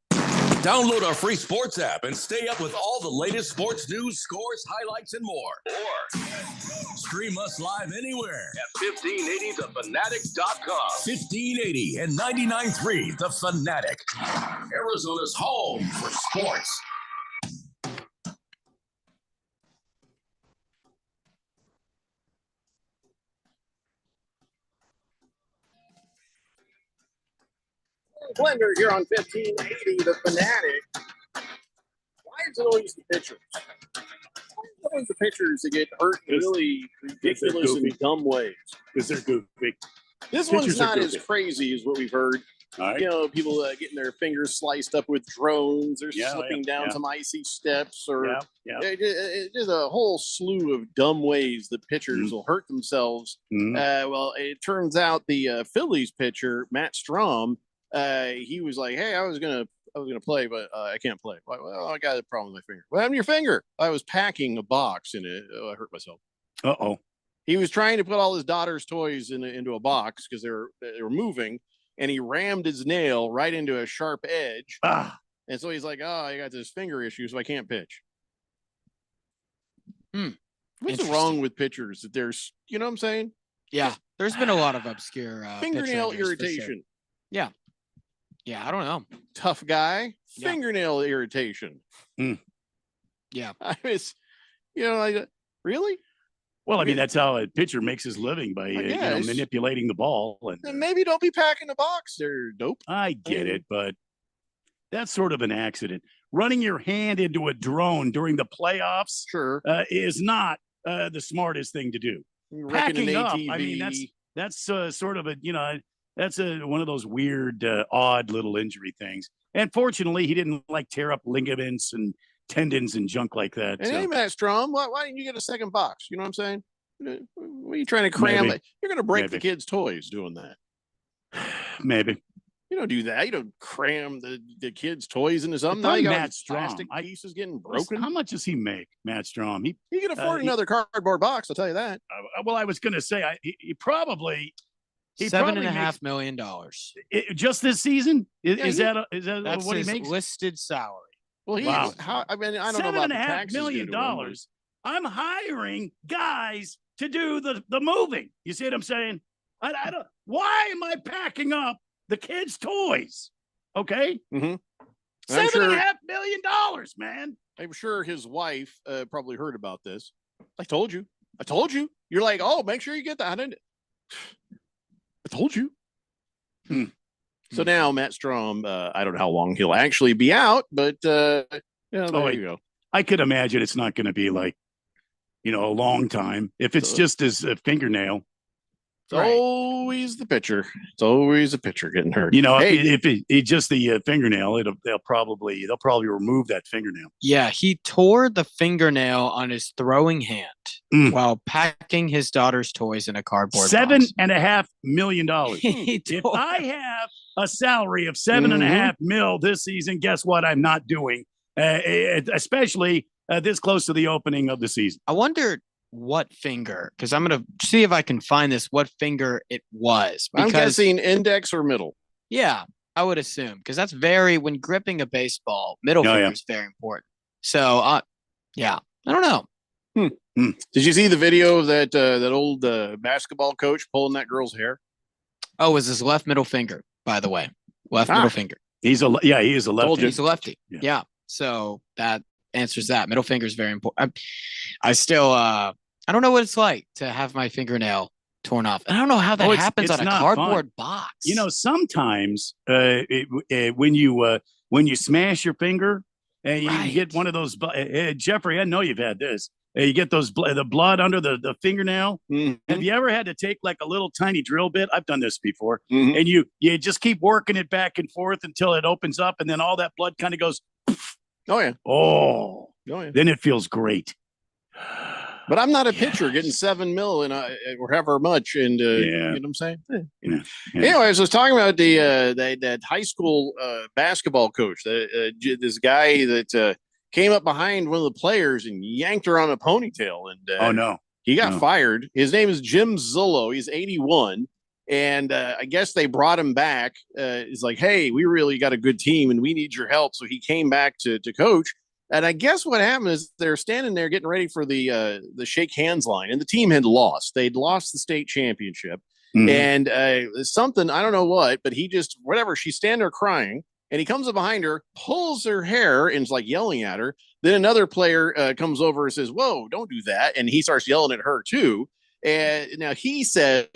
Download our free sports app and stay up with all the latest sports news, scores, highlights, and more. Or stream us live anywhere at 1580thefanatic.com. 1580 and 99.3 The Fanatic, Arizona's home for sports. Blender here on 1580 The Fanatic. Why is it always the pitchers? Why is it always the pitchers that get hurt in really ridiculous and dumb ways? Because they're goofy. This Pitchers one's not are as goofy. crazy as what we've heard. All right. You know, people getting their fingers sliced up with drones or Yeah, slipping yeah, down yeah. some icy steps or Yeah, yeah. It's just a whole slew of dumb ways that pitchers will hurt themselves. Mhm. Well, it turns out the Phillies pitcher, Matt Strom, he was like, hey, I was gonna play, but I can't play. Well, I got a problem with my finger. What happened to your finger? I was packing a box and I hurt myself. Uh-oh. He was trying to put all his daughter's toys into a box because they were moving, and he rammed his nail right into a sharp edge. And so he's like, oh, I got this finger issue, so I can't pitch. What's wrong with pitchers? That there's, you know what I'm saying? Yeah, there's been a lot of obscure Fingernail pitch injuries for sure. irritation. Yeah. Yeah, I don't know. Tough guy. Yeah. Fingernail irritation. Yeah. I was, you know, like, really? Well, I mean, that's how a pitcher makes his living by guess. manipulating the ball. And Then maybe don't be packing a box there, dope. I get it, but that's sort of an accident. Running your hand into a drone during the playoffs, sure, is not the smartest thing to do. Wrecking an Packing up, I ATV. mean, that's sort of a that's one of those weird, odd little injury things. And fortunately, he didn't tear up ligaments and tendons and junk like that. And so. hey, Matt Strom, why didn't you get a second box? You know what I'm saying? What are you trying to cram? Maybe. You're going to break the Maybe. kids' toys doing that. Maybe. You don't do that. You don't cram the kids' toys into something. If Now I'm you got Matt Strom, plastic pieces getting broken. How much does he make, Matt Strom? He can afford another cardboard box. I'll tell you that. Well, I was going to say he probably $7.5 million. Just this season. Is Yeah, that that's what he his makes? listed salary. Well, Wow. I mean, I don't know about the $7.5 taxes. million due to him, but- I'm hiring guys to do the moving. You see what I'm saying? I don't. Why am I packing up the kids' toys? Okay. Mm-hmm. $7.5 million, man. I'm sure his wife probably heard about this. I told you. You're like, oh, make sure you get that. I told you. So now Matt Strom, I don't know how long he'll actually be out, but there you go. I could imagine it's not going to be like, a long time. If it's just his fingernail. It's always the pitcher. It's always a pitcher getting hurt. If it just the fingernail, they'll probably remove that fingernail. Yeah, he tore the fingernail on his throwing hand while packing his daughter's toys in a cardboard box. $7.5 million. If I have a salary of $7.5 million this season, guess what? I'm not doing, especially this close to the opening of the season. I wonder what finger, because I'm going to see if I can find this, what finger it was. I'm guessing index or middle. Yeah, I would assume, because that's when gripping a baseball, middle finger is very important. So, I don't know. Did you see the video of that old basketball coach pulling that girl's hair? Oh, it was his left middle finger, by the way. Middle finger. He is a lefty. He's a lefty. Yeah. So that answers that. Middle finger is very important. I still, I don't know what it's like to have my fingernail torn off. I don't know how that happens on a cardboard box. Sometimes when you smash your finger and you get one of those, Jeffrey, I know you've had this. You get the blood under the fingernail. Have you ever had to take like a little tiny drill bit? I've done this before. And you just keep working it back and forth until it opens up, and then all that blood kind of goes. Oh yeah. Oh yeah. Then it feels great. But I'm not a pitcher getting $7 million or however much, and you know what I'm saying. Anyways, I was talking about that high school basketball coach, this guy that came up behind one of the players and yanked her on a ponytail, and he got fired. His name is Jim Zullo. He's 81. And I guess they brought him back. It's like, hey, we really got a good team and we need your help. So he came back to coach. And I guess what happened is they're standing there getting ready for the shake hands line. And the team had lost. They'd lost the state championship. And something, I don't know what, but she's standing there crying. And he comes up behind her, pulls her hair, and is like yelling at her. Then another player comes over and says, whoa, don't do that. And he starts yelling at her too. And now he says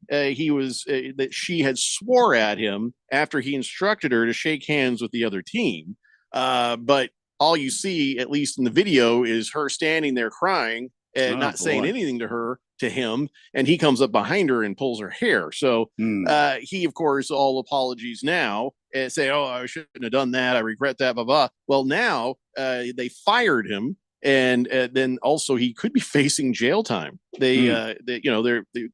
that she had swore at him after he instructed her to shake hands with the other team. But all you see, at least in the video, is her standing there crying and not saying anything to him. And he comes up behind her and pulls her hair. So he, of course, all apologies now and say, oh, I shouldn't have done that. I regret that, blah, blah. Well, now they fired him. And then also he could be facing jail time. They're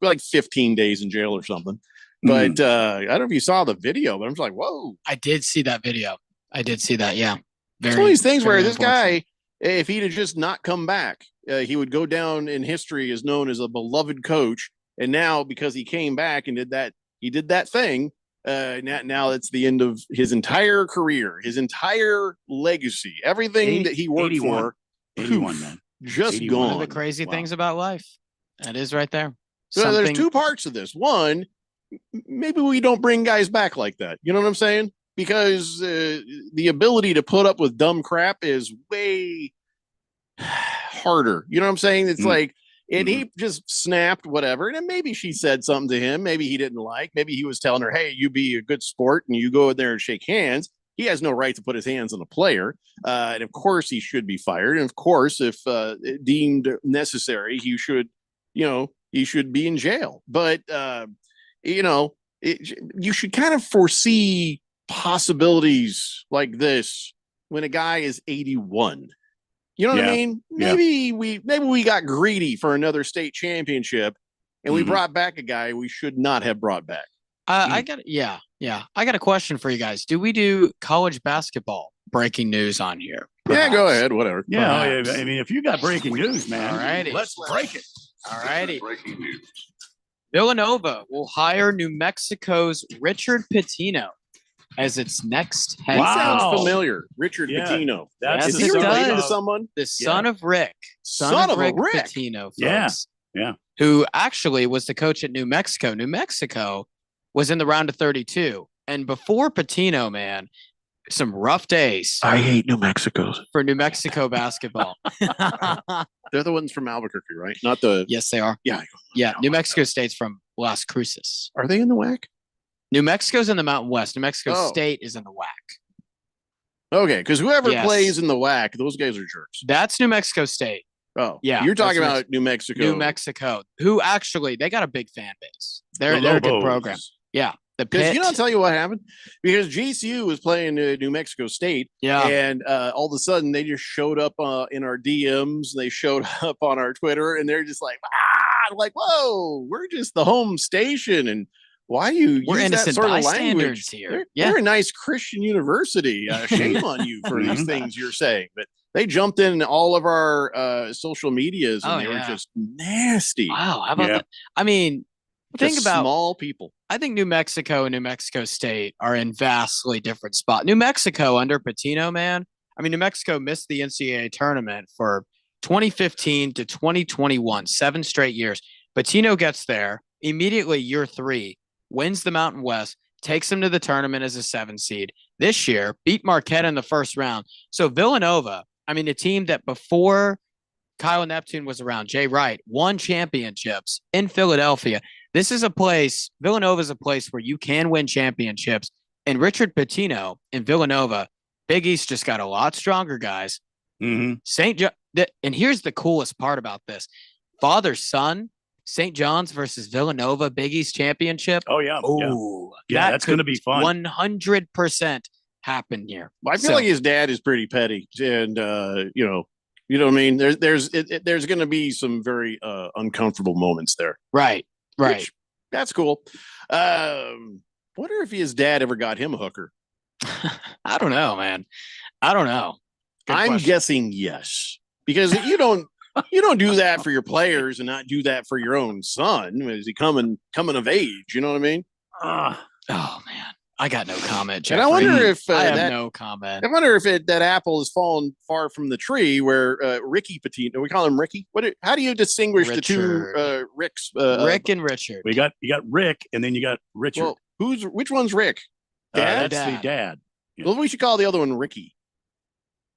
like 15 days in jail or something. But I don't know if you saw the video, but I'm just like, whoa. I did see that video. Yeah. It's one of these things where this guy, if he'd have just not come back, he would go down in history as known as a beloved coach. And now because he came back and did that thing, now it's the end of his entire career, his entire legacy, everything that he worked 81. for. 81, man. Just 81. gone. One of the crazy things about life. That is right there. So there's two parts of this. One, maybe we don't bring guys back like that. You know what I'm saying? Because the ability to put up with dumb crap is way harder. You know what I'm saying? It's like, and he just snapped, whatever. And then maybe she said something to him. Maybe he didn't like. Maybe he was telling her, hey, you be a good sport and you go in there and shake hands. He has no right to put his hands on a player. And of course he should be fired. And of course, if deemed necessary, he should be in jail. But, you should kind of foresee possibilities like this when a guy is 81. You know what I mean? Maybe we got greedy for another state championship and we brought back a guy we should not have brought back. I got a question for you guys. Do we do college basketball breaking news on here? Perhaps? Yeah, go ahead. Whatever. Yeah, I mean, if you got breaking news, man, alrighty, let's break it. Alrighty. Villanova will hire New Mexico's Richard Pitino as its next head. Wow. Sounds familiar. Richard Pitino. Is he related to someone? The son of Rick. Son of Rick Pitino. Folks. Yeah. Who actually was the coach at New Mexico. New Mexico was in the round of 32. And before Patino, man, some rough days I hate New Mexico. for New Mexico basketball. They're the ones from Albuquerque, right? Not the. Yes, they are. Yeah. Yeah. New Mexico State's from Las Cruces. Are they in the WAC? New Mexico's in the Mountain West. New Mexico Oh. State is in the WAC. Okay, because whoever Yes. plays in the WAC, those guys are jerks. That's New Mexico State. Oh, Yeah, You're talking that's about New Mexico. New Mexico, who actually they got a big fan base. They're The a good Lobos. program. Yeah, the Because Pit. you know, I'll tell you what happened. Because GCU was playing New Mexico State, Yeah. and all of a sudden they just showed up in our DMs. They showed up on our Twitter, and they're just like, like, whoa, we're just the home station, and why you We're use that innocent sort of bystanders language here. They're a nice Christian university. Shame on you for these things you're saying, but. They jumped in all of our social medias and Oh, they were yeah. just nasty. Wow, how about that? I mean, think Just about small people. I think New Mexico and New Mexico State are in vastly different spots. New Mexico under Patino, man. I mean, New Mexico missed the NCAA tournament for 2015 to 2021, 7 straight years. Patino gets there immediately year 3, wins the Mountain West, takes them to the tournament as a 7 seed. This year, beat Marquette in the first round. So Villanova, I mean, a team that before Kyle Neptune was around, Jay Wright, won championships in Philadelphia. This is a place, Villanova is a place where you can win championships. And Richard Pitino in Villanova, Big East just got a lot stronger, guys. Mm-hmm. St. John, and here's the coolest part about this: father-son, St. John's versus Villanova, Big East championship. Oh yeah, Oh, yeah, that's going to be fun. 100% happen here. I feel like his dad is pretty petty, and you know what I mean. There's going to be some very uncomfortable moments there. Right. Which, that's cool. Wonder if his dad ever got him a hooker. I don't know, man. I don't know. I'm guessing yes, because you don't do that for your players and not do that for your own son. Is he coming of age? You know what I mean? Oh man, I got no comment. And I Jeffrey. wonder if I have that, no comment. I wonder if that apple has fallen far from the tree. Where Ricky Pitino, we call him Ricky. How do you distinguish the two Ricks? Rick and Richard. You got Rick, and then you got Richard. Well, which one's Rick? Dad. That's the dad. Well, we should call the other one Ricky.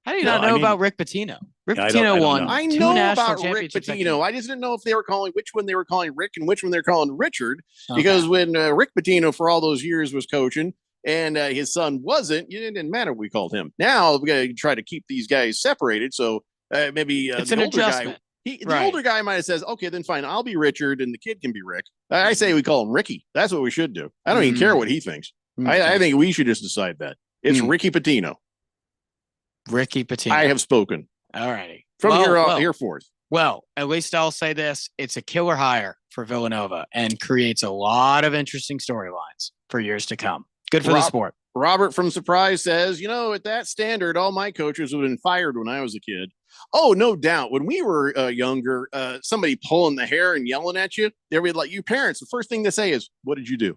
How do you not know about Rick Pitino? Rick Pitino won. I two know national about Rick championships. Pitino. I just didn't know if they were calling which one they were calling Rick and which one they're calling Richard. Okay. Because when Rick Pitino for all those years was coaching and his son wasn't, it didn't matter what we called him. Now we got to try to keep these guys separated. So maybe It's the an older adjustment. guy. The older guy might have says, okay, then fine, I'll be Richard and the kid can be Rick. I say we call him Ricky. That's what we should do. I don't even care what he thinks. I think we should just decide that. It's Ricky Pitino. Ricky Pitino. I have spoken. All righty. From here forth. Well, at least I'll say this. It's a killer hire for Villanova and creates a lot of interesting storylines for years to come. Good for the sport. Robert from Surprise says, at that standard, all my coaches would have been fired when I was a kid. Oh, no doubt. When we were younger, somebody pulling the hair and yelling at you, they would like, you parents, the first thing they say is, what did you do?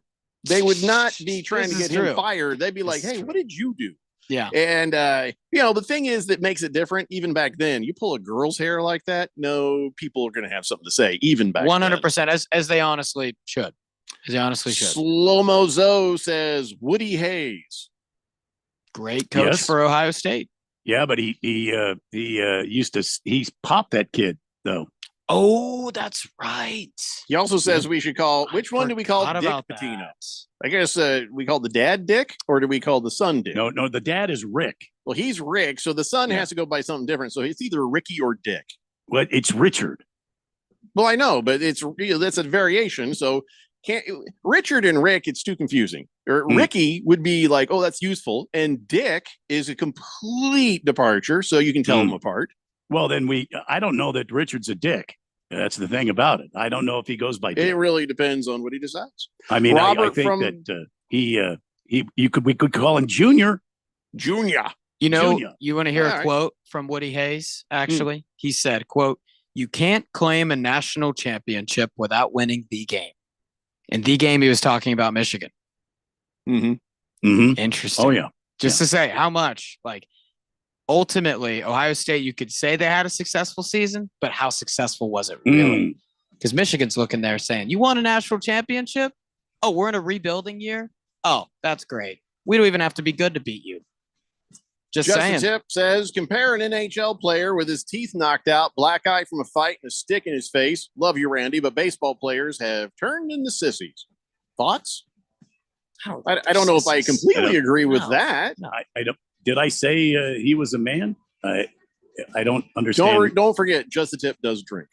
They would not be trying to get him fired. They'd be like, hey, what did you do? Yeah. And, the thing is that makes it different. Even back then, you pull a girl's hair like that. No, people are going to have something to say, even back 100%, as they honestly should. As they honestly should. Slow-Mo Zoe says Woody Hayes. Great coach for Ohio State. Yeah, but he used to, he's popped that kid, though. Oh, that's right. He also says we should call, which one do we call Dick Pitino? I guess we call the dad Dick, or do we call the son Dick? No, the dad is Rick. Well, he's Rick, so the son has to go by something different. So it's either Ricky or Dick. Well, it's Richard. Well, I know, but that's a variation. So Richard and Rick, it's too confusing. Or Ricky would be like, oh, that's useful, and Dick is a complete departure, so you can tell them apart. Well, then I don't know that Richard's a dick. That's the thing about it. I don't know if he goes by dick. It really depends on what he decides. I mean, I think that we could call him Junior. Junior. You want to hear a quote from Woody Hayes? Actually, he said, quote, "You can't claim a national championship without winning the game." In the game, he was talking about Michigan. Interesting. Oh, yeah. Just to say how much, ultimately, Ohio State, you could say they had a successful season, but how successful was it really? Because Michigan's looking there saying, you won a national championship? Oh, we're in a rebuilding year? Oh, that's great. We don't even have to be good to beat you. Just saying. Tip says, compare an NHL player with his teeth knocked out, black eye from a fight, and a stick in his face. Love you, Randy, but baseball players have turned into sissies. Thoughts? I don't know if I completely agree with that. I don't. Did I say he was a man? I don't understand. Don't forget, Just the Tip does drink.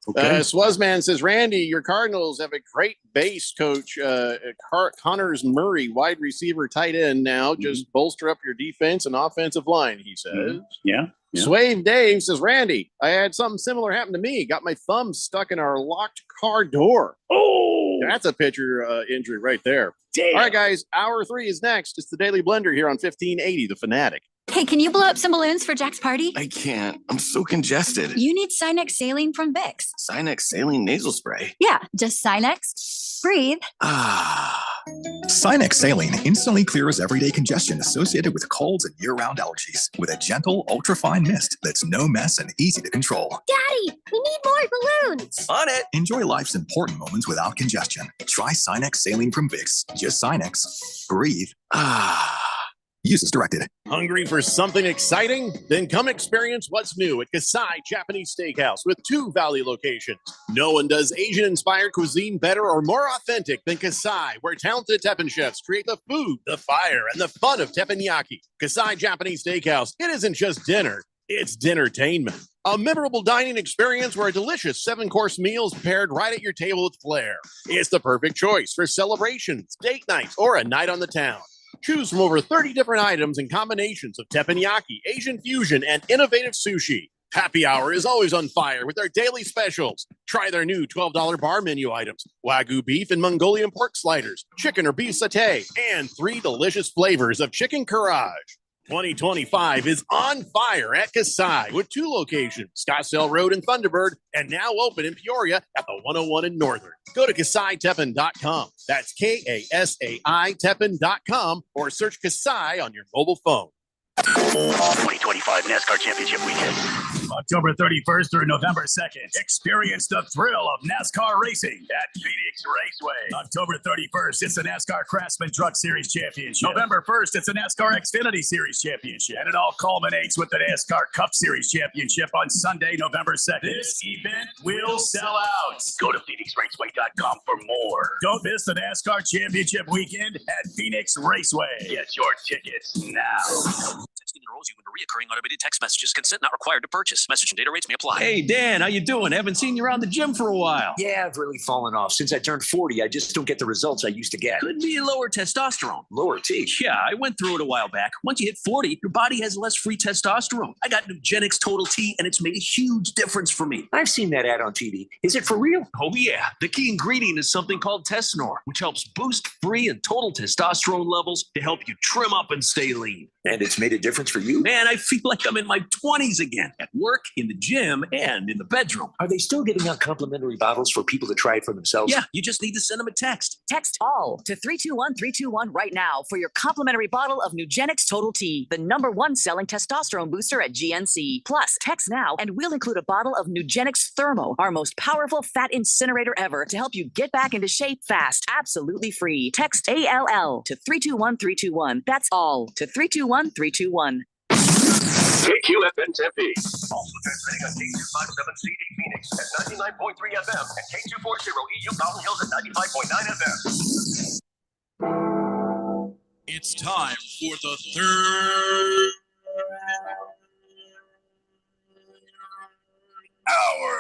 Okay. Swazman says, Randy, your Cardinals have a great base coach. Connors Murray, wide receiver, tight end now. Just bolster up your defense and offensive line, he says. Yeah. Swave Dave says, Randy, I had something similar happen to me. Got my thumb stuck in our locked car door. Oh, that's a pitcher injury right there. Damn. All right, guys, hour 3 is next. It's the Daily Blender here on 1580, The Fanatic. Hey, can you blow up some balloons for Jack's party? I can't. I'm so congested. You need Sinex Saline from Vicks. Sinex Saline nasal spray. Yeah, just Sinex. Breathe. Sinex Saline instantly clears everyday congestion associated with colds and year-round allergies with a gentle, ultra-fine mist that's no mess and easy to control. Daddy, we need more balloons. On it. Enjoy life's important moments without congestion. Try Sinex Saline from Vicks. Just Sinex. Breathe. Use as directed. Hungry for something exciting? Then come experience what's new at Kasai Japanese Steakhouse with 2 Valley locations. No one does Asian-inspired cuisine better or more authentic than Kasai, where talented Teppen chefs create the food, the fire, and the fun of teppanyaki. Kasai Japanese Steakhouse, it isn't just dinner, it's dinnertainment. A memorable dining experience where a delicious 7-course meal is prepared right at your table with flair. It's the perfect choice for celebrations, date nights, or a night on the town. Choose from over 30 different items and combinations of teppanyaki, Asian fusion, and innovative sushi. Happy hour is always on fire with their daily specials. Try their new $12 bar menu items, Wagyu beef and Mongolian pork sliders, chicken or beef satay, and 3 delicious flavors of chicken karaage. 2025 is on fire at Kasai with 2 locations, Scottsdale Road and Thunderbird, and now open in Peoria at the 101 in Northern. Go to KasaiTeppen.com. That's KASAI Teppen.com or search Kasai on your mobile phone. 2025 NASCAR Championship Weekend. October 31st through November 2nd. Experience the thrill of NASCAR racing at Phoenix Raceway. October 31st, it's the NASCAR Craftsman Truck Series Championship. November 1st, it's the NASCAR Xfinity Series Championship. And it all culminates with the NASCAR Cup Series Championship on Sunday, November 2nd. This event will sell out. Go to PhoenixRaceway.com for more. Don't miss the NASCAR Championship Weekend at Phoenix Raceway. Get your tickets now. Texting enrolls you in reoccurring automated text messages. Consent not required to purchase. Message and data rates may apply. Hey, Dan, how you doing? Haven't seen you around the gym for a while. Yeah, I've really fallen off. Since I turned 40, I just don't get the results I used to get. Could be lower testosterone. Lower T? Yeah, I went through it a while back. Once you hit 40, your body has less free testosterone. I got Nugenix Total T, and it's made a huge difference for me. I've seen that ad on TV. Is it for real? Oh, yeah. The key ingredient is something called Tesnor, which helps boost free and total testosterone levels to help you trim up and stay lean. And it's made a difference for you? Man, I feel like I'm in my 20s again, at work, in the gym, and in the bedroom. Are they still giving out complimentary bottles for people to try it for themselves? Yeah, you just need to send them a text. Text all to 321-321 right now for your complimentary bottle of Nugenix Total T, the #1 selling testosterone booster at GNC. Plus, text now and we'll include a bottle of Nugenix Thermo, our most powerful fat incinerator ever, to help you get back into shape fast, absolutely free. Text ALL to 321-321. That's all to 321-321. KQFN Tempe. Also transmitting on K257CD Phoenix at 99.3 FM and K240 EU Mountain Hills at 95.9 FM. It's time for the third hour.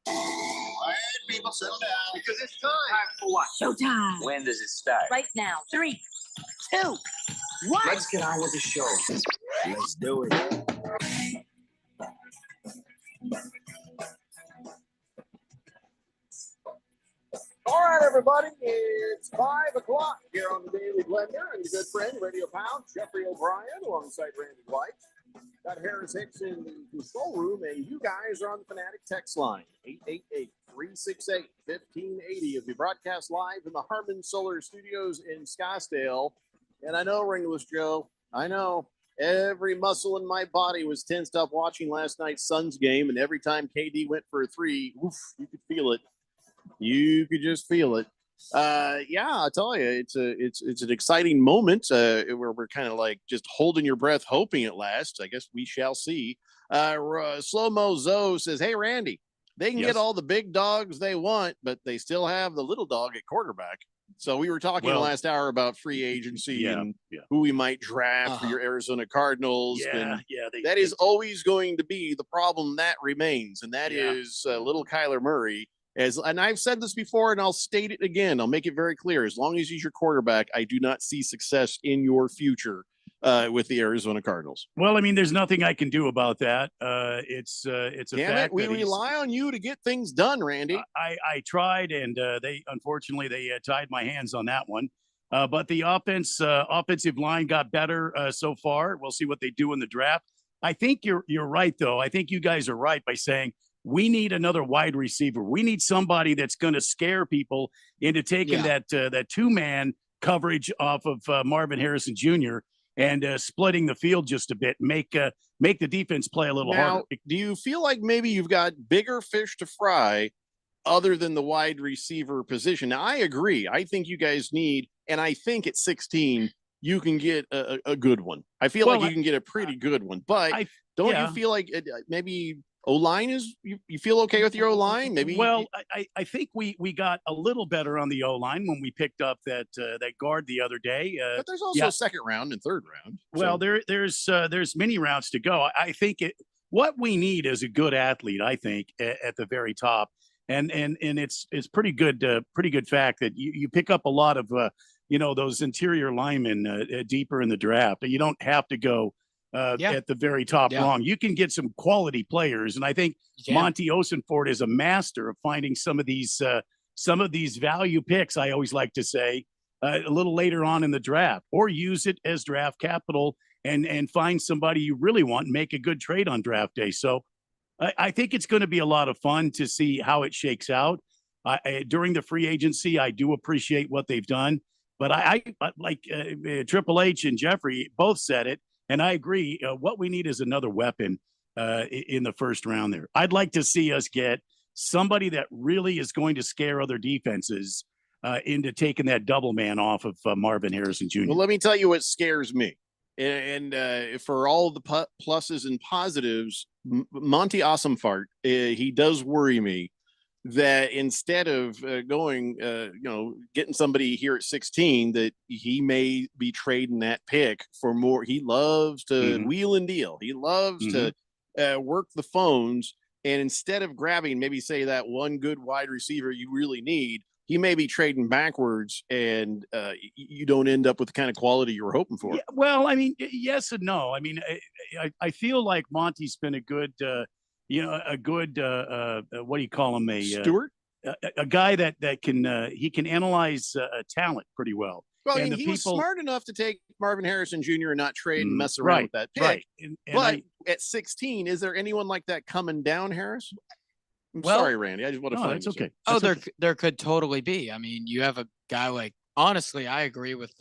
Quiet, people, settle down because it's time. For what? Showtime. When does it start? Right now. 3, 2, 1. Let's get on with the show. Let's do it. All right, everybody, it's 5 o'clock here on the Daily Blender, and your good friend, Radio Pound, Jeffrey O'Brien, alongside Randy White. Got Harris Hicks in the control room, and you guys are on the Fanatic text line, 888-368-1580. If you broadcast live in the Harmon Solar Studios in Scottsdale. And I know, Ringless Joe, I know every muscle in my body was tensed up watching last night's Suns game, and every time KD went for a 3, oof, you could feel it. You could just feel it. Yeah, I'll tell you, it's an exciting moment where we're kind of like just holding your breath, hoping it lasts. I guess we shall see. Slow Mo Zoe says, "Hey Randy, they can get Yes. all the big dogs they want, but they still have the little dog at quarterback." So we were talking Well, last hour about free agency yeah, and yeah. who we might draft for your Arizona Cardinals. Yeah, and yeah. that is always going to be the problem that remains, and that Yeah. is little Kyler Murray. And I've said this before, and I'll state it again. I'll make it very clear. As long as he's your quarterback, I do not see success in your future with the Arizona Cardinals. Well, I mean, there's nothing I can do about that. It's a Damn it, fact. we that he's- rely on you to get things done, Randy. I tried, and they unfortunately tied my hands on that one. But the offensive line got better so far. We'll see what they do in the draft. I think you're right, though. I think you guys are right by saying we need another wide receiver. We need somebody that's going to scare people into taking that 2-man coverage off of Marvin Harrison Jr. and splitting the field just a bit, make the defense play a little harder. Now, do you feel like maybe you've got bigger fish to fry other than the wide receiver position? Now, I agree. I think you guys need, and I think at 16, you can get a good one. I feel like you can get a pretty good one, but don't you feel like maybe O-line is, you feel okay with your O-line? Maybe. Well, I think we got a little better on the O-line when we picked up that guard the other day. But there's also a second round and third round. Well, there's many rounds to go. I think what we need is a good athlete. I think at the very top, and it's pretty good fact that you pick up a lot of those interior linemen deeper in the draft. You don't have to go at the very top long. You can get some quality players, and I think Monty Osenford is a master of finding some of these value picks. I always like to say a little later on in the draft, or use it as draft capital and find somebody you really want and make a good trade on draft day. So I think it's going to be a lot of fun to see how it shakes out. During the free agency, I do appreciate what they've done, but I like Triple H and Jeffrey both said it. And I agree. What we need is another weapon in the first round there. I'd like to see us get somebody that really is going to scare other defenses into taking that double man off of Marvin Harrison Jr. Well, let me tell you what scares me. And for all the pluses and positives, Monty Awesomefart, he does worry me that instead of getting somebody here at 16, that he may be trading that pick for more. He loves to wheel and deal. He loves to work the phones. And instead of grabbing maybe say that one good wide receiver you really need, he may be trading backwards, and you don't end up with the kind of quality you were hoping for. Yeah, well, I mean, yes and no. I mean, I feel like Monty's been a good what do you call him? Stewart? A guy that can he can analyze talent pretty well. Well, and he was smart enough to take Marvin Harrison Jr. and not trade and mess around with that pick. Right. But at 16, is there anyone like that coming down, Harris? I'm Well- sorry, Randy. I just want to find it's okay. Oh, there could totally be. I mean, you have a guy like, honestly, I agree with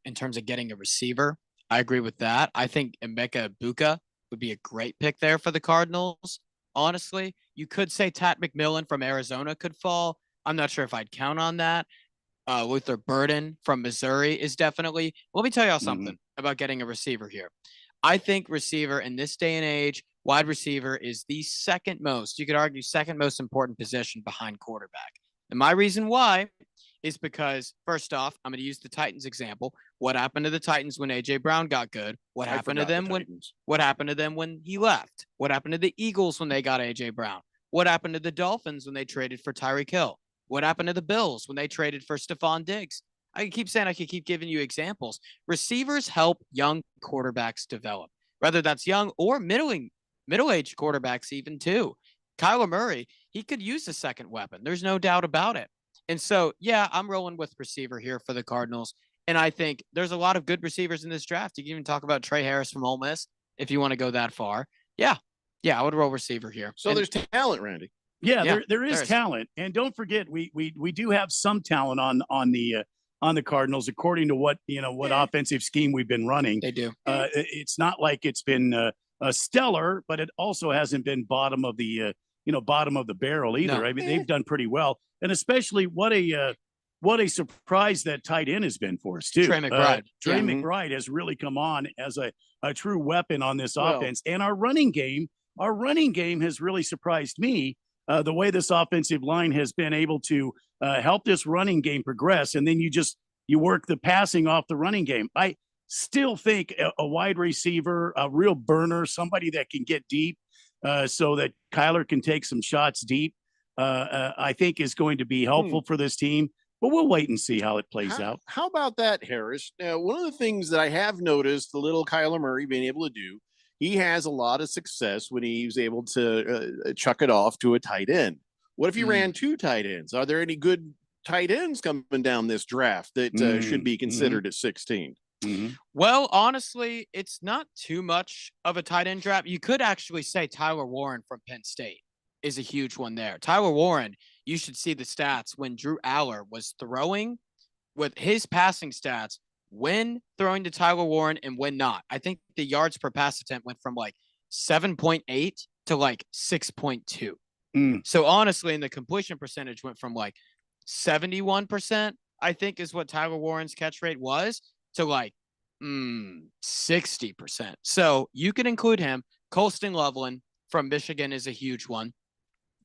in terms of getting a receiver. I agree with that. I think Emeka Buka would be a great pick there for the Cardinals. Honestly, you could say Tat McMillan from Arizona could fall. I'm not sure if I'd count on that. Luther Burden from Missouri is definitely. Let me tell y'all something about getting a receiver here. I think receiver in this day and age, wide receiver is the second most, you could argue, second most important position behind quarterback. And my reason why is because, first off, I'm going to use the Titans example. What happened to the Titans when A.J. Brown got good? What happened to them when he left? What happened to the Eagles when they got A.J. Brown? What happened to the Dolphins when they traded for Tyreek Hill? What happened to the Bills when they traded for Stephon Diggs? I can keep saying, I could keep giving you examples. Receivers help young quarterbacks develop, whether that's young or middle-aged quarterbacks even too. Kyler Murray, he could use a second weapon. There's no doubt about it. And so, yeah, I'm rolling with receiver here for the Cardinals. And I think there's a lot of good receivers in this draft. You can even talk about Trey Harris from Ole Miss if you want to go that far. Yeah, I would roll receiver here. So there's talent, Randy. Yeah, there is talent, and don't forget we do have some talent on the Cardinals according to what offensive scheme we've been running. They do. It's not like it's been stellar, but it also hasn't been bottom of the barrel either. No. I mean, they've done pretty well, and especially what a what a surprise that tight end has been for us too. Trey McBride. Trey Yeah. McBride has really come on as a true weapon on this Well- offense. And our running game has really surprised me. The way this offensive line has been able to help this running game progress. And then you work the passing off the running game. I still think a wide receiver, a real burner, somebody that can get deep so that Kyler can take some shots deep, I think is going to be helpful for this team. But we'll wait and see how it plays out. How about that, Harris? Now, one of the things that I have noticed the little Kyler Murray being able to do, he has a lot of success when he's able to chuck it off to a tight end. What if he ran 2 tight ends? Are there any good tight ends coming down this draft that should be considered at 16? Well, honestly, it's not too much of a tight end draft. You could actually say Tyler Warren from Penn State is a huge one there. Tyler Warren, you should see the stats when Drew Aller was throwing with his passing stats when throwing to Tyler Warren and when not. I think the yards per pass attempt went from like 7.8 to like 6.2. So honestly, and the completion percentage went from like 71%, I think is what Tyler Warren's catch rate was, to like 60%. So you can include him. Colston Loveland from Michigan is a huge one.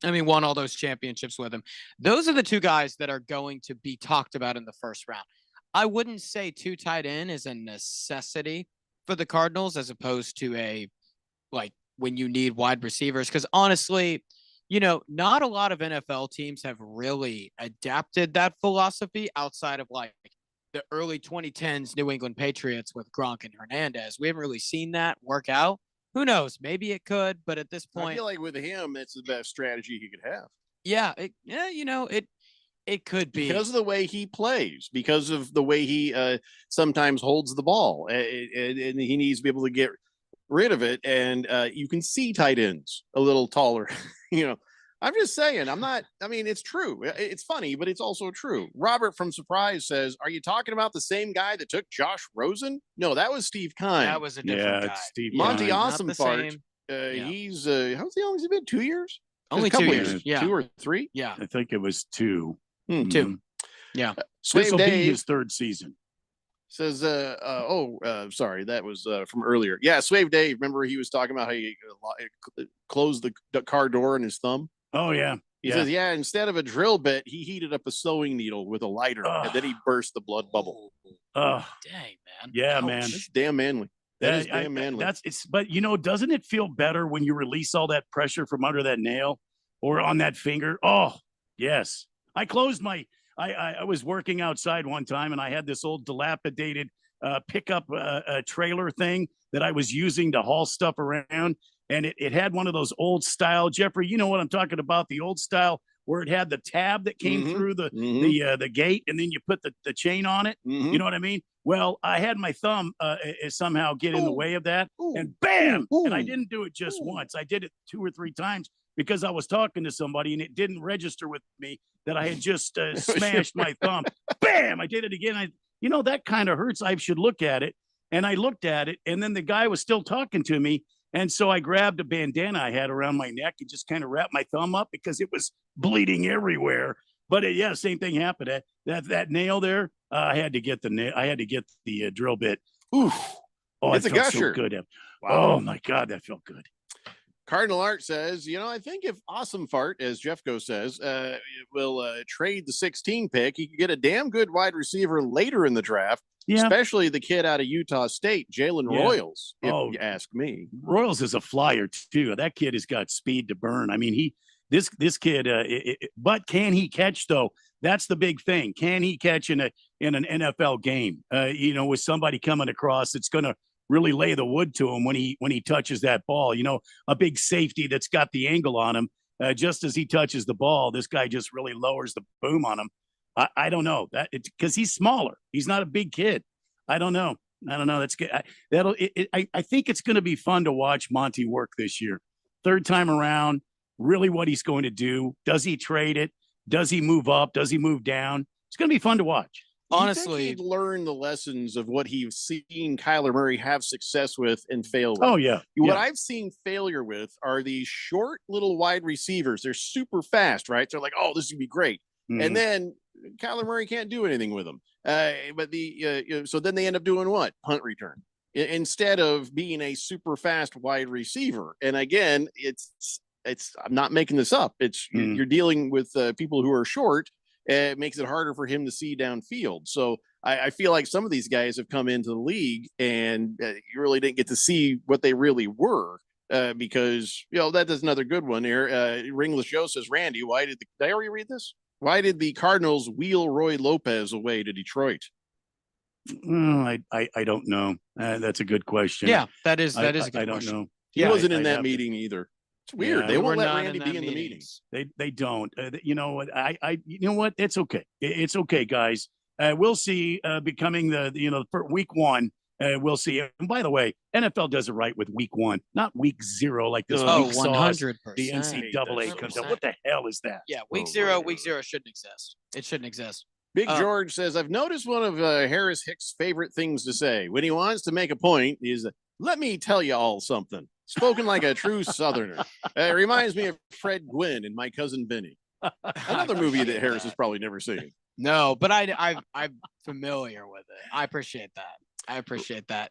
I mean, won all those championships with him. Those are the 2 guys that are going to be talked about in the first round. I wouldn't say 2 tight end is a necessity for the Cardinals as opposed to a, like, when you need wide receivers. Because honestly, you know, not a lot of NFL teams have really adapted that philosophy outside of like the early 2010s New England Patriots with Gronk and Hernandez. We haven't really seen that work out. Who knows? Maybe it could, but at this point, I feel like with him, it's the best strategy he could have. Yeah, it could be because of the way he plays, because of the way he sometimes holds the ball, and he needs to be able to get rid of it. And you can see tight ends a little taller. I'm just saying. It's true. It's funny, but it's also true. Robert from Surprise says, "Are you talking about the same guy that took Josh Rosen?" No, that was Steve Kine. That was a different guy. Steve Monty Kine. Awesome Fart. He's how's long has he been? 2 years? Only 2 years. Yeah, 2 or 3. Yeah, I think it was 2. 2. Yeah, This will be his 3rd season. Says, sorry, that was from earlier. Yeah, Swave Dave. Remember he was talking about how he closed the car door in his thumb? Oh, yeah. He says, instead of a drill bit, he heated up a sewing needle with a lighter, and then he burst the blood bubble. Oh, dang, man. Yeah, Ouch. man. That's damn manly. That is damn manly. But doesn't it feel better when you release all that pressure from under that nail or on that finger? Oh, yes. I closed I was working outside one time and I had this old dilapidated pickup trailer thing that I was using to haul stuff around. And it had one of those old style, Jeffrey, you know what I'm talking about, the old style where it had the tab that came through the gate and then you put the chain on it. You know what I mean? Well, I had my thumb somehow get in the way of that and bam! And I didn't do it just once. I did it 2 or 3 times because I was talking to somebody and it didn't register with me that I had just smashed my thumb. Bam! I did it again. That kind of hurts. I should look at it. And I looked at it and then the guy was still talking to me. And so I grabbed a bandana I had around my neck and just kind of wrapped my thumb up because it was bleeding everywhere. But same thing happened. That nail there, I had to get the drill bit. Oof! Oh, it's it a felt gusher. So good. Wow. Oh my God, that felt good. Cardinal Art says, I think if Awesome Fart, as Jeffco says, will trade the 16 pick, he could get a damn good wide receiver later in the draft. Yeah. Especially the kid out of Utah State, Jalen Royals, if you ask me. Royals is a flyer too. That kid has got speed to burn. I mean, this kid, but can he catch though? That's the big thing. Can he catch in an NFL game? With somebody coming across that's going to really lay the wood to him when he touches that ball. A big safety that's got the angle on him. Just as he touches the ball, this guy just really lowers the boom on him. I don't know that because he's smaller. He's not a big kid. I don't know. That's good. I think it's going to be fun to watch Monty work this year. 3rd time around, really what he's going to do. Does he trade it? Does he move up? Does he move down? It's going to be fun to watch. Honestly, he'd learn the lessons of what he's seen Kyler Murray have success with and fail with. Oh, yeah. What I've seen failure with are these short little wide receivers. They're super fast, right? They're like, oh, this is going to be great. And then Kyler Murray can't do anything with him. But so then they end up doing what? Punt return instead of being a super fast wide receiver. And again, it's I'm not making this up. It's you're dealing with people who are short. It makes it harder for him to see downfield. So I feel like some of these guys have come into the league and you really didn't get to see what they really were. Because that is another good one here. Ringless Joe says, Randy, did I already read this? Why did the Cardinals wheel Roy Lopez away to Detroit? I don't know. That's a good question. Yeah, that is a good question. I don't know. He wasn't in that meeting either. It's weird. Yeah, they won't let Randy be in the meetings. They don't. You know what? You know what? It's okay. It's okay, guys. We'll see. Becoming for week one. We'll see. And by the way, NFL does it right with week one, not week zero like this. Oh, week sauce 100%. The NCAA comes out. What the hell is that? Yeah, week zero shouldn't exist. It shouldn't exist. Big George says, I've noticed one of Harris Hicks' favorite things to say when he wants to make a point is, let me tell you all something. Spoken like a true Southerner. It reminds me of Fred Gwynn and My Cousin Vinny. Another movie that Harris has probably never seen. No, but I'm familiar with it. I appreciate that.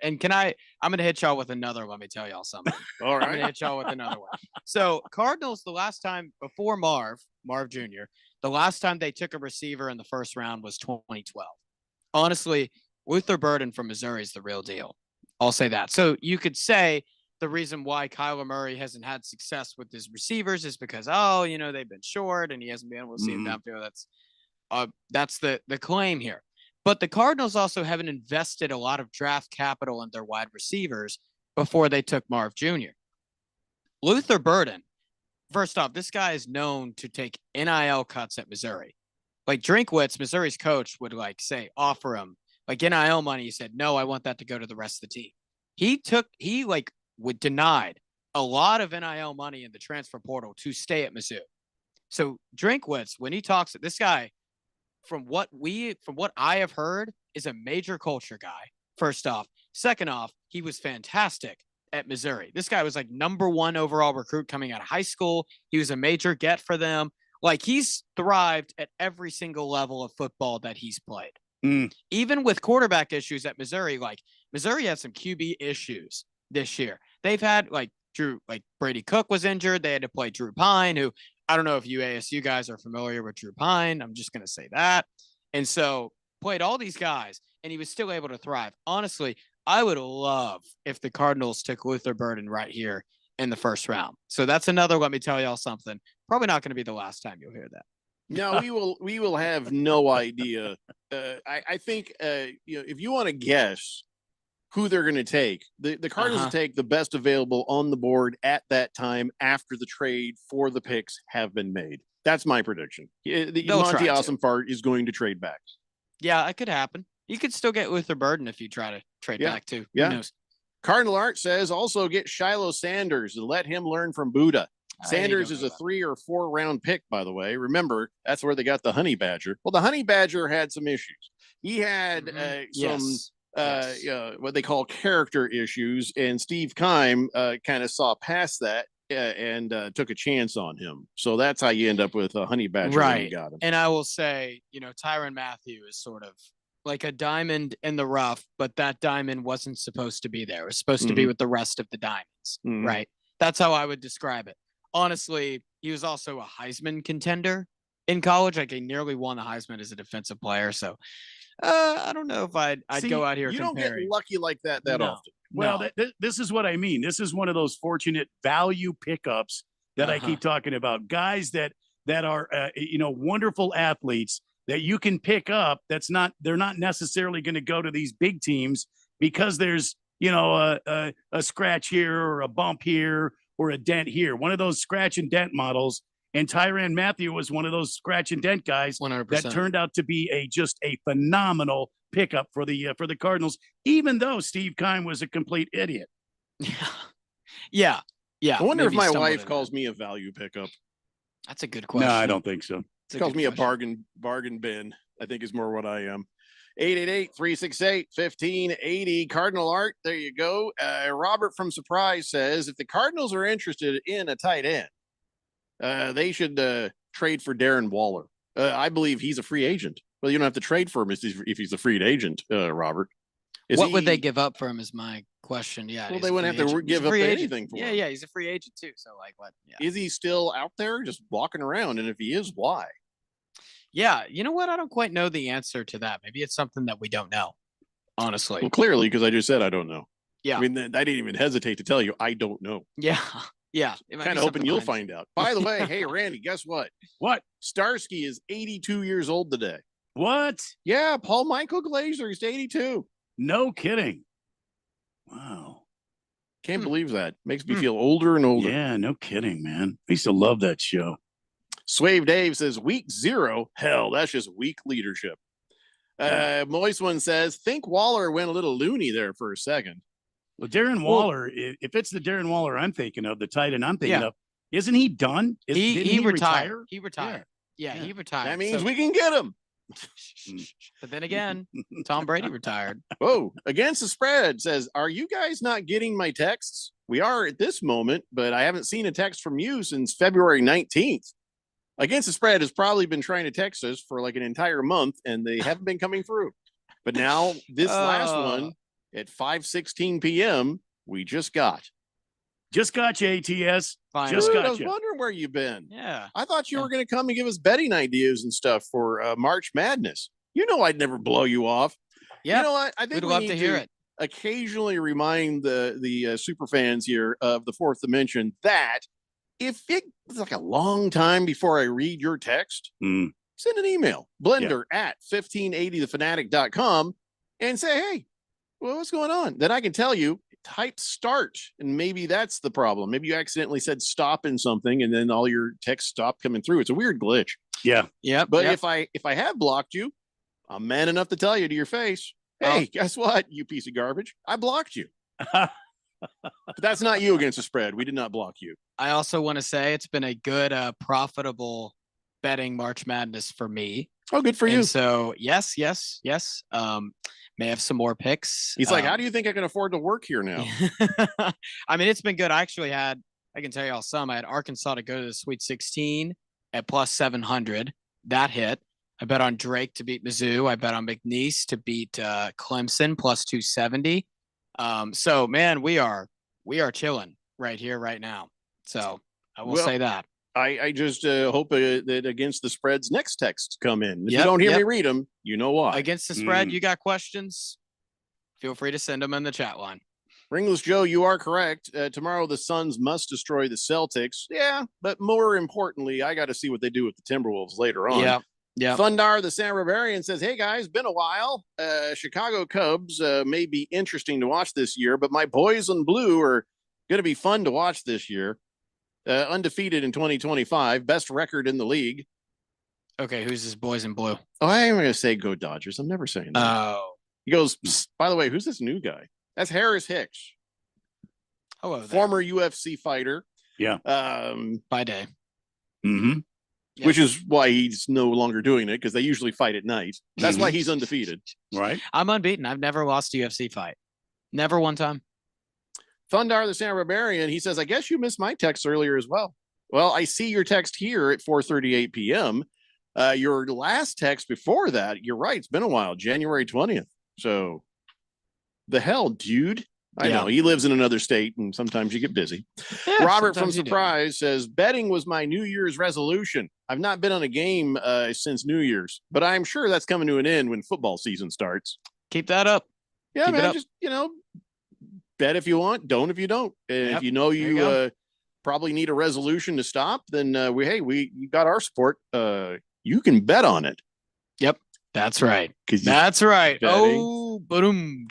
And I'm going to hit y'all with another. Let me tell y'all something. All right. I'm going to hit y'all with another one. So Cardinals, the last time before Marv Jr., the last time they took a receiver in the first round was 2012. Honestly, Luther Burden from Missouri is the real deal. I'll say that. So you could say the reason why Kyler Murray hasn't had success with his receivers is because, they've been short and he hasn't been able to see him downfield. That's the claim here. But the Cardinals also haven't invested a lot of draft capital in their wide receivers before they took Marv Jr. Luther Burden, first off, this guy is known to take NIL cuts at Missouri. Like Drinkwitz, Missouri's coach, would offer him like NIL money. He said, no, I want that to go to the rest of the team. He denied a lot of NIL money in the transfer portal to stay at Mizzou. So Drinkwitz, when he talks, this guy, from what I have heard, is a major culture guy. First off. Second off, he was fantastic at Missouri. This guy was like #1 overall recruit coming out of high school. He was a major get for them. Like, he's thrived at every single level of football that he's played. Even with quarterback issues at Missouri, like Missouri had some QB issues this year. They've had Brady Cook was injured. They had to play Drew Pine, who I don't know if you ASU guys are familiar with Drew Pine. I'm just going to say that. And so played all these guys and he was still able to thrive. Honestly, I would love if the Cardinals took Luther Burden right here in the first round. So that's another, let me tell y'all something. Probably not going to be the last time you'll hear that. No, we will have no idea. I think, if you want to guess who they're going to take, the Cardinals will take the best available on the board at that time after the trade for the picks have been made. That's my prediction. Monty Ossenfart is going to trade back. Yeah, it could happen. You could still get Luther Burden if you try to trade back too. Yeah. Who knows? Cardinal Art says also get Shiloh Sanders and let him learn from Buddha. Sanders is a 3 or 4 round pick, by the way. Remember, that's where they got the Honey Badger. Well, the Honey Badger had some issues. He had what they call character issues, and Steve Keim kind of saw past that and took a chance on him. So that's how you end up with a Honey Badger. Right. When you got him. And I will say, Tyrann Mathieu is sort of like a diamond in the rough, but that diamond wasn't supposed to be there. It was supposed to be with the rest of the diamonds, right? That's how I would describe it. Honestly, he was also a Heisman contender in college. Like, he nearly won the Heisman as a defensive player. So I don't know if I'd go out here. You comparing. don't get lucky like that often. Well, this is what I mean. This is one of those fortunate value pickups that I keep talking about. Guys that are wonderful athletes that you can pick up. They're not necessarily going to go to these big teams because there's a scratch here or a bump here or a dent here. One of those scratch and dent models. And Tyrann Mathieu was one of those scratch and dent guys 100%. that turned out to be just a phenomenal pickup for the Cardinals, even though Steve Keim was a complete idiot. Yeah. I wonder if my wife calls me a value pickup. That's a good question. No, I don't think so. She calls me a bargain bin, I think is more what I am. 888-368-1580. Cardinal Art, there you go. Robert from Surprise says, if the Cardinals are interested in a tight end, they should trade for Darren Waller. I believe he's a free agent. Well, you don't have to trade for him if he's a free agent, Robert. What would they give up for him is my question. Yeah. Well, they wouldn't have to give up anything for him. Yeah, he's a free agent too. So like what? Yeah. Is he still out there just walking around? And if he is, why? Yeah, you know what? I don't quite know the answer to that. Maybe it's something that we don't know, honestly. Well, clearly, because I just said I don't know. Yeah. I mean, I didn't even hesitate to tell you I don't know. Yeah. Yeah. Kind of hoping you'll find out. By the way, hey, Randy, guess what? What? Starsky is 82 years old today. What? Yeah, Paul Michael Glazer is 82. No kidding. Wow. Can't believe that. Makes me feel older and older. Yeah, no kidding, man. I used to love that show. Swave Dave says week 0. Hell, that's just weak leadership. Moist One says, think Waller went a little loony there for a second. Well, Darren Waller, if it's the Darren Waller I'm thinking of, the tight end I'm thinking of, isn't he done? He Didn't retired. retire? He retired. Yeah, he retired. That means we can get him. But then again, Tom Brady retired. Whoa, Against the Spread says, are you guys not getting my texts? We are at this moment, but I haven't seen a text from you since February 19th. Against the Spread has probably been trying to text us for like an entire month, and they haven't been coming through. But now this last one at 5:16 p.m., we just got. Just got you, ATS. Finally. Just Dude, got I was you. wondering where you've been. Yeah. I thought you were going to come and give us betting ideas and stuff for March Madness. You know I'd never blow you off. Yeah. You know what? I think We'd we love need to hear it. occasionally remind the super fans here of the Fourth Dimension that if it's like a long time before I read your text, send an email, blender at 1580thefanatic.com, and say, hey, well, what's going on? Then I can tell you, type start, and maybe that's the problem. Maybe you accidentally said stop in something, and then all your text stopped coming through. It's a weird glitch. Yeah. Yeah. But if I have blocked you, I'm man enough to tell you to your face, hey, guess what, you piece of garbage? I blocked you. But that's not you Against the Spread. We did not block you. I also want to say it's been a good, profitable betting March Madness for me. Oh, good for you. And so yes. May have some more picks. He's like, how do you think I can afford to work here now? I mean, it's been good. I can tell you all some. I had Arkansas to go to the Sweet 16 at plus 700. That hit. I bet on Drake to beat Mizzou. I bet on McNeese to beat Clemson plus 270. So man, we are chilling right here, right now. So I will say that. I just hope that Against the Spread's next texts come in. If you don't hear me read them, you know why. Against the Spread, you got questions? Feel free to send them in the chat line. Ringless Joe, you are correct. Tomorrow the Suns must destroy the Celtics. Yeah, but more importantly, I got to see what they do with the Timberwolves later on. Yeah. Fundar, the San Riverian, says, hey, guys, been a while. Chicago Cubs may be interesting to watch this year, but my boys in blue are going to be fun to watch this year. Undefeated in 2025, best record in the league. Okay, who's this boys in blue? Oh, I am going to say go Dodgers. I'm never saying that. Oh. He goes, by the way, who's this new guy? That's Harris Hicks. Hello there. Former UFC fighter. Yeah. By day. Mm-hmm. Yeah. Which is why he's no longer doing it, because they usually fight at night. That's why he's undefeated. Right. I'm unbeaten. I've never lost a UFC fight. Never one time. Thundar, the San Barbarian, he says, I guess you missed my text earlier as well. Well, I see your text here at 4:38 p.m. Your last text before that, you're right, it's been a while, January 20th. So the hell, dude. I know he lives in another state and sometimes you get busy. Yeah, Robert from sometimes you do. Surprise says, betting was my New Year's resolution. I've not been on a game since New Year's, but I'm sure that's coming to an end when football season starts. Keep that up. Yeah, Keep it man, up. just, bet if you want, don't if you don't. And if you know you probably need a resolution to stop, then we got our support. You can bet on it. Yep, that's right. That's right. betting. Oh, boom.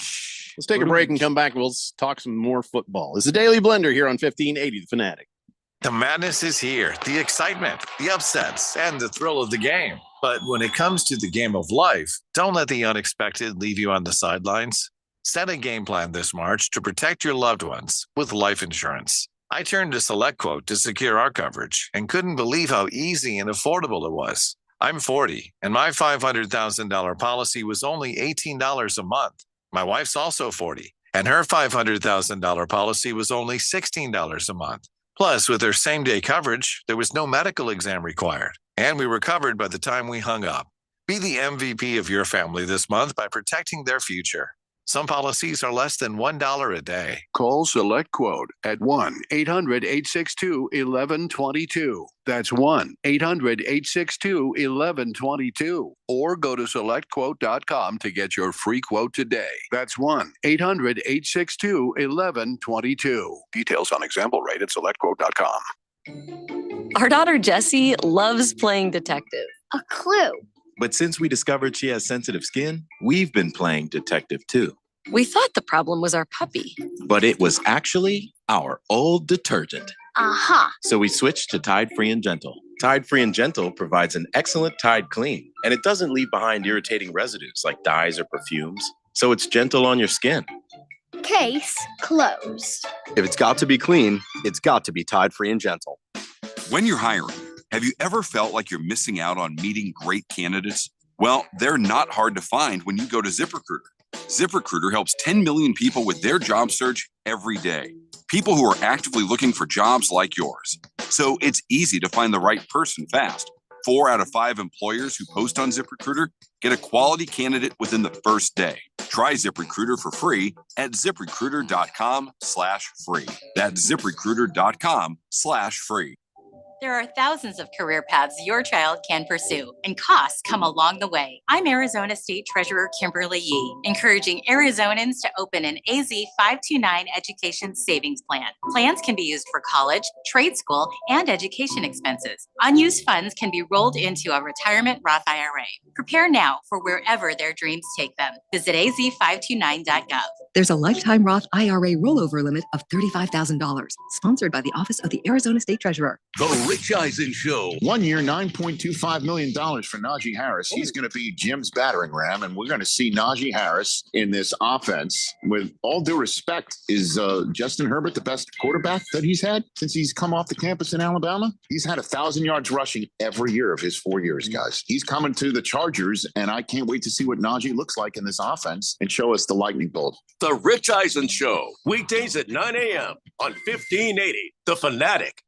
Let's take a break and come back. We'll talk some more football. It's the Daily Blender here on 1580 The Fanatic. The madness is here, the excitement, the upsets, and the thrill of the game. But when it comes to the game of life, don't let the unexpected leave you on the sidelines. Set a game plan this March to protect your loved ones with life insurance. I turned to SelectQuote to secure our coverage and couldn't believe how easy and affordable it was. I'm 40, and my $500,000 policy was only $18 a month. My wife's also 40, and her $500,000 policy was only $16 a month. Plus, with her same-day coverage, there was no medical exam required. And we were covered by the time we hung up. Be the MVP of your family this month by protecting their future. Some policies are less than $1 a day. Call SelectQuote at 1-800-862-1122. That's 1-800-862-1122. Or go to SelectQuote.com to get your free quote today. That's 1-800-862-1122. Details on example rate at SelectQuote.com. Our daughter Jessie loves playing detective. A clue. But since we discovered she has sensitive skin, we've been playing detective too. We thought the problem was our puppy. But it was actually our old detergent. Aha. So we switched to Tide Free and Gentle. Tide Free and Gentle provides an excellent Tide clean, and it doesn't leave behind irritating residues like dyes or perfumes. So it's gentle on your skin. Case closed. If it's got to be clean, it's got to be Tide Free and Gentle. When you're hiring, have you ever felt like you're missing out on meeting great candidates? Well, they're not hard to find when you go to ZipRecruiter. ZipRecruiter helps 10 million people with their job search every day. People who are actively looking for jobs like yours. So it's easy to find the right person fast. 4 out of 5 employers who post on ZipRecruiter get a quality candidate within the first day. Try ZipRecruiter for free at ZipRecruiter.com/free. That's ZipRecruiter.com/free. There are thousands of career paths your child can pursue, and costs come along the way. I'm Arizona State Treasurer Kimberly Yee, encouraging Arizonans to open an AZ 529 education savings plan. Plans can be used for college, trade school, and education expenses. Unused funds can be rolled into a retirement Roth IRA. Prepare now for wherever their dreams take them. Visit az529.gov. There's a lifetime Roth IRA rollover limit of $35,000, sponsored by the Office of the Arizona State Treasurer. The Rich Eisen Show. 1 year, $9.25 million for Najee Harris. He's going to be Jim's battering ram, and we're going to see Najee Harris in this offense. With all due respect, is Justin Herbert the best quarterback that he's had since he's come off the campus in Alabama? He's had 1,000 yards rushing every year of his 4 years, guys. He's coming to the Chargers, and I can't wait to see what Najee looks like in this offense and show us the lightning bolt. The Rich Eisen Show, weekdays at 9 a.m. on 1580, The Fanatic.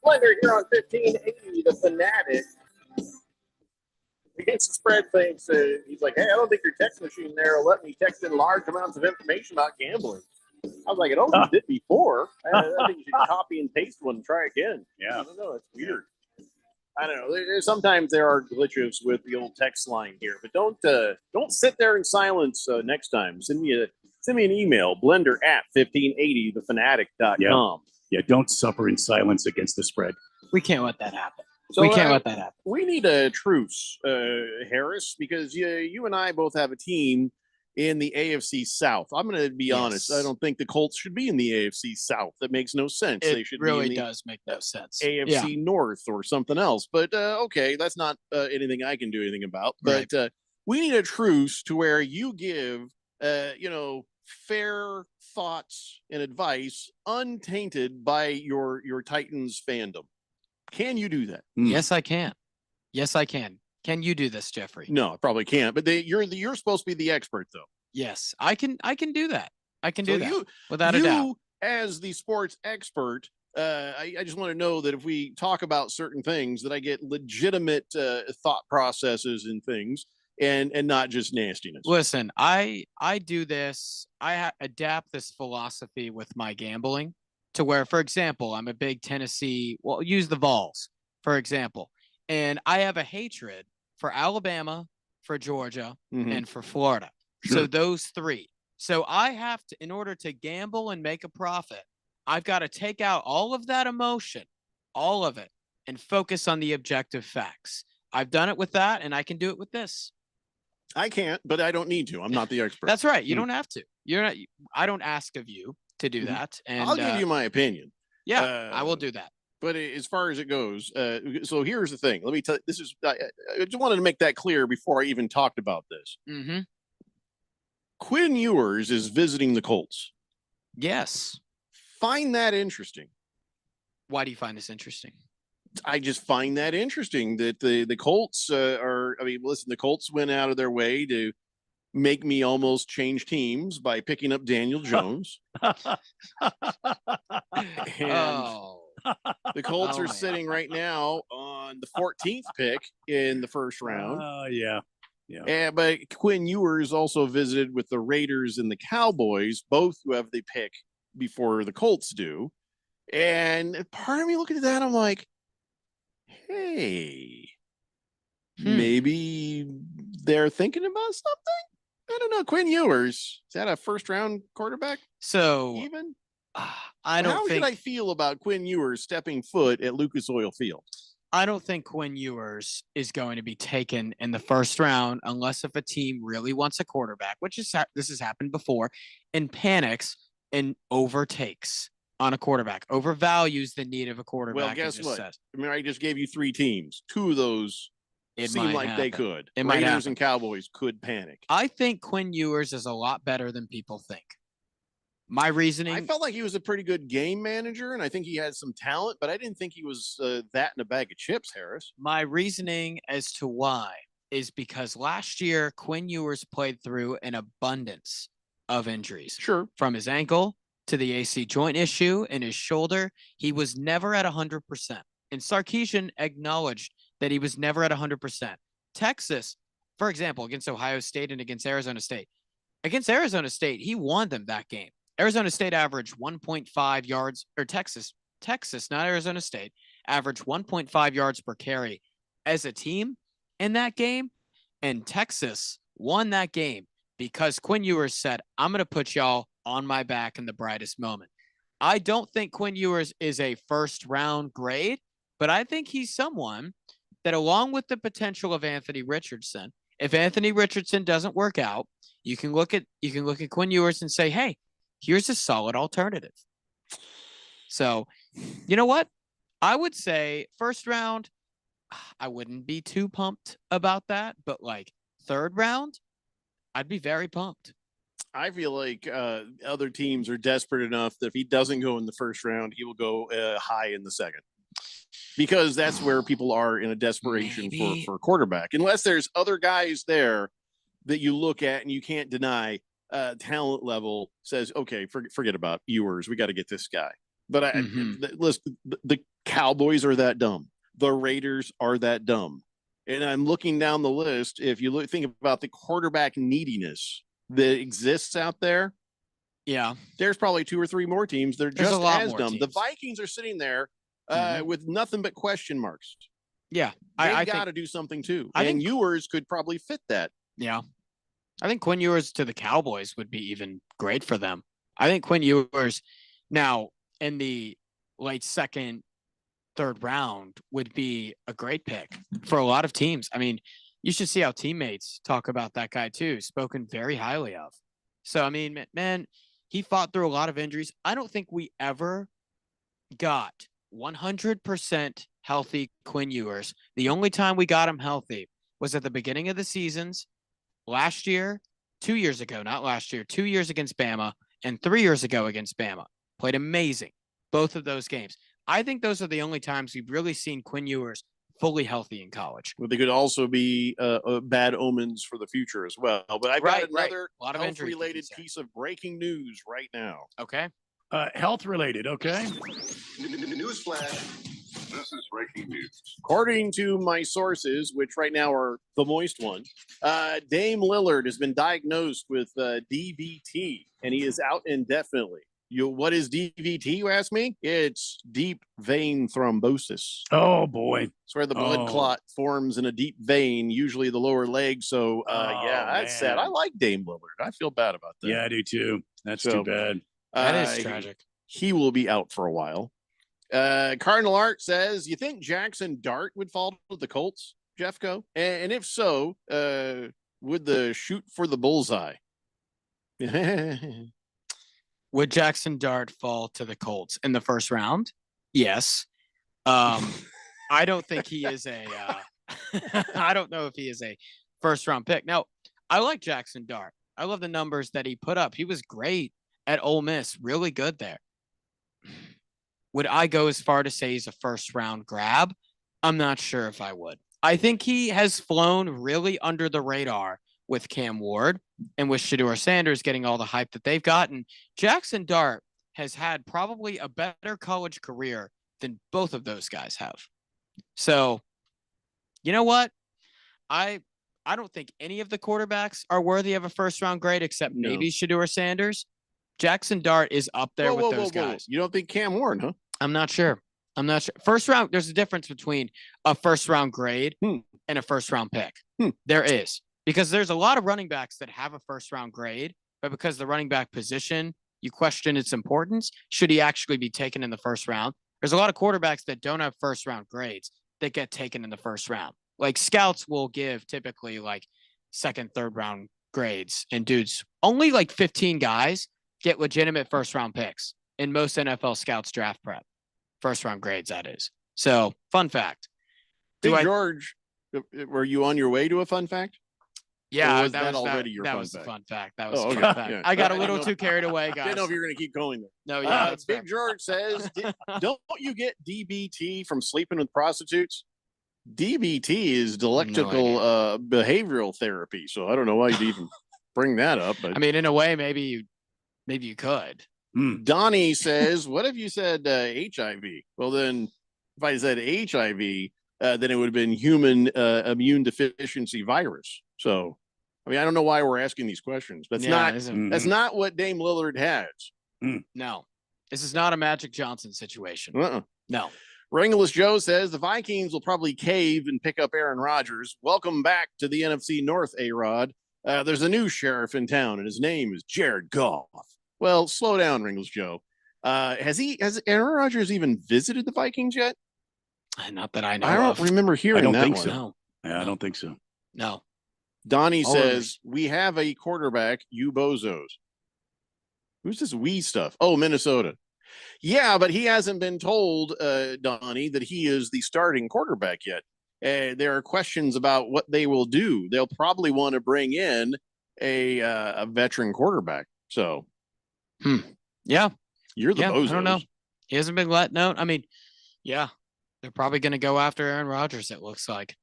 Blender here on 1580, The Fanatic. Against the spread thinks, he's like, hey, I don't think your text machine there will let me text in large amounts of information about gambling. I was like, it always did before. I think you should copy and paste one and try again. Yeah. I don't know. It's weird. I don't know. Sometimes there are glitches with the old text line here, but don't sit there in silence next time. Send me an email, blender@1580thefanatic.com. Yeah, don't suffer in silence against the spread. We can't let that happen. So, we can't let that happen. We need a truce, Harris, because you and I both have a team in the AFC South. I'm going to be honest. I don't think the Colts should be in the AFC South. That makes no sense. It they should really be in the does make no sense. AFC North or something else. But okay, that's not anything I can do anything about. But we need a truce to where you give, fair thoughts and advice untainted by your Titans fandom. Can you do that? Yes, I can. Yes, I can. Can you do this, Jeffrey? No, I probably can't. But you're supposed to be the expert, though. Yes, I can do that. I can do that you, without a doubt. As the sports expert, I just want to know that if we talk about certain things, that I get legitimate thought processes and things, and not just nastiness. Listen, I do this. I adapt this philosophy with my gambling to where, for example, I'm a big Tennessee. Well, use the Vols, for example, and I have a hatred for Alabama, for Georgia, and for Florida. So those three. So I have to, in order to gamble and make a profit, I've got to take out all of that emotion, all of it, and focus on the objective facts. I've done it with that, and I can do it with this. I can't, but I don't need to. I'm not the expert. That's right. You don't have to. You're not. I don't ask of you to do that. And I'll give you my opinion. Yeah, I will do that. But as far as it goes, so here's the thing. Let me tell you, this is, I just wanted to make that clear before I even talked about this. Mm-hmm. Quinn Ewers is visiting the Colts. Yes. find that interesting. Why do you find this interesting? I just find that interesting that the Colts listen, the Colts went out of their way to make me almost change teams by picking up Daniel Jones. And the Colts are sitting right now on the 14th pick in the first round. Oh, yeah. But Quinn Ewers also visited with the Raiders and the Cowboys, both who have the pick before the Colts do. And part of me looking at that, I'm like, hey, maybe they're thinking about something. I don't know. Quinn Ewers, is that a first round quarterback? So even I don't How think should I feel about Quinn Ewers stepping foot at Lucas Oil Field? I don't think Quinn Ewers is going to be taken in the first round unless if a team really wants a quarterback, which is this has happened before, and panics and overtakes on a quarterback, overvalues the need of a quarterback. Well, guess what? I mean, I just gave you 3 teams. 2 of those seem like they could. It might Raiders happen. and Cowboys could panic. I think Quinn Ewers is a lot better than people think. My reasoning. I felt like he was a pretty good game manager, and I think he had some talent, but I didn't think he was that in a bag of chips, Harris. My reasoning as to why is because last year Quinn Ewers played through an abundance of injuries. Sure. From his ankle to the AC joint issue in his shoulder, he was never at 100%. And Sarkisian acknowledged that he was never at 100%. Texas, for example, against Ohio State and against Arizona State. Against Arizona State, he won them that game. Arizona State averaged 1.5 yards, or Texas, not Arizona State, averaged 1.5 yards per carry as a team in that game. And Texas won that game because Quinn Ewers said, I'm going to put y'all on my back in the brightest moment. I don't think Quinn Ewers is a first round grade, but I think he's someone that, along with the potential of Anthony Richardson, if Anthony Richardson doesn't work out, you can look at Quinn Ewers and say, hey, here's a solid alternative. So, you know what? I would say first round, I wouldn't be too pumped about that, but like third round, I'd be very pumped. I feel like other teams are desperate enough that if he doesn't go in the first round, he will go high in the second. Because that's where people are in a desperation for a quarterback. Unless there's other guys there that you look at and you can't deny talent level says, okay, forget about Ewers. We got to get this guy. But listen, the Cowboys are that dumb. The Raiders are that dumb. And I'm looking down the list. If you think about the quarterback neediness that exists out there, yeah, there's probably 2 or 3 more teams that are There's just a lot as more dumb. teams. The Vikings are sitting there with nothing but question marks. Yeah, I got to do something too. I think Ewers could probably fit that. Yeah, I think Quinn Ewers to the Cowboys would be even great for them. I think Quinn Ewers now in the late second, third round would be a great pick for a lot of teams. I mean, you should see how teammates talk about that guy too, spoken very highly of. So, I mean, man, he fought through a lot of injuries. I don't think we ever got 100% healthy Quinn Ewers. The only time we got him healthy was at the beginning of the seasons last year, 2 years ago, not last year, 2 years against Bama and 3 years ago against Bama. Played amazing, both of those games. I think those are the only times we've really seen Quinn Ewers fully healthy in college. Well, they could also be bad omens for the future as well. But I've got another A lot of health-related piece of breaking news right now. Okay. Health related, okay? Newsflash. This is breaking news. According to my sources, which right now are the moist one, Dame Lillard has been diagnosed with DVT, and he is out indefinitely. What is DVT, you ask me? It's deep vein thrombosis. Oh, boy. It's where the blood clot forms in a deep vein, usually the lower leg. So, yeah, that's sad. I like Dame Lillard. I feel bad about that. Yeah, I do too. That's too bad. That is tragic. He will be out for a while. Cardinal Art says, you think Jackson Dart would fall to the Colts, Jeffco? And if so, would the shoot for the bullseye? Would Jackson Dart fall to the Colts in the first round? Yes. I don't think he is I don't know if he is a first round pick. Now, I like Jackson Dart. I love the numbers that he put up. He was great at Ole Miss, really good there. would I go as far to say he's a first round grab? I'm not sure if I would. I think he has flown really under the radar with Cam Ward and with Shedeur Sanders getting all the hype that they've gotten. Jackson Dart has had probably a better college career than both of those guys have. So, you know what? I don't think any of the quarterbacks are worthy of a first round grade except maybe Shedeur Sanders. Jackson Dart is up there with those guys. You don't think Cam Ward, huh? I'm not sure. First round, there's a difference between a first round grade and a first round pick. There is, because there's a lot of running backs that have a first round grade, but because the running back position, you question its importance. Should he actually be taken in the first round? There's a lot of quarterbacks that don't have first round grades that get taken in the first round. Like scouts will give typically like second, third round grades, and dudes, only like 15 guys get legitimate first round picks in most NFL scouts draft prep. First round grades, that is. So, fun fact. George, were you on your way to a fun fact? Yeah, was that already your fun fact? The fun fact. That was Oh, the okay. fun fact. Yeah. I got a little too carried away, guys. Didn't know if you were going to keep going there. No, yeah. That's Big fair. George says, don't you get DBT from sleeping with prostitutes? DBT is dialectical behavioral therapy. So I don't know why you'd even bring that up. But I mean, in a way, maybe you could. Donnie says, what if you said HIV? Well, then if I said HIV, then it would have been human immune deficiency virus. So, I mean, I don't know why we're asking these questions. That's not what Dame Lillard has. No, this is not a Magic Johnson situation. No. Ringless Joe says the Vikings will probably cave and pick up Aaron Rodgers. Welcome back to the NFC North, A-Rod. There's a new sheriff in town, and his name is Jared Goff. Well, slow down, Ringless Joe. Has Aaron Rodgers even visited the Vikings yet? Not that I know. I don't remember hearing I don't that think one. so. No. Yeah, I don't think so. No. Donnie says, we have a quarterback, you bozos. Who's this we stuff? Oh, Minnesota. Yeah, but he hasn't been told, Donnie, that he is the starting quarterback yet. There are questions about what they will do. They'll probably want to bring in a veteran quarterback. So, yeah, you're the bozos. I don't know. He hasn't been let know. I mean, yeah, they're probably going to go after Aaron Rodgers. It looks like.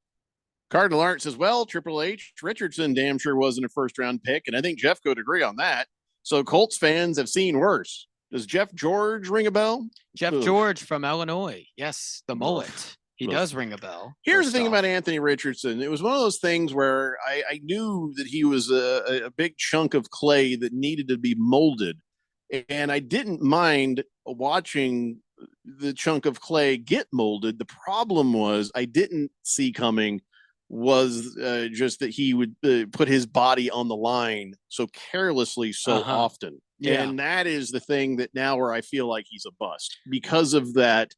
Cardinal Art says, well, Triple H Richardson damn sure wasn't a first round pick, and I think Jeff could agree on that. So Colts fans have seen worse. Does Jeff George ring a bell? Jeff George from Illinois. Yes, the mullet. He does ring a bell. Here's the thing about Anthony Richardson. It was one of those things where I knew that he was a big chunk of clay that needed to be molded. And I didn't mind watching the chunk of clay get molded. The problem was I didn't see coming was just that he would put his body on the line so carelessly so often. Yeah. And that is the thing that now where I feel like he's a bust because of that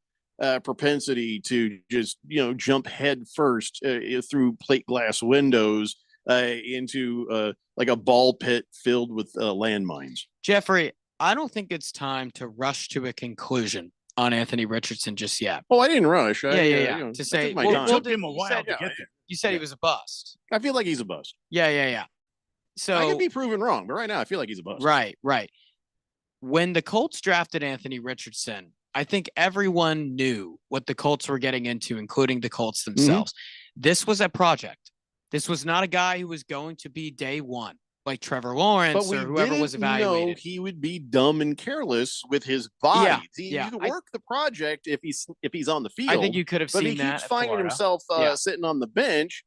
propensity to just, jump head first through plate glass windows into like a ball pit filled with landmines. Jeffrey, I don't think it's time to rush to a conclusion on Anthony Richardson just yet. Oh, I didn't rush. To say, it took him a while to get there. You said he was a bust. I feel like he's a bust. Yeah. So I could be proven wrong, but right now I feel like he's a bust. Right. When the Colts drafted Anthony Richardson, I think everyone knew what the Colts were getting into, including the Colts themselves. This was a project. This was not a guy who was going to be day one, like Trevor Lawrence or whoever was evaluated. Know he would be dumb and careless with his body. Yeah, you can work the project if he's on the field. I think you could have seen that. But he keeps finding himself sitting on the bench.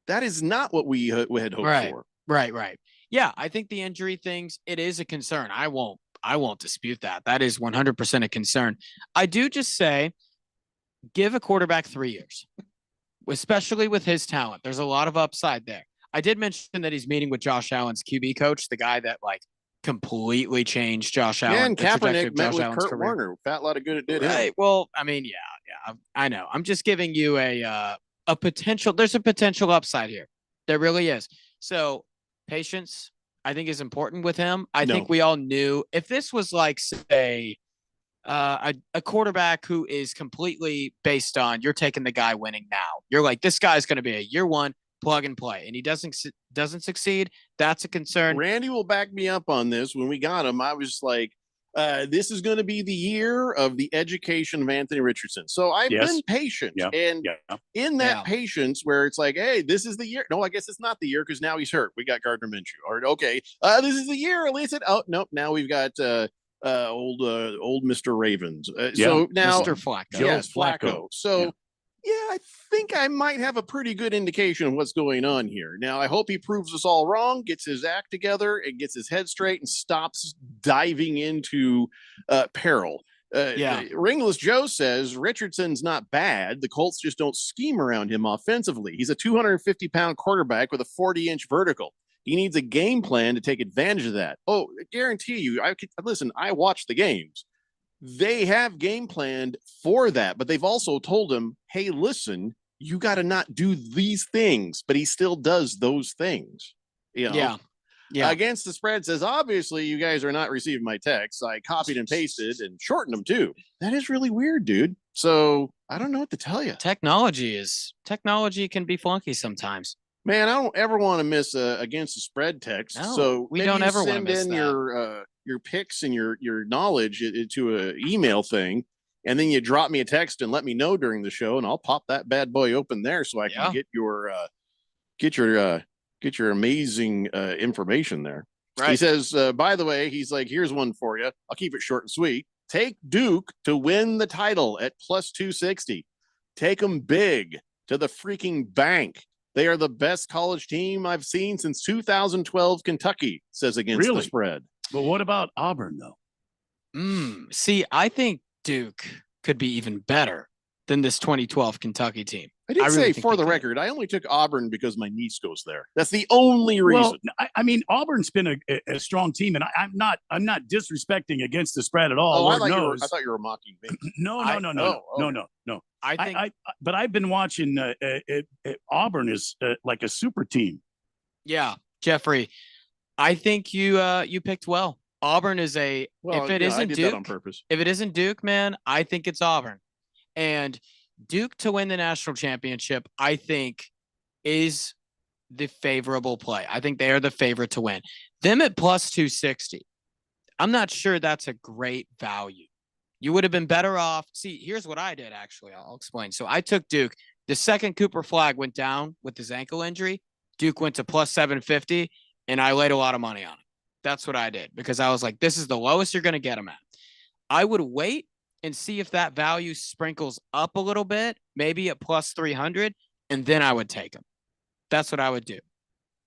That is not what we had hoped for. Right. Yeah, I think the injury things, it is a concern. I won't dispute that. That is 100% a concern. I do just say, give a quarterback 3 years, especially with his talent. There's a lot of upside there. I did mention that he's meeting with Josh Allen's QB coach, the guy that completely changed Josh Allen. Yeah, and Kaepernick met with Kurt Warner. Fat lot of good it did. Right. Well, I mean, yeah, I know. I'm just giving you a potential. There's a potential upside here. There really is. So patience, I think, is important with him. I think we all knew if this was say a quarterback who is completely based on you're taking the guy winning now. You're like, this guy's going to be a year one plug and play, and he doesn't succeed. That's a concern. Randy will back me up on this. When we got him, I was like, this is going to be the year of the education of Anthony Richardson. So I've been patient. And in that patience where it's like, hey, this is the year. No, I guess it's not the year because now he's hurt. We got Gardner Minshew. Or, okay, this is the year. At least oh, nope. Now we've got old Mr. Ravens. So now Mr. Flacco. Yes, Flacco. So yeah, I think I might have a pretty good indication of what's going on here. Now, I hope he proves us all wrong, gets his act together, and gets his head straight, and stops diving into peril. Ringless Joe says Richardson's not bad. The Colts just don't scheme around him offensively. He's a 250-pound quarterback with a 40-inch vertical. He needs a game plan to take advantage of that. Oh, I guarantee you, I watch the games. They have game planned for that, but they've also told him, hey, listen, you got to not do these things, but he still does those things. You know? Yeah. Against the Spread says, obviously you guys are not receiving my texts. I copied and pasted and shortened them too. That is really weird, dude. So I don't know what to tell you. Technology can be flunky sometimes. Man, I don't ever want to miss Against the Spread text. No, so we don't ever want to miss send in that. your picks and your knowledge to an email thing, and then you drop me a text and let me know during the show, and I'll pop that bad boy open there so I can get your amazing information there. Right. He says, by the way, he's like, here's one for you. I'll keep it short and sweet. Take Duke to win the title at plus 260. Take them big to the freaking bank. They are the best college team I've seen since 2012 Kentucky, says Against the Spread. But what about Auburn, though? See, I think Duke could be even better than this 2012 Kentucky team. I did say, for the record, I only took Auburn because my niece goes there. That's the only reason. Well, I mean, Auburn's been a strong team, and I'm not disrespecting Against the Spread at all. I thought you were mocking me. No. But I've been watching. Auburn is like a super team. Yeah, Jeffrey, I think you picked well. Auburn is if it isn't Duke, on purpose. If it isn't Duke, man, I think it's Auburn. And Duke to win the national championship, I think, is the favorable play. I think they are the favorite to win. Them at plus 260. I'm not sure that's a great value. You would have been better off. See, here's what I did, actually. I'll explain. So I took Duke. The second Cooper Flagg went down with his ankle injury, Duke went to plus 750, and I laid a lot of money on it. That's what I did because I was like, this is the lowest you're going to get them at. I would wait and see if that value sprinkles up a little bit, maybe at plus 300, and then I would take them. That's what I would do.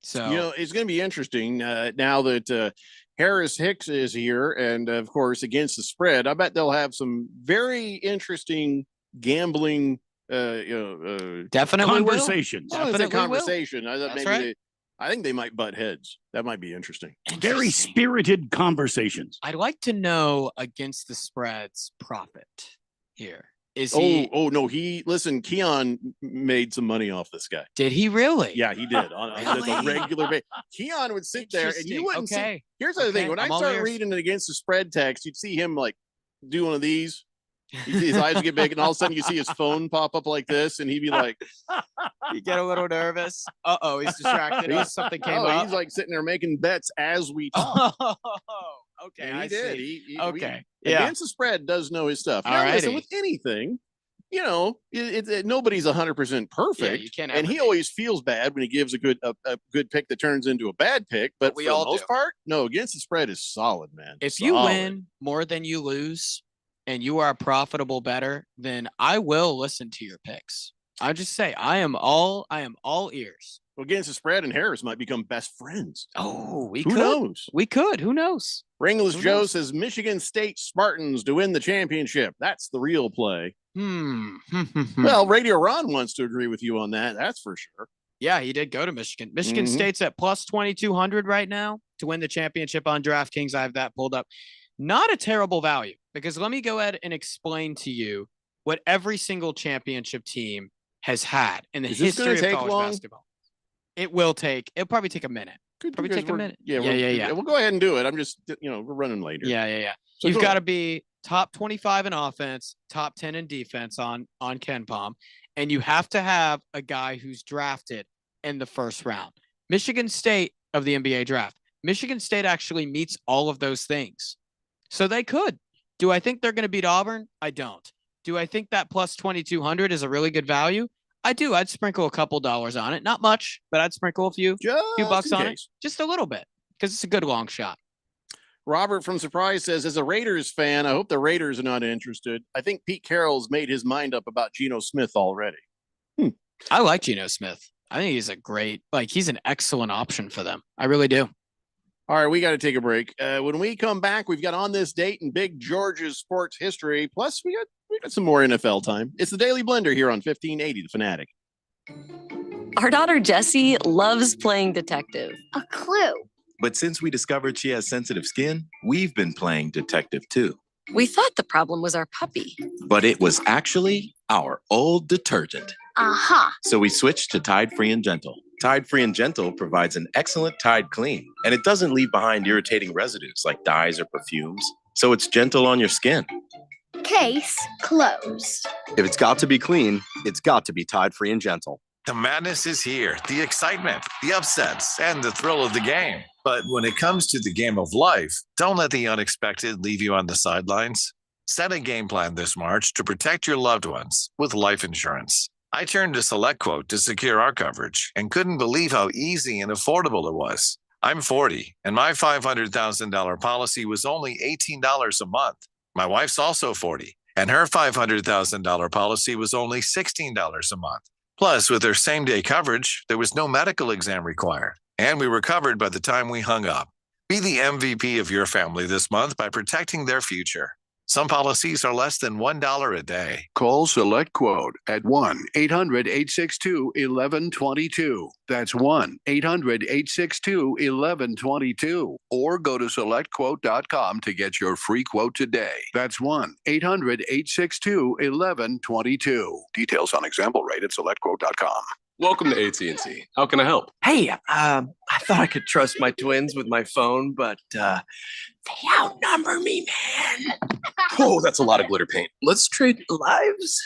So, it's going to be interesting now that Harris Hicks is here, and of course, Against the Spread. I bet they'll have some very interesting gambling, definitely conversations. Conversation. I thought That's maybe right. I think they might butt heads. That might be interesting. Very spirited conversations. I'd like to know Against the Spread's profit here. Is he? Oh no! Listen. Keon made some money off this guy. Did he really? Yeah, he did on a regular basis. Keon would sit there, and you wouldn't see. Here's the thing: when I started reading it Against the Spread text, you'd see him like do one of these. His eyes would get big, and all of a sudden you see his phone pop up like this, and he'd be like, "You get a little nervous. He's distracted. Something came up." He's like sitting there making bets as we talk. Okay, and he did. Okay, Against the Spread does know his stuff. Now, listen, with anything, nobody's 100% perfect. Yeah, you can't. And he always feels bad when he gives a good pick that turns into a bad pick. But for the most part, no. Against the Spread is solid, man. If you win more than you lose, and you are a profitable bettor, then I will listen to your picks. I just say I am all ears. Well, Against the Spread and Harris might become best friends. Oh, Who knows? We could. Who knows? Ringless Joe says Michigan State Spartans to win the championship. That's the real play. Well, Radio Ron wants to agree with you on that. That's for sure. Yeah, he did go to Michigan. Michigan State's at plus 2,200 right now to win the championship on DraftKings. I have that pulled up. Not a terrible value, because let me go ahead and explain to you what every single championship team has had in the history of college basketball. It'll probably take a minute. Probably take a minute. Yeah. We'll go ahead and do it. I'm just, we're running later. Yeah. So you've got to be top 25 in offense, top 10 in defense on KenPom, and you have to have a guy who's drafted in the first round. Michigan State of the NBA draft. Michigan State actually meets all of those things. So they could. Do I think they're going to beat Auburn? I don't. Do I think that plus 2,200 is a really good value? I do. I'd sprinkle a couple dollars on it. Not much, but I'd sprinkle a few bucks on it. Just a little bit because it's a good long shot. Robert from Surprise says, as a Raiders fan, I hope the Raiders are not interested. I think Pete Carroll's made his mind up about Geno Smith already. I like Geno Smith. I think he's he's an excellent option for them. I really do. All right, we got to take a break. When we come back, we've got On This Date and Big George's sports history. Plus, we got some more NFL time. It's the Daily Blender here on 1580 The Fanatic. Our daughter Jessie loves playing detective. A clue. But since we discovered she has sensitive skin, we've been playing detective too. We thought the problem was our puppy. But it was actually our old detergent. Aha. So we switched to Tide Free and Gentle. Tide Free and Gentle provides an excellent Tide clean, and it doesn't leave behind irritating residues like dyes or perfumes. So it's gentle on your skin. Case closed. If it's got to be clean, it's got to be Tide Free and Gentle. The madness is here, the excitement, the upsets, and the thrill of the game. But when it comes to the game of life, don't let the unexpected leave you on the sidelines. Set a game plan this March to protect your loved ones with life insurance. I turned to SelectQuote to secure our coverage and couldn't believe how easy and affordable it was. I'm 40, and my $500,000 policy was only $18 a month. My wife's also 40, and her $500,000 policy was only $16 a month. Plus, with her same-day coverage, there was no medical exam required, and we were covered by the time we hung up. Be the MVP of your family this month by protecting their future. Some policies are less than $1 a day. Call SelectQuote at 1-800-862-1122. That's 1-800-862-1122. Or go to SelectQuote.com to get your free quote today. That's 1-800-862-1122. Details on example rate at SelectQuote.com. Welcome to AT&T. How can I help? Hey, I thought I could trust my twins with my phone, but they outnumber me, man. Oh, that's a lot of glitter paint. Let's trade lives.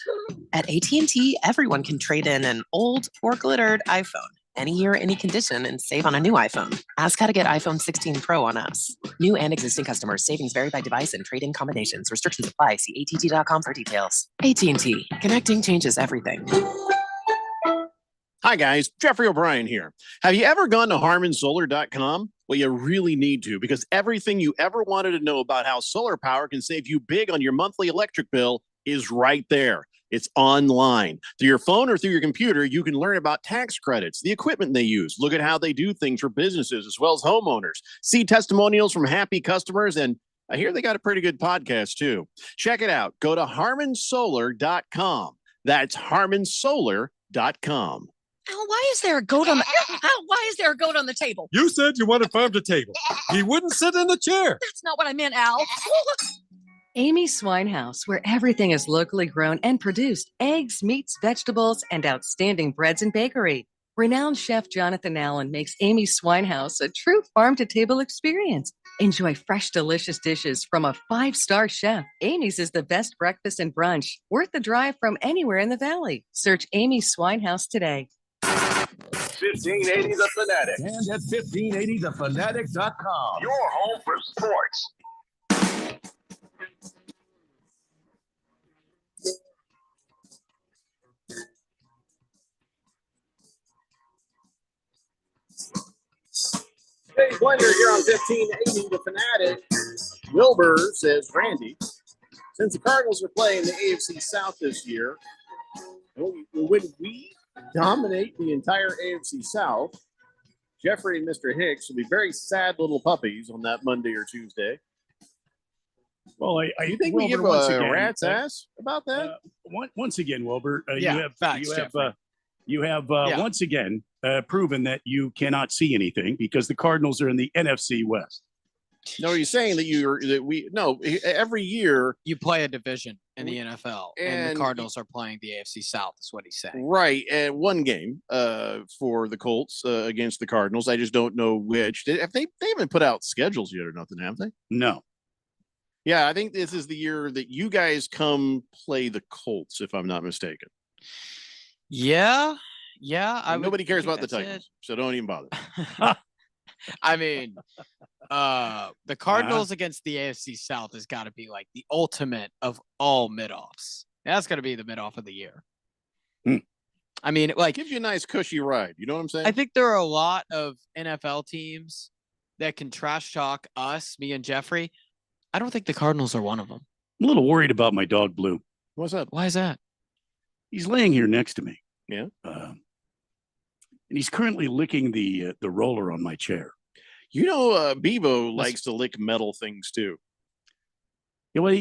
At AT&T, everyone can trade in an old or glittered iPhone any year, any condition, and save on a new iPhone. Ask how to get iPhone 16 Pro on us. New and existing customers. Savings vary by device and trade-in combinations. Restrictions apply. See att.com for details. AT&T. Connecting changes everything. Hi, guys. Jeffrey O'Brien here. Have you ever gone to HarmonSolar.com? Well, you really need to, because everything you ever wanted to know about how solar power can save you big on your monthly electric bill is right there. It's online. Through your phone or through your computer, you can learn about tax credits, the equipment they use, look at how they do things for businesses as well as homeowners, see testimonials from happy customers, and I hear they got a pretty good podcast, too. Check it out. Go to HarmonSolar.com. That's HarmonSolar.com. Al, why is there a goat on the why is there a goat on the table? You said you wanted farm to table. He wouldn't sit in the chair. That's not what I meant, Al. Amy's Swine House, where everything is locally grown and produced: eggs, meats, vegetables, and outstanding breads and bakery. Renowned chef Jonathan Allen makes Amy's Swine House a true farm-to-table experience. Enjoy fresh, delicious dishes from a 5-star chef. Amy's is the best breakfast and brunch, worth the drive from anywhere in the valley. Search Amy's Swine House today. 1580 The Fanatic. And at 1580thefanatic.com. Your home for sports. Hey, Blender here on 1580 The Fanatic. Wilbur says, Randy, since the Cardinals are playing the AFC South this year, when we dominate the entire AFC South, Jeffrey and Mr. Hicks will be very sad little puppies on that Monday or Tuesday. Well, you think we give a rat's ass about that? Once again, Wilbur, Yeah, you have facts, Jeffrey. Yeah. once again proven that you cannot see anything because the Cardinals are in the NFC West. No, are you saying that every year You play a division in the NFL, and And- the Cardinals are playing the AFC South, is what he's saying. right at one game for the Colts against the Cardinals. I just don't know which. They haven't put out schedules yet or nothing, have they? No. Yeah, I think this is the year that you guys come play the Colts, if I'm not mistaken. Yeah. Nobody cares about the that's it. Titans, so don't even bother. I mean, The Cardinals against the AFC South has got to be like the ultimate of all mid-offs. That's got to be the mid-off of the year. I mean, like, gives you a nice cushy ride. You know what I'm saying? I think there are a lot of NFL teams that can trash talk us, me and Jeffrey. I don't think the Cardinals are one of them. I'm a little worried about my dog, Blue. What's up? Why is that? He's laying here next to me. Yeah. And he's currently licking the roller on my chair. You know, Bebo likes to lick metal things too. Yeah, well,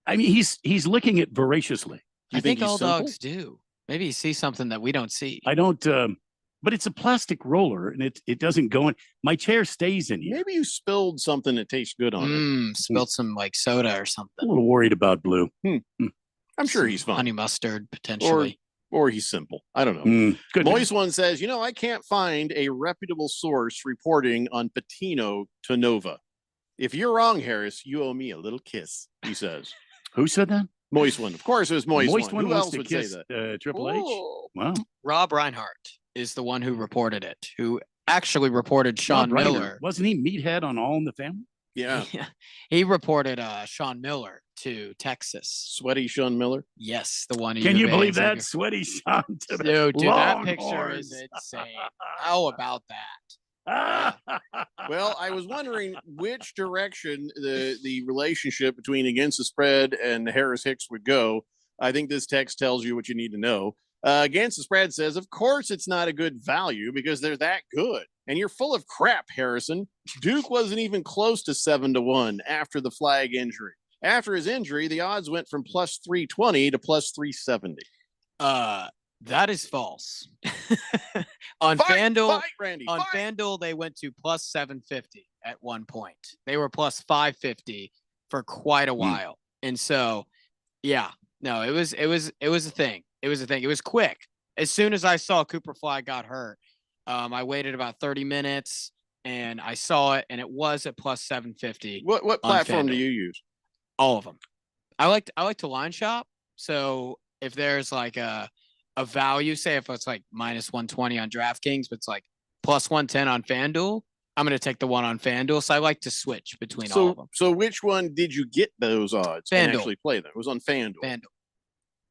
he's licking it voraciously. I think all dogs do. Maybe you see something that we don't see. I don't, but it's a plastic roller and it doesn't go in. My chair stays in here. Maybe you spilled something that tastes good on it. Spilled some like soda or something. I'm a little worried about Blue. I'm sure he's fine. Honey mustard, potentially. Or he's simple. I don't know. Good. Moist One says, I can't find a reputable source reporting on Patino to Nova. If you're wrong, Harris, you owe me a little kiss, he says. Who said that? Moist One. Of course, it was Moist One. Who wants else to would kiss, say that? Triple H? Wow. Rob Reinhart is the one who reported it, who actually reported Sean Rob Reiner. Miller. Wasn't he meathead on All in the Family? Yeah. He reported Sean Miller to Texas. Sweaty Sean Miller? Yes, the one. Can you believe that? Sweaty Sean to the Dude, that Longhorns. picture is insane. How about that? Well, I was wondering which direction the relationship between Against the Spread and Harris Hicks would go. I think this text tells you what you need to know. Against the Spread says, of course it's not a good value because they're that good. And you're full of crap, Harrison. Duke wasn't even close to 7-1 after the flag injury. After his injury, the odds went from plus 320 to plus 370. That is false. On FanDuel, Randy, on FanDuel, they went to plus 750 at one point. They were plus 550 for quite a while. And so, yeah, no, it was a thing. It was a thing. It was quick. As soon as I saw Cooper Flag got hurt, I waited about 30 minutes and I saw it, and it was at plus 750. What platform do you use? All of them. I like to line shop. So if there's like a value, say if it's like minus 120 on DraftKings, but it's like plus 110 on FanDuel, I'm going to take the one on FanDuel. So I like to switch between all of them. So which one did you get those odds and FanDuel. actually play them? It was on FanDuel. FanDuel.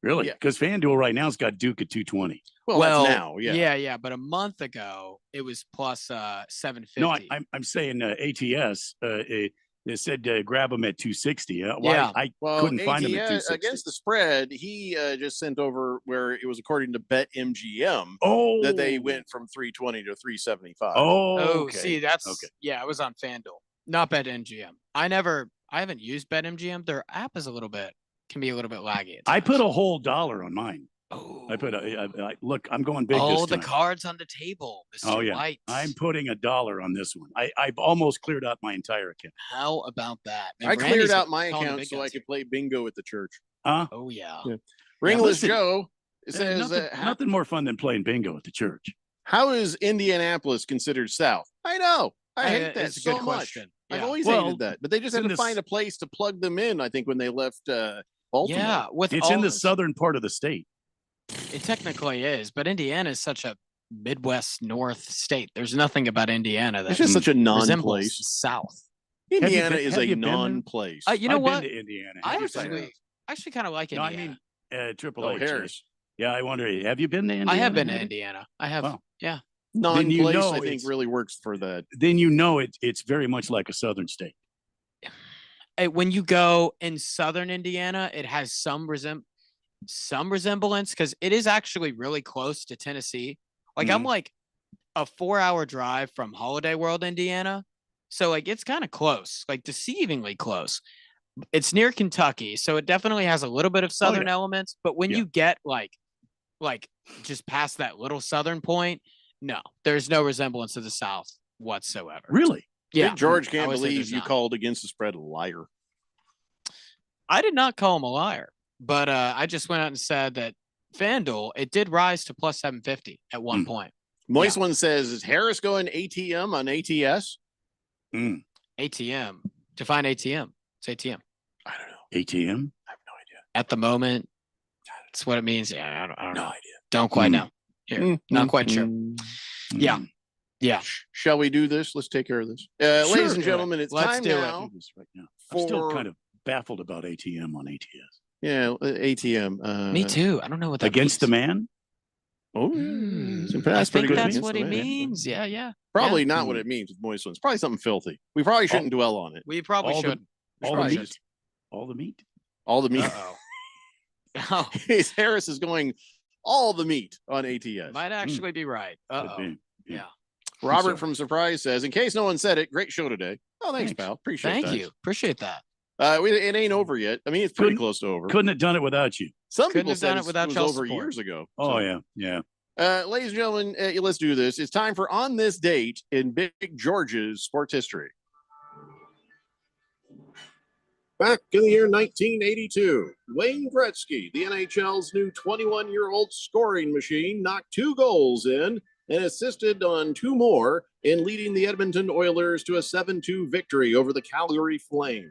Really? Yeah. Because FanDuel right now has got Duke at 220. Well, that's now, yeah. Yeah. But a month ago, it was plus 750. No, I'm saying ATS. It said grab them at 260. I couldn't find them at 260. Against the Spread, he just sent over where it was according to BetMGM that they went from 320 to 375. Okay. See, that's yeah, it was on FanDuel, not BetMGM. I haven't used BetMGM. Their app is can be a little bit laggy. I put a whole $1 on mine. I put look, I'm going big this time. The cards on the table, Mr. White. I'm putting $1 on this one. I've almost cleared out my entire account. How about that? I cleared out my account so I could play bingo at the church. Huh? Oh, yeah. Ringless Joe says nothing more fun than playing bingo at the church. How is Indianapolis considered South? I know. I hate that it's a so good much. question. I've always hated that. But they just had to find a place to plug them in, I think, when they left Baltimore. Yeah. It's in the southern part of the state. It technically is, but Indiana is such a Midwest North state. There's nothing about Indiana that it's just such a resembles non-place. the South. Indiana is a non-place. You know what? Been to Indiana. I actually kind of like No, Indiana. I mean Triple H. Harris. Yeah, I wonder. Have you been to Indiana? I have been to Indiana. I have. Wow. Yeah. Non-place, I think, really works for that. Then it's very much like a southern state. When you go in southern Indiana, it has some resemblance because it is actually really close to Tennessee. Like I'm like a 4-hour drive from Holiday World, Indiana. So like it's kind of close, like deceivingly close. It's near Kentucky, so it definitely has a little bit of southern elements. But when you get like just past that little southern point, no, there's no resemblance to the South whatsoever. Really? Yeah. Big George can't I would say believe there's you not. called Against the Spread a liar. I did not call him a liar, but I just went out and said that FanDuel, it did rise to plus 750 at one point. Moist One says, is Harris going ATM on ATS? ATM. Define ATM. It's ATM. I don't know. ATM? I have no idea. At the moment, that's what it means. Yeah, I don't know. No idea. Don't quite know. Here, not quite sure. Yeah. Yeah. Shall we do this? Let's take care of this. Sure, Ladies and do it. gentlemen, it's Let's time do it. now. Do this right now. I'm still For- kind of baffled about ATM on ATS. Yeah, ATM. Me too. I don't know what that Against the means. man? Oh, I that's pretty think good. that's Against what the it man. means. Yeah, yeah. Probably Yeah. not what it means with moist ones. Probably something filthy. We probably shouldn't dwell on it. We probably All the- should. All the Probably meat. All the meat. All the meat. Uh-oh. Oh, Harris is going all the meat on ATS. might actually be right. Could Uh-oh. be. Yeah. Robert So- from Surprise says, in case no one said it, great show today. Oh, thanks, pal. Appreciate Thank that. you. Appreciate that. It ain't over yet. I mean, it's pretty Couldn't- close to over. Couldn't have done it without you. Some couldn't people have said done it it without was child over support. years ago. Oh, So, yeah. ladies and gentlemen, let's do this. It's time for On This Date in Big George's sports history. Back in the year 1982, Wayne Gretzky, the NHL's new 21-year-old scoring machine, knocked 2 goals in and assisted on 2 more in leading the Edmonton Oilers to a 7-2 victory over the Calgary Flames.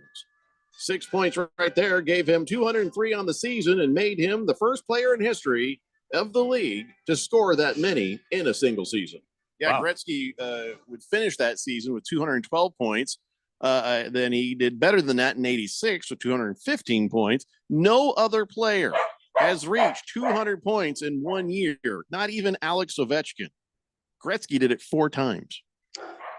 6 points right there gave him 203 on the season and made him the first player in history of the league to score that many in a single season. Yeah, Wow. Gretzky would finish that season with 212 points. Then he did better than that in 86 with 215 points. No other player has reached 200 points in 1 year, not even Alex Ovechkin. Gretzky did it 4 times.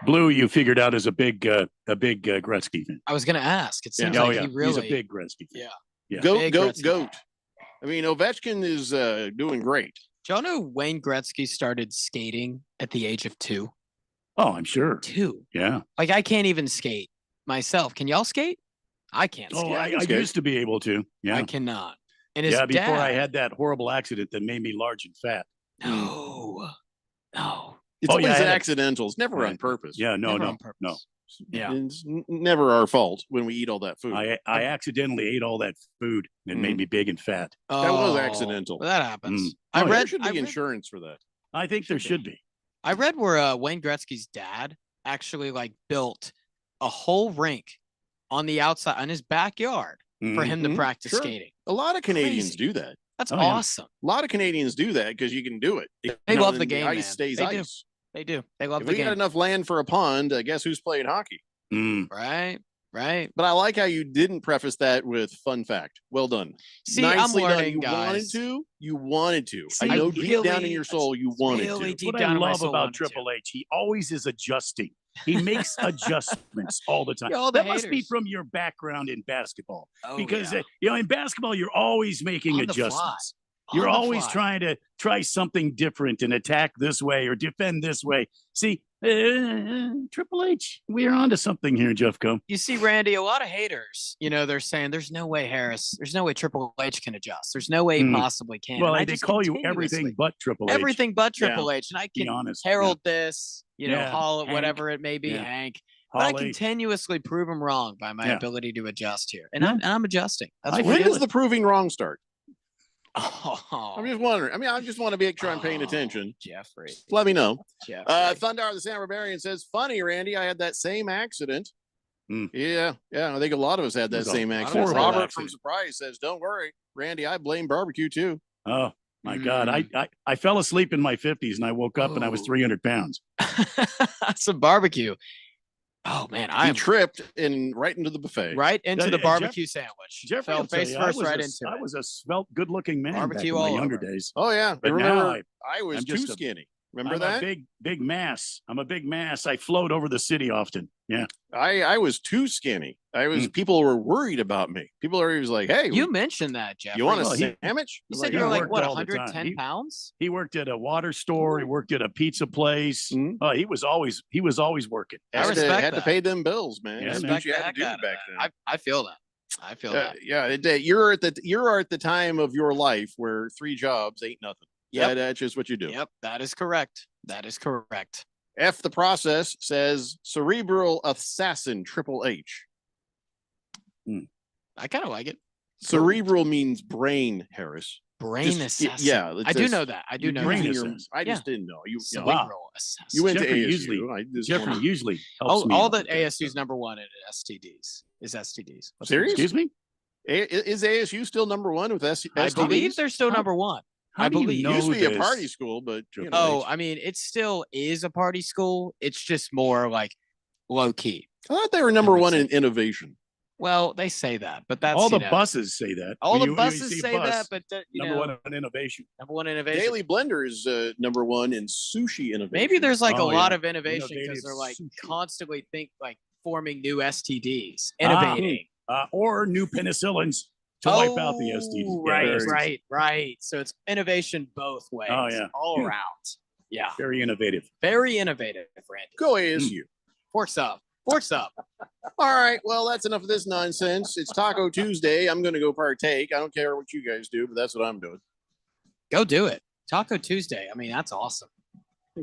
Blue, you figured out as a big Gretzky fan. I was going to ask. It seems Oh, like yeah. he really. He's a big Gretzky fan. Yeah. Yeah. Goat, Big goat, Gretzky. goat. I mean, Ovechkin is doing great. Do y'all know Wayne Gretzky started skating at the age of 2? Oh, I'm sure. 2. Yeah. Like, I can't even skate myself. Can y'all skate? I can't Oh, skate. I used to be able to. Yeah. I cannot. And his Yeah, before I dad- had that horrible accident that made me large and fat. No. It's Oh, always yeah, I had a- accidental. It's never on Right. purpose. Yeah, no, Never no, on purpose. no. Yeah. It's never our fault when we eat all that food. I accidentally ate all that food and made me big and fat. That was Oh, accidental. well, that happens. Mm. I Oh, yeah. There read. should I be read- insurance for that. I think there should be. I read where Wayne Gretzky's dad actually like built a whole rink on the outside in his backyard for him to Mhm. practice Sure. skating. A lot of Canadians Crazy. do that. That's Oh, yeah. awesome. A lot of Canadians do that because you can do it. They love the then game, ice man. stays They do. ice. They do. They love If the we got game. enough land for a pond, guess who's playing hockey? Mm. Right. Right. But I like how you didn't preface that with fun fact. Well done. See, I'm Nicely done. learning, You guys. You wanted to. See, I know I deep down in really- your soul you wanted really to. deep What down I in my love soul about wanted to. Triple H, he always is adjusting. He makes adjustments all the time. Yeah, all the That must be haters. from your background in basketball, Oh, because yeah. in basketball you're always making On the fly. adjustments. On You're the always fly. trying to try something different and attack this way or defend this way. See, Triple H, we're onto something here, Jeffco. You see, Randy, a lot of haters, they're saying there's no way there's no way Triple H can adjust. There's no way he Mm. possibly can. Well, And I they just call you continuously- everything but Triple H. everything but Yeah. Triple H. And I Be can honest. herald this, Yeah. Hall it, Hank. whatever it may be, Yeah. Hank. But I Holly. continuously prove him wrong by my Yeah. ability to adjust here. And I'm adjusting. That's what When we're does doing. the proving wrong start? Oh, I'm just wondering. I mean, I just want to make sure I'm paying attention. Jeffrey. Let me know. Jeffrey. Thundar the San Barbarian says, funny, Randy, I had that same accident. Mm. Yeah. I think a lot of us had that was a same accident. horrible Robert from accident. Surprise says, don't worry, Randy, I blame barbecue too. Oh my God, I fell asleep in my 50s and I woke up and I was Oh. 300 pounds. Some barbecue. Oh man, He I'm tripped and right into the buffet. right into the Jeff- barbecue sandwich. Jeffrey, Fell will tell face you, first right I into it. was a svelte, good-looking man Barbecue back in all my younger over. days. Oh yeah. But Remember, now I was I'm too just a- skinny. Remember I'm that? a big mass. I'm a big mass. I float over the city often. Yeah. I was too skinny. People were worried about me. People are always like, hey, You mentioned that, Jeff. you want a Well, he- sandwich? You I'm said he you were like worked what, all the time. 110 pounds? He worked at a water store. He worked at a pizza place. Mhm. He was always working. I had respect to that. pay them bills, man. Yeah, That's man. what you had Respect to the do heck back out of then. that. I feel that. I feel that. You're at the time of your life where 3 jobs ain't nothing. Yep. That's just what you do. Yep, that is correct. That is correct. F the process says cerebral assassin Triple H. I kind of like it. Cerebral means brain, Harris. Brain Just- assassin. yeah, I do know that. I do know brain that. assassin. I just Yeah. didn't know. You Cerebral assassin. you went Jeffrey to ASU. usually- I just Jeffrey wanna- usually helps me. All out that with that. ASU's number one in STDs is STDs. Serious? Excuse me? Is ASU still number 1 with I STDs? believe they're still number one. How I do you believe. know Used to be a this? party school, but you know, Oh, I mean, it still is a party school. It's just more like low key. I thought they were number one in innovation. Well, they say that, but that's All the you know, buses say that. all When the you buses see a say bus, that, but you number know, one in innovation. number one innovation. Daily Blender is number one in sushi innovation. Maybe there's like a Oh, lot yeah. of innovation because Innovative they're like sushi. constantly forming new STDs, Ah, innovating. or new penicillins to wipe out the STD. Right. So it's innovation both ways. Oh, yeah. all Yeah. around. Yeah, Very innovative. very innovative, Randy. Go ASU. Forks up. Forks up. All right. Well, that's enough of this nonsense. It's Taco Tuesday. I'm going to go partake. I don't care what you guys do, but that's what I'm doing. Go do it. Taco Tuesday. I mean, that's awesome.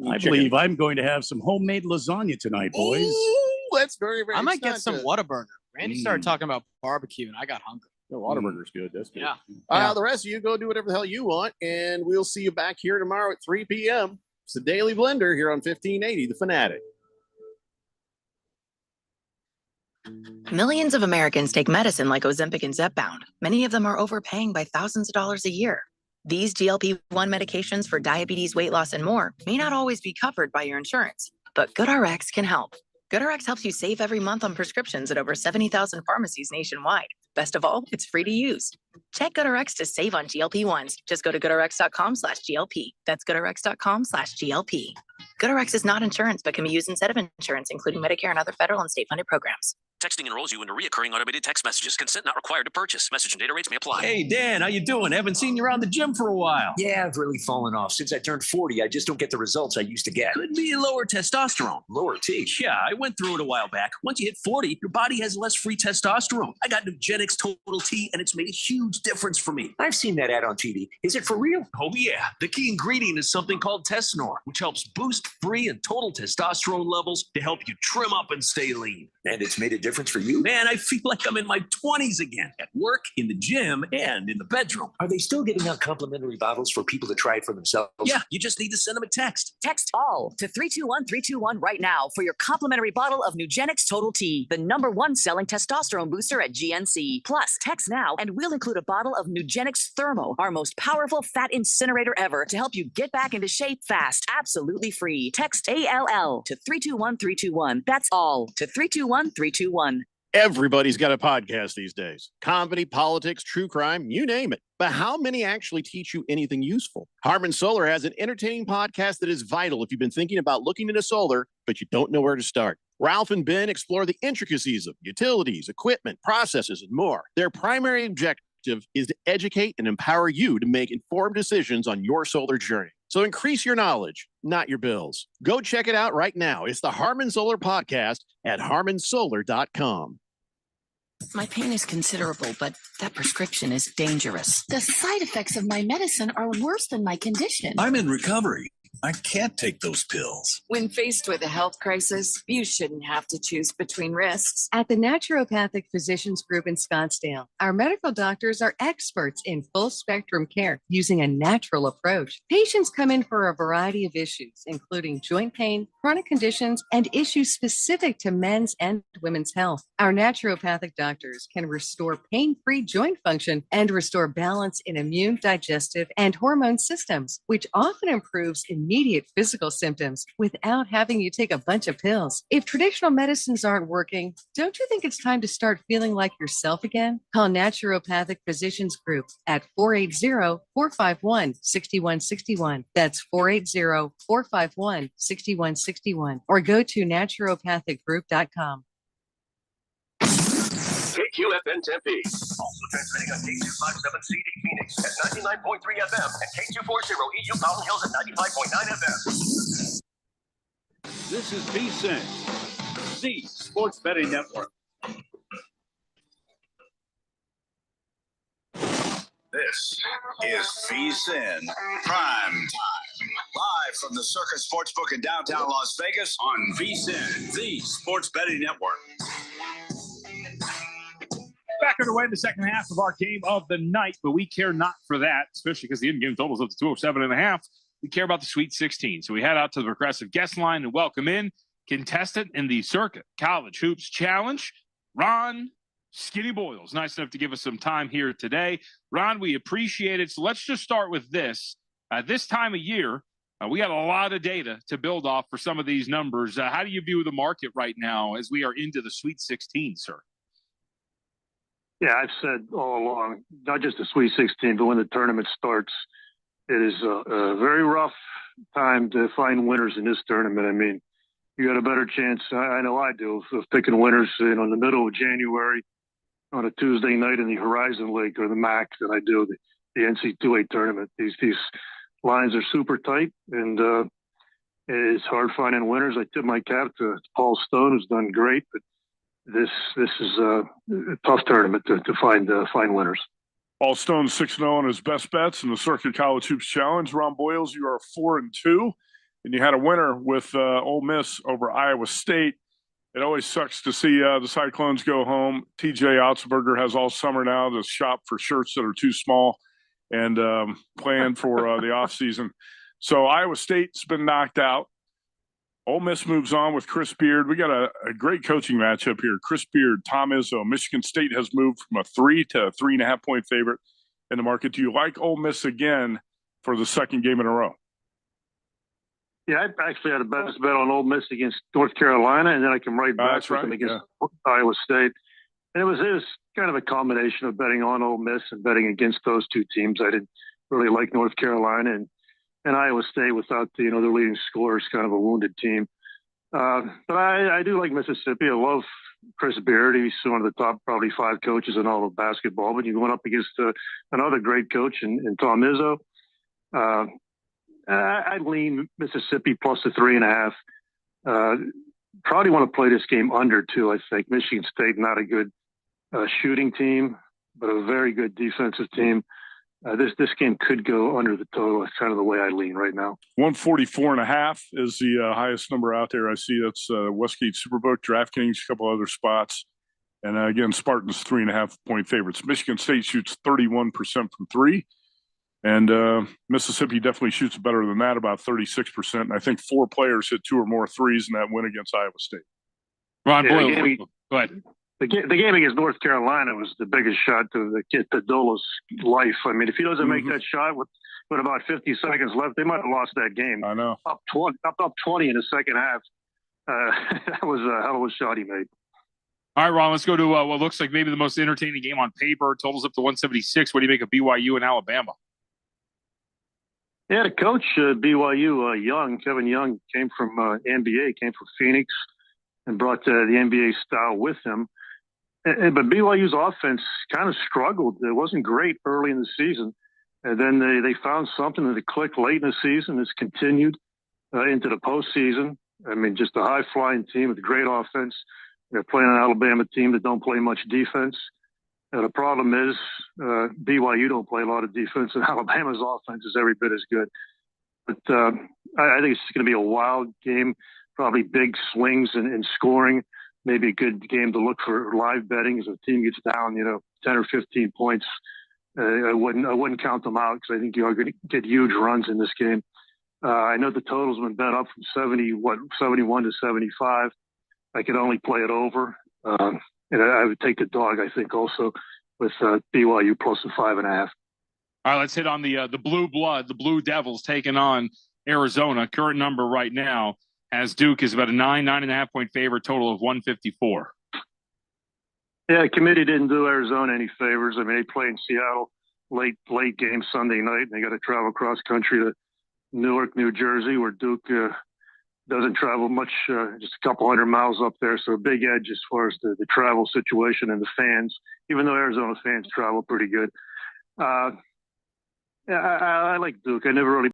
I believe I'm going to have some homemade lasagna tonight, boys. Ooh, that's very, very. I might it's get not some a- Whataburger. Randy started talking about barbecue, and I got hungry. The Whataburger's good. That's good. Yeah. The rest of you go do whatever the hell you want, and we'll see you back here tomorrow at 3 p.m. It's the Daily Blender here on 1580, The Fanatic. Millions of Americans take medicine like Ozempic and Zepbound. Many of them are overpaying by thousands of dollars a year. These GLP-1 medications for diabetes, weight loss, and more may not always be covered by your insurance, but GoodRx can help. GoodRx helps you save every month on prescriptions at over 70,000 pharmacies nationwide. Best of all, it's free to use. Check GoodRx to save on GLP-1s. Just go to goodrx.com/GLP. That's goodrx.com/GLP. GoodRx is not insurance, but can be used instead of insurance, including Medicare and other federal and state-funded programs. Texting enrolls you into recurring automated text messages. Consent not required to purchase. Message and data rates may apply. Hey, Dan, how you doing? Haven't seen you around the gym for a while. Yeah, I've really fallen off. Since I turned 40, I just don't get the results I used to get. Could be lower testosterone. Lower T. Yeah, I went through it a while back. Once you hit 40, your body has less free testosterone. I got Nugenix Total T, and it's made a huge difference for me. I've seen that ad on TV. Is it for real? Oh, yeah. The key ingredient is something called Tesnor, which helps boost free and total testosterone levels to help you trim up and stay lean. And it's made a difference for you? Man, I feel like I'm in my 20s again, at work, in the gym, and in the bedroom. Are they still giving out complimentary bottles for people to try it for themselves? Yeah, you just need to send them a text. Text all to 321-321 right now for your complimentary bottle of Nugenix Total T, the #1 selling testosterone booster at GNC. Plus, text now and we'll include a bottle of Nugenix Thermo, our most powerful fat incinerator ever, to help you get back into shape fast, absolutely free. Text ALL to 321-321. That's all to 321-321. Everybody's got a podcast these days. Comedy, politics, true crime, you name it. But how many actually teach you anything useful? Harman Solar has an entertaining podcast that is vital if you've been thinking about looking into solar, but you don't know where to start. Ralph and Ben explore the intricacies of utilities, equipment, processes, and more. Their primary objective is to educate and empower you to make informed decisions on your solar journey. So increase your knowledge, not your bills. Go check it out right now. It's the Harman Solar Podcast at harmansolar.com. My pain is considerable, but that prescription is dangerous. The side effects of my medicine are worse than my condition. I'm in recovery. I can't take those pills. When faced with a health crisis, you shouldn't have to choose between risks. At the Naturopathic Physicians Group in Scottsdale, our medical doctors are experts in full spectrum care using a natural approach. Patients come in for a variety of issues, including joint pain, chronic conditions, and issues specific to men's and women's health. Our naturopathic doctors can restore pain-free joint function and restore balance in immune, digestive, and hormone systems, which often improves immediate physical symptoms without having you take a bunch of pills. If traditional medicines aren't working, don't you think it's time to start feeling like yourself again? Call Naturopathic Physicians Group at 480-451-6161. That's 480-451-6161. Or go to naturopathicgroup.com. KQFN Tempe. Also transmitting on K257CD Phoenix at 99.3 FM and K240 EU Mountain Hills at 95.9 FM. This is VSiN, the Sports Betting Network. This is VSiN Prime Time. Live from the Circus Sportsbook in downtown Las Vegas on VSiN, the Sports Betting Network. Back underway in the second half of our game of the night, but we care not for that, especially because the in-game total is up to 207.5. We care about the Sweet 16. So we head out to the Progressive guest line and welcome in contestant in the Circuit College Hoops Challenge, Ron Skinny Boyles. Nice enough to give us some time here today. Ron, we appreciate it. So let's just start with this. This time of year, we got a lot of data to build off for some of these numbers. How do you view the market right now as we are into the Sweet 16, sir? Yeah, I've said all along, not just the Sweet 16, but when the tournament starts, it is a very rough time to find winners in this tournament. I mean, you got a better chance, I know I do, of picking winners in the middle of January on a Tuesday night in the Horizon League or the MAC than I do the NC2A tournament. These lines are super tight, and it's hard finding winners. I tip my cap to Paul Stone, who's done great, but this is a tough tournament to find winners. Paul Stone 6-0 on his best bets in the Circuit College Hoops Challenge. Ron Boyles, you are 4-2, and you had a winner with Ole Miss over Iowa State. It always sucks to see the Cyclones go home. TJ Otzelberger has all summer now to shop for shirts that are too small and plan for the offseason. So Iowa State's been knocked out. Ole Miss moves on with Chris Beard. We got a great coaching matchup here. Chris Beard, Tom Izzo. Michigan State has moved from a 3 to a 3.5 point favorite in the market. Do you like Ole Miss again for the second game in a row? Yeah, I actually had a best bet on Ole Miss against North Carolina, and then I come right back with them against Iowa State. And it was kind of a combination of betting on Ole Miss and betting against those two teams. I didn't really like North Carolina, and Iowa State without their leading scorer is kind of a wounded team. But I do like Mississippi. I love Chris Beard. He's one of the top probably 5 coaches in all of basketball. But you're going up against another great coach in Tom Izzo. I'd lean Mississippi plus the 3.5. Probably want to play this game under 2. I think Michigan State, not a good shooting team, but a very good defensive team. This game could go under the total. That's kind of the way I lean right now. 144.5 is the highest number out there. I see that's Westgate Superbook, DraftKings, a couple other spots. And again, Spartans 3.5 point favorites. Michigan State shoots 31% from 3. And Mississippi definitely shoots better than that, about 36%. And I think 4 players hit 2 or more threes in that win against Iowa State. Ron Boyle, go ahead. The game against North Carolina was the biggest shot to the kid Dola's life. I mean, if he doesn't make that shot with about 50 seconds left, they might have lost that game. I know. Up 20 in the second half. That was a hell of a shot he made. All right, Ron, let's go to what looks like maybe the most entertaining game on paper. Totals up to 176. What do you make of BYU and Alabama? Yeah, the coach BYU, Kevin Young, came from NBA, came from Phoenix, and brought the NBA style with him. But BYU's offense kind of struggled. It wasn't great early in the season. And then they found something that clicked late in the season. It's continued into the postseason. I mean, just a high-flying team with great offense. They're playing an Alabama team that don't play much defense. And the problem is BYU don't play a lot of defense, and Alabama's offense is every bit as good. But I think it's going to be a wild game, probably big swings in scoring. Maybe a good game to look for live betting. As a team gets down, 10 or 15 points, I wouldn't count them out because I think you are going to get huge runs in this game. I know the total's been bet up from 71 to 75. I could only play it over, and I would take the dog. I think also with BYU plus the 5.5. All right, let's hit on the Blue Blood, the Blue Devils taking on Arizona. Current number right now as Duke is about a 9.5 point favorite, total of 154. Yeah, the committee didn't do Arizona any favors. I mean, they play in Seattle late game Sunday night, and they got to travel cross country to Newark, New Jersey, where Duke doesn't travel much, just a couple hundred miles up there. So a big edge as far as the travel situation and the fans, even though Arizona fans travel pretty good. Yeah, I like Duke. I never really